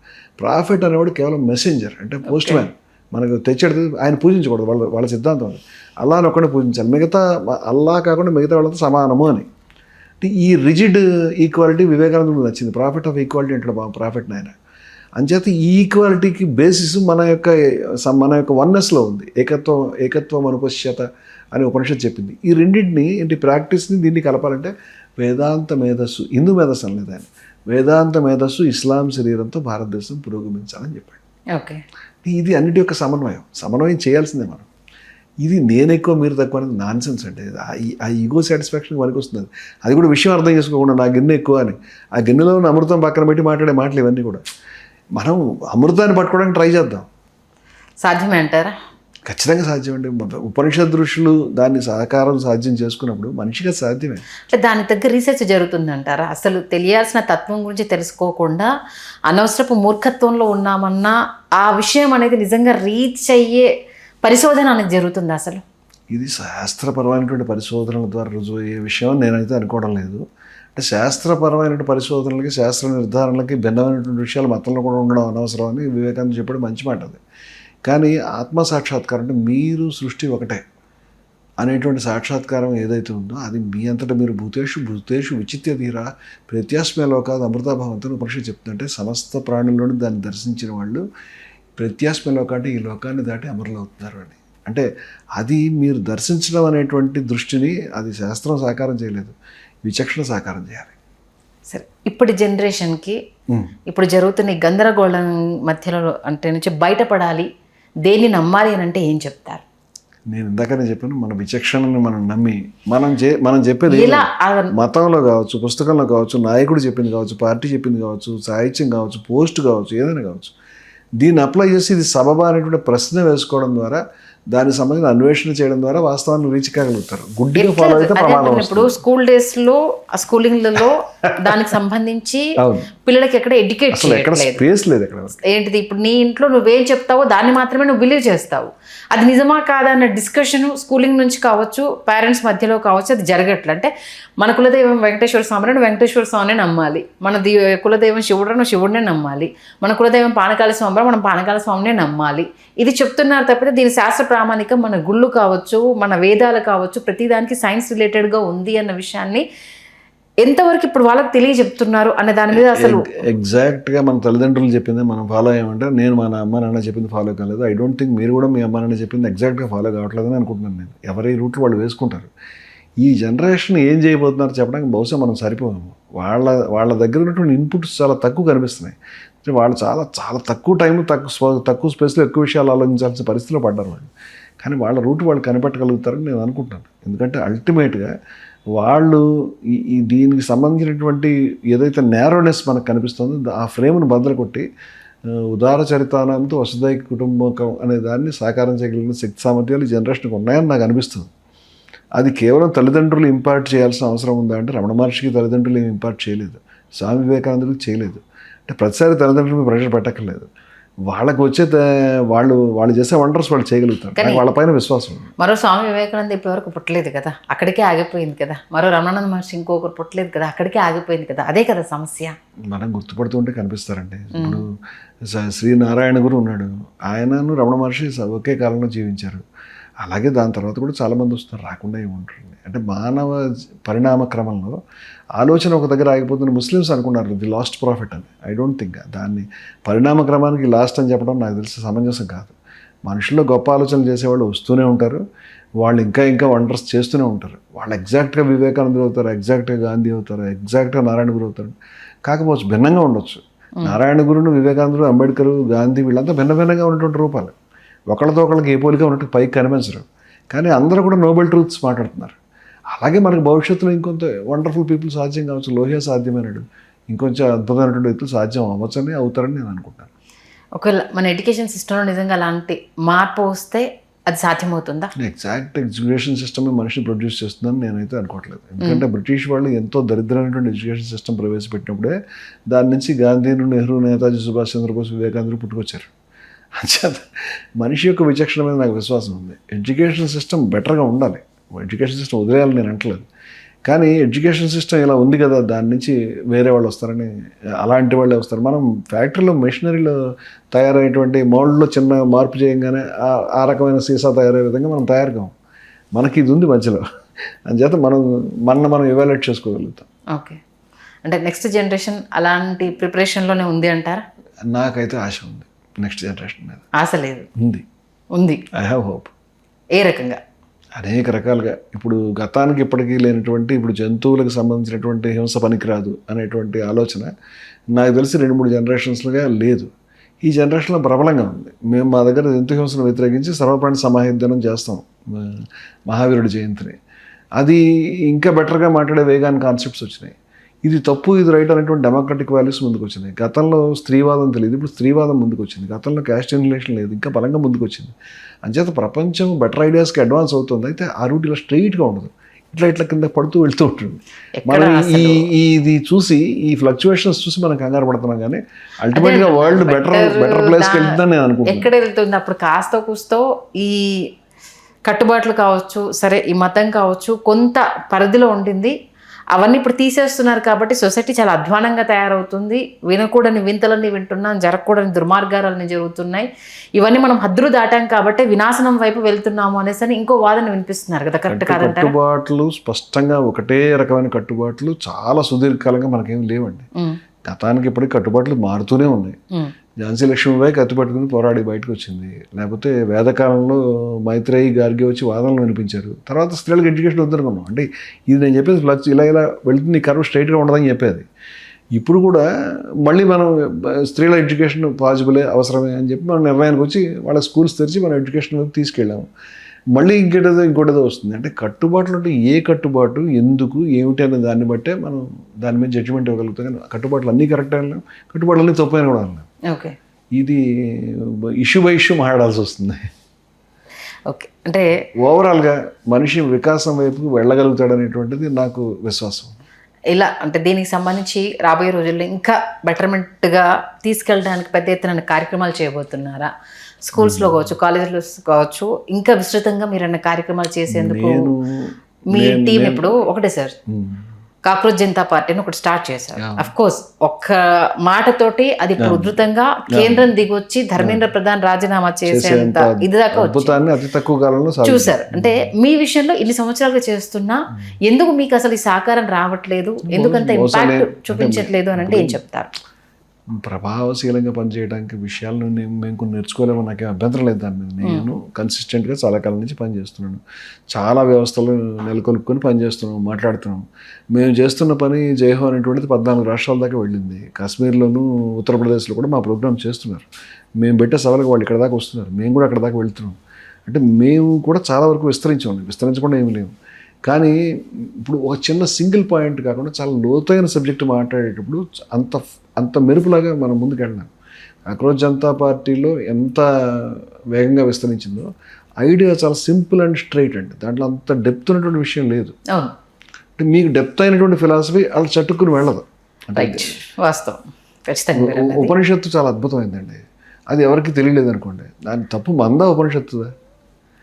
ప్రాఫెట్ అనేవాడు కేవలం మెసెంజర్, అంటే పోస్ట్ మ్యాన్. మనకు తెచ్చేది ఆయన పూజించకూడదు. వాళ్ళ సిద్ధాంతం అది. అల్లాహని ఒక్కడే పూజించాలి, మిగతా అల్లాహ్ కాకుండా మిగతా వాళ్ళతో సమానము అని. ఈ రిజిడ్ ఈక్వాలిటీ వివేకానందుడు నచ్చింది. ప్రాఫిట్ ఆఫ్ ఈక్వాలిటీ అంటాడు ప్రాఫిట్ నాయన. అంచేత ఈ ఈక్వాలిటీకి బేసిస్ మన యొక్క వన్నెస్లో ఉంది. ఏకత్వం అనుపశ్యత అని ఉపనిషత్తు చెప్పింది. ఈ రెండింటిని ఏంటి ప్రాక్టీస్ని దీన్ని కలపాలంటే వేదాంత మేధస్సు, హిందూ మేధస్సు అనలేదు ఆయన, వేదాంత మేధస్సు ఇస్లాం శరీరంతో భారతదేశం పురోగమించాలని చెప్పాడు. ఓకే, ఇది అన్నిటి యొక్క సమన్వయం చేయాల్సిందే మనం. ఇది నేను ఎక్కువ మీరు తక్కువ అనేది నాన్ సెన్స్ అంటే. ఆ ఈగో సాటిస్ఫాక్షన్ వరకు వస్తుంది. అది కూడా విషయం అర్థం చేసుకోకుండా నా గిన్నె ఎక్కువ అని, ఆ గిన్నెలో ఉన్న అమృతం పక్కన పెట్టి మాట్లాడే మాటలు ఇవన్నీ కూడా. మనం అమృతాన్ని పట్టుకోవడానికి ట్రై చేద్దాం. సాధ్యమే అంటారా? ఖచ్చితంగా సాధ్యమండి. ఉపనిషత్ ఋషులు దాన్ని సాధ్యం చేసుకున్నప్పుడు మనిషిగా సాధ్యమే. అంటే దాని దగ్గర రీసెర్చ్ జరుగుతుందంటారా? అసలు తెలియాల్సిన తత్వం గురించి తెలుసుకోకుండా అనవసరపు మూర్ఖత్వంలో ఉన్నామన్నా ఆ విషయం అనేది నిజంగా రీచ్ అయ్యే పరిశోధన అనేది జరుగుతుంది అసలు? ఇది శాస్త్రపరమైనటువంటి పరిశోధనల ద్వారా రుజువు అయ్యే విషయం నేనైతే అనుకోవడం లేదు. అంటే శాస్త్రపరమైనటువంటి పరిశోధనలకి, శాస్త్ర నిర్ధారణలకి భిన్నమైనటువంటి విషయాలు మతంలో కూడా ఉండడం అనవసరం అని వివేకానంద చెప్పడం మంచి మాట అది. కానీ ఆత్మసాక్షాత్కారం అంటే మీరు సృష్టి ఒకటే అనేటువంటి సాక్షాత్కారం ఏదైతే ఉందో అది మీ అంతటా మీరు భూతేషు విచిత్య తీరా ప్రత్యాస్మలోకాది అమృతాభావంతో ఉపనిషత్తు చెప్తుందంటే సమస్త ప్రాణుల్లోని దాన్ని దర్శించిన వాళ్ళు ప్రత్యాస్మలోక అంటే ఈ లోకాన్ని దాటి అమరులు అవుతున్నారు అని. అంటే అది మీరు దర్శించడం అనేటువంటి దృష్టిని అది శాస్త్రం సాకారం చేయలేదు, విచక్షణ సాకారం చేయాలి. సరే, ఇప్పటి జనరేషన్కి ఇప్పుడు జరుగుతున్న ఈ గందరగోళం మధ్యలో అంటే నుంచి బయటపడాలి, దేన్ని నమ్మాలి అని అంటే ఏం చెప్తారు? నేను ఇందాకనే చెప్పాను, మన విచక్షణని మనం నమ్మి మనం చెప్పేది ఇలా మతంలో కావచ్చు, పుస్తకంలో కావచ్చు, నాయకుడు చెప్పింది కావచ్చు, పార్టీ చెప్పింది కావచ్చు, సాహిత్యం కావచ్చు, పోస్ట్ కావచ్చు, ఏదైనా కావచ్చు, దీన్ని అప్లై చేసి ఇది సబబా అనేటువంటి ప్రశ్న వేసుకోవడం ద్వారా, దానికి సంబంధించిన అన్వేషణ చేయడం ద్వారా వాస్తవాన్ని రీచ్ కాగలుగుతారు. గుడ్డిగా ఫాలో అయితే ప్రమాదం ఇప్పుడు స్కూల్ డేస్ లో స్కూలింగ్లలో దానికి సంబంధించి పిల్లలకి ఎక్కడ ఎడ్యుకేట్ అసలు ఎక్కడ స్పేస్ లేదు. ఎక్కడ ఏంటిది ఇప్పుడు నీ ఇంట్లో నువ్వేం చెప్తావో దాన్ని మాత్రమే నువ్వు బిలీవ్ చేస్తావు. అది నిజమా కాదా అన్న డిస్కషన్ స్కూలింగ్ నుంచి కావచ్చు, పేరెంట్స్ మధ్యలో కావచ్చు, అది జరగట్లే. అంటే మన కులదైవం వెంకటేశ్వర స్వామి నువ్వు వెంకటేశ్వర స్వామినే నమ్మాలి, మన కులదైవం శివుడు నువ్వు శివుడినే నమ్మాలి, మన కులదైవం పానకాల స్వామి మనం పానకాల స్వామినే నమ్మాలి. ఇది చెప్తున్నారు తప్పితే దీని శాస్త్ర ప్రామాణికం మన గుళ్ళు కావచ్చు, మన వేదాలు కావచ్చు, ప్రతిదానికి సైన్స్ రిలేటెడ్గా ఉంది అన్న విషయాన్ని ఎంతవరకు ఇప్పుడు వాళ్ళకి తెలియజెప్తున్నారు అనే దాని మీద అసలు ఎగ్జాక్ట్గా మన తల్లిదండ్రులు చెప్పింది మనం ఫాలో అయ్యామంటే, నేను మన అమ్మ నాన్న చెప్పింది ఫాలో కాలేదు. ఐ డోంట్ థింక్ మీరు కూడా మీ అమ్మ నాన్న చెప్పింది ఎగ్జాక్ట్గా ఫాలో కావట్లేదని అనుకుంటున్నాను నేను. ఎవరి రూట్లు వాళ్ళు వేసుకుంటారు. ఈ జనరేషన్ ఏం చేయబోతున్నారు చెప్పడానికి బహుశా మనం సరిపోము. వాళ్ళ దగ్గర ఉన్నటువంటి ఇన్పుట్స్ చాలా తక్కువ కనిపిస్తున్నాయి. వాళ్ళు చాలా చాలా తక్కువ టైం, తక్కువ స్పేస్లో ఎక్కువ విషయాలు ఆలోచించాల్సిన పరిస్థితిలో పడ్డారు వాళ్ళు. కానీ వాళ్ళ రూట్ వాళ్ళు కనిపెట్టగలుగుతారని నేను అనుకుంటాను. ఎందుకంటే అల్టిమేట్గా వాళ్ళు ఈ దీనికి సంబంధించినటువంటి ఏదైతే నేరోనెస్ మనకు కనిపిస్తుందో ఆ ఫ్రేమ్ను బద్దలు కొట్టి ఉదార చరితానంతో వసుదైక కుటుంబకం అనే దాన్ని సాకారం చేయగలిగిన శక్తి సామర్థ్యాలు ఈ జనరేషన్కి ఉన్నాయని నాకు అనిపిస్తుంది. అది కేవలం తల్లిదండ్రులు ఇంపార్ట్ చేయాల్సిన అవసరం ఉందా అంటే, రమణ మహర్షికి తల్లిదండ్రులు ఏమి ఇంపార్ట్ చేయలేదు, స్వామి వివేకానందుడికి చేయలేదు. అంటే ప్రతిసారి తల్లిదండ్రులు ప్రెషర్ పెట్టక్కర్లేదు. వాళ్ళకు వచ్చే వాళ్ళు చేసే వండర్స్ వాళ్ళు చేయగలుగుతారు. వాళ్ళ పైన విశ్వాసం ఉంది. మరో స్వామి వివేకానంద ఇప్పటివరకు పుట్టలేదు కదా, అక్కడికే ఆగిపోయింది కదా. మరో రమణానంద మహర్షి ఇంకొకరు పుట్టలేదు కదా, అక్కడికే ఆగిపోయింది కదా. అదే కదా సమస్య. మనం గుర్తుపడుతుంటే కనిపిస్తారండి. ఇప్పుడు శ్రీనారాయణ గురు ఉన్నాడు, ఆయనను రమణ మహర్షి ఒకే కాలంలో జీవించారు. అలాగే దాని తర్వాత కూడా చాలామంది వస్తారు, రాకుండా ఏముంటుంది. అంటే మానవ పరిణామ క్రమంలో ఆలోచన ఒక దగ్గర ఆగిపోతున్న ముస్లిమ్స్ అనుకున్నారు ది లాస్ట్ ప్రాఫిట్ అని. ఐ డోంట్ థింక్ దాన్ని పరిణామ క్రమానికి లాస్ట్ అని చెప్పడం నాకు తెలిసి సమంజసం కాదు. మనుషుల్లో గొప్ప ఆలోచనలు చేసేవాళ్ళు వస్తూనే ఉంటారు, వాళ్ళు ఇంకా ఇంకా వండర్స్ చేస్తూనే ఉంటారు. వాళ్ళు ఎగ్జాక్ట్గా వివేకానందులు అవుతారు, ఎగ్జాక్ట్గా గాంధీ అవుతారు, ఎగ్జాక్ట్గా నారాయణ గురు అవుతారు. కాకపోవచ్చు భిన్నంగా ఉండొచ్చు. నారాయణ గురును, వివేకానందుడు, అంబేద్కర్, గాంధీ వీళ్ళంతా భిన్న భిన్నంగా ఉన్నటువంటి రూపాలు. ఒకళ్ళతో ఒకళ్ళకి ఏ పోలిగా ఉన్నట్టు పైకి కనిపించరు, కానీ అందరూ కూడా నోబెల్ ట్రూత్స్ మాట్లాడుతున్నారు. అలాగే మనకు భవిష్యత్తులో ఇంకొంత వండర్ఫుల్ పీపుల్ సాధ్యం కావచ్చు. లోహియా సాధ్యమైనడు, ఇంకొంచెం అద్భుతమైనటువంటి వ్యక్తులు సాధ్యం అవ్వచ్చని అవుతారని నేను అనుకుంటాను. ఒకవేళ మన ఎడ్యుకేషన్ సిస్టంలో నిజంగా అలాంటి మార్పు వస్తే అది సాధ్యమవుతుందా? ఎగ్జాక్ట్ ఎడ్యుకేషన్ సిస్టమే మనిషిని ప్రొడ్యూస్ చేస్తుందని నేనైతే అనుకోవట్లేదు. ఎందుకంటే బ్రిటిష్ వాళ్ళు ఎంతో దరిద్రమైనటువంటి ఎడ్యుకేషన్ సిస్టమ్ ప్రవేశపెట్టినప్పుడే దాని నుంచి గాంధీను, నెహ్రూ, నేతాజీ సుభాష్ చంద్రబోస్, వివేకానందుడు పుట్టుకొచ్చారు. అంచేత మనిషి యొక్క విచక్షణ మీద నాకు విశ్వాసం ఉంది. ఎడ్యుకేషన్ సిస్టమ్ బెటర్గా ఉండాలి, ఎడ్యుకేషన్ సిస్టమ్ వదిలేయాలని నేను అంటలేదు. కానీ ఎడ్యుకేషన్ సిస్టమ్ ఇలా ఉంది కదా, దాని నుంచి వేరే వాళ్ళు వస్తారని, అలాంటి వాళ్ళే వస్తారు. మనం ఫ్యాక్టరీలో మెషినరీలో తయారయ్యేటువంటి మోల్డ్లో చిన్న మార్పు చేయగానే ఆ రకమైన సీసా తయారయ్యే విధంగా మనం తయారు కాము. మనకి ఇది ఉంది మధ్యలో, అంచేత మనం ఎవాల్యుయేట్ చేసుకోగలుగుతాం. ఓకే, అంటే నెక్స్ట్ జనరేషన్ అలాంటి ప్రిపరేషన్లోనే ఉంది అంటారా? నాకైతే ఆశ ఉంది. నెక్స్ట్ జనరేషన్ మీద ఆశ లేదు, ఉంది. I have hope. ఏ రకంగా? అనేక రకాలుగా. ఇప్పుడు గతానికి ఇప్పటికీ లేనటువంటి, ఇప్పుడు జంతువులకు సంబంధించినటువంటి హింస పనికిరాదు అనేటువంటి ఆలోచన నాకు తెలిసి 2-3 జనరేషన్స్లుగా లేదు. ఈ జనరేషన్లో ప్రబలంగా ఉంది. మేము మా దగ్గర జంతు హింసను వ్యతిరేకించి సర్వప్రాణి సమాహిద్యనం చేస్తాం, మహావీరుడి జయంతిని. అది ఇంకా బెటర్గా మాట్లాడే వేగాన్ కాన్సెప్ట్స్ వచ్చినాయి. ఇది తప్పు, ఇది రైట్ అనేటువంటి డెమోక్రటిక్ వాల్యూస్ ముందుకు వచ్చినాయి. గతంలో స్త్రీవాదం తెలియదు, ఇప్పుడు స్త్రీవాదం ముందుకు వచ్చింది. గతంలో క్యాస్ట్ ఇన్రిలేషన్ లేదు, ఇంకా బలంగా ముందుకు వచ్చింది. అంచేత ప్రపంచం బెటర్ ఐడియాస్కి అడ్వాన్స్ అవుతుంది. అయితే ఆ రూట్ ఇలా స్ట్రెయిట్గా ఉండదు, ఇట్లా కింద పడుతూ వెళ్తూ ఉంటుంది. మనం ఇది చూసి, ఈ ఫ్లక్చువేషన్స్ చూసి మనం కంగారు పడుతున్నాం, కానీ అల్టిమేట్గా వరల్డ్ బెటర్ ప్లేస్కి వెళ్తుందని నేను అనుకుంటున్నాను. ఎక్కడ వెళ్తుంది అప్పుడు కాస్త కూస్తో ఈ కట్టుబాట్లు కావచ్చు, సరే ఈ మతం కావచ్చు, కొంత పరిధిలో ఉండింది. అవన్నీ ఇప్పుడు తీసేస్తున్నారు కాబట్టి సొసైటీ చాలా అధ్వానంగా తయారవుతుంది. వినకూడని వింతలన్నీ వింటున్నాం, జరగకూడని దుర్మార్గాలన్నీ జరుగుతున్నాయి. ఇవన్నీ మనం హద్దులు దాటాం కాబట్టి వినాశనం వైపు వెళ్తున్నాము అనేసి ఇంకో వాదన వినిపిస్తున్నారు కదా, కరెక్ట్ కాదంటారా? కట్టుబాట్లు స్పష్టంగా ఒకటే రకమైన కట్టుబాట్లు చాలా సుదీర్ఘకాలంగా మనకేం లేవండి. గతానికి ఇప్పటికి కట్టుబాట్లు మారుతూనే ఉన్నాయి. ఝాన్సీ లక్ష్మీబాయి కత్తి పట్టుకుని పోరాడి బయటకు వచ్చింది. లేకపోతే వేదకాలంలో మైత్రేయి గార్గి వచ్చి వాదనలు వినిపించారు. తర్వాత స్త్రీలకు ఎడ్యుకేషన్ వద్దనుకున్నాం. అంటే ఇది నేను చెప్పేది ఫ్లక్స్ ఇలా వెళుతుంది, కర్వ్ స్ట్రైట్గా ఉండదని చెప్పేది. ఇప్పుడు కూడా మళ్ళీ మనం స్త్రీల ఎడ్యుకేషన్ పాసిబులే, అవసరమే అని చెప్పి మనం నిర్ణయానికి వచ్చి వాళ్ళ స్కూల్స్ తెరిచి మనం ఎడ్యుకేషన్ వైపు తీసుకెళ్ళాము. మళ్ళీ ఇంకోటేదో వస్తుంది. అంటే కట్టుబాట్లు అంటే ఏ కట్టుబాటు ఎందుకు ఏమిటి అనే దాన్ని బట్టే మనం దాని మీద జడ్జిమెంట్ ఇవ్వగలుగుతాం. కానీ కట్టుబాట్లు అన్నీ కరెక్ట్ అనలేం, కట్టుబాట్లు అన్నీ తప్పు అని కూడా అనలేం. ఓకే, ఇది ఇష్యూ బై ఇష్యూ మాట్లాడాల్సి వస్తుంది. ఓకే. అంటే ఓవరాల్గా మనిషి వికాసం వైపుకు వెళ్ళగలుగుతాడనేటువంటిది నాకు విశ్వాసం. ఇలా అంటే దీనికి సంబంధించి రాబోయే రోజుల్లో ఇంకా బెటర్మెంట్గా తీసుకెళ్ళడానికి పెద్ద ఎత్తున కార్యక్రమాలు చేయబోతున్నారా? స్కూల్స్లో కావచ్చు, కాలేజీలో కావచ్చు, ఇంకా విస్తృతంగా మీరు అన్న కార్యక్రమాలు చేసేందుకు మీ టీం ఇప్పుడు ఒకటే సార్, కాక్రోచ్ జనతా పార్టీని ఒకటి స్టార్ట్ చేశారు. అఫ్ కోర్స్ ఒక్క మాటతోటి అది ఇప్పుడు ఉధృతంగా కేంద్రం దిగొచ్చి ధర్మేంద్ర ప్రధాన్ రాజీనామా చేసేంత ఇది దాకా అతి తక్కువ కాలంలో చూసారు. అంటే మీ విషయంలో ఇన్ని సంవత్సరాలుగా చేస్తున్నా ఎందుకు మీకు అసలు ఈ సహకారం రావట్లేదు, ఎందుకంత ఇంపాక్ట్ చూపించట్లేదు అని అంటే ఏం చెప్తారు? ప్రభావశీలంగా పనిచేయడానికి విషయాలను మేము కొన్ని నేర్చుకోలేమో నాకేం అభ్యంతరం లేదు దాని మీద. నేను కన్సిస్టెంట్గా చాలా కాలం నుంచి పనిచేస్తున్నాను, చాలా వ్యవస్థలు నెలకొల్పుకొని పనిచేస్తున్నాం, మాట్లాడుతున్నాం. మేము చేస్తున్న పని జయహో అనేటువంటిది 14 రాష్ట్రాల దాకా వెళ్ళింది. కాశ్మీర్లోను ఉత్తరప్రదేశ్లో కూడా మా ప్రోగ్రామ్ చేస్తున్నారు. మేము పెట్టే సవాళ్ళకి వాళ్ళు ఇక్కడ దాకా వస్తున్నారు, మేము కూడా అక్కడ దాకా వెళ్తున్నాం. అంటే మేము కూడా చాలా వరకు విస్తరించకుండా ఏమి లేవు. కానీ ఇప్పుడు ఒక చిన్న సింగిల్ పాయింట్ కాకుండా చాలా లోతైన సబ్జెక్ట్ మాట్లాడేటప్పుడు అంత మెరుపులాగా మనం ముందుకు వెళ్ళాం. కాక్రోచ్ జనతా పార్టీలో ఎంత వేగంగా విస్తరించిందో ఐడియా చాలా సింపుల్ అండ్ స్ట్రైట్ అండి. దాంట్లో అంత డెప్త్ ఉన్నటువంటి విషయం లేదు. అంటే మీకు డెప్త్ అయినటువంటి ఫిలాసఫీ వాళ్ళు చట్టుకుని వెళ్ళదు. ఉపనిషత్తు చాలా అద్భుతమైందండి, అది ఎవరికి తెలియలేదు అనుకోండి. దాని తప్పు మందా ఉపనిషత్తుదా?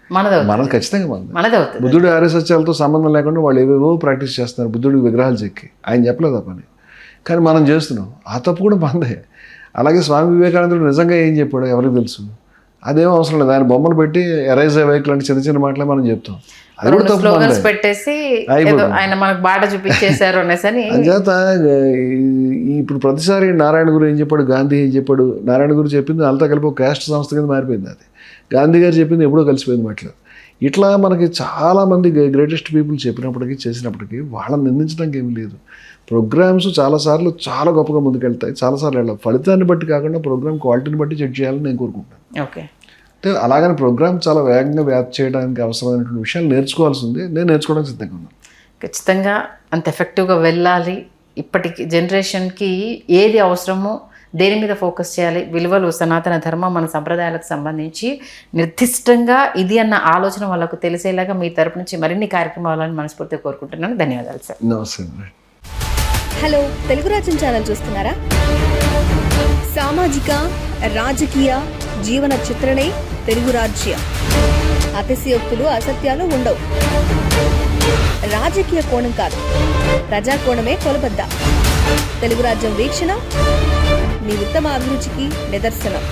మనది ఖచ్చితంగా మనది. బుద్ధుడి ఆర్యసత్యాలతో సంబంధం లేకుండా వాళ్ళు ఏవేవో ప్రాక్టీస్ చేస్తున్నారు, బుద్ధుడికి విగ్రహాలు చెక్కి. ఆయన చెప్పలేదు ఆ పని, కానీ మనం చేస్తున్నాం. ఆ తప్పు కూడా మనదే. అలాగే స్వామి వివేకానందుడు నిజంగా ఏం చెప్పాడు ఎవరికి తెలుసు? అదేమో అవసరం లేదు. ఆయన బొమ్మలు పెట్టి ఎరైజ్ వెహికల్ అంటే చిన్న చిన్న మాటలే మనం చెప్తాం. అది కూడా తప్పు పెట్టేసి ఆయన మనకు బాట చూపించేశారు అనేసి. అంచేత ఇప్పుడు ప్రతిసారి నారాయణ గురు ఏం చెప్పాడు, గాంధీ ఏం చెప్పాడు, నారాయణ గురు చెప్పింది అంతా కలిపి ఒక క్యాస్ట్ సంస్థ కింద మారిపోయింది. అది గాంధీ గారు చెప్పింది ఎప్పుడో కలిసిపోయింది మాటలు. ఇట్లా మనకి చాలామంది గ్రేటెస్ట్ పీపుల్ చెప్పినప్పటికీ చేసినప్పటికీ వాళ్ళని నిందించడానికి ఏమీ లేదు. ప్రోగ్రామ్స్ చాలాసార్లు చాలా గొప్పగా ముందుకెళ్తాయి, చాలాసార్లు వెళ్ళాలి. ఫలితాన్ని బట్టి కాకుండా ప్రోగ్రామ్ క్వాలిటీని బట్టి జడ్జ్ చేయాలని నేను కోరుకుంటాను. ఓకే, అంటే అలాగని ప్రోగ్రామ్ చాలా వేగంగా వ్యాప్తి చేయడానికి అవసరమైనటువంటి విషయాలు నేర్చుకోవాల్సి ఉంది. నేను నేర్చుకోవడానికి సిద్ధంగా ఉన్నాను. ఖచ్చితంగా అంత ఎఫెక్టివ్గా వెళ్ళాలి. ఇప్పటికి జనరేషన్కి ఏది అవసరమో దేని మీద ఫోకస్ చేయాలి, విలువలు, సనాతన ధర్మం, మన సంప్రదాయాలకు సంబంధించి నిర్దిష్టంగా ఇది అన్న ఆలోచన వాళ్ళకు తెలిసేలాగా మీ తరపు నుంచి మరిన్ని కార్యక్రమాలను మనస్ఫూర్తిగా కోరుకుంటున్నాను. ధన్యవాదాలు సార్. నమస్తే. హలో, తెలుగు రాజ్యం ఛానల్ చూస్తున్నారా? సామాజిక, రాజకీయ, జీవన చిత్రణే తెలుగు రాజ్యం. అతిశయోక్తులు, అసత్యాలు ఉండవు. రాజకీయ కోణం కాదు, ప్రజా కోణమే కొలబద్ద. తెలుగు రాజ్యం వీక్షణ మీ ఉత్తమ అభిరుచికి నిదర్శనం.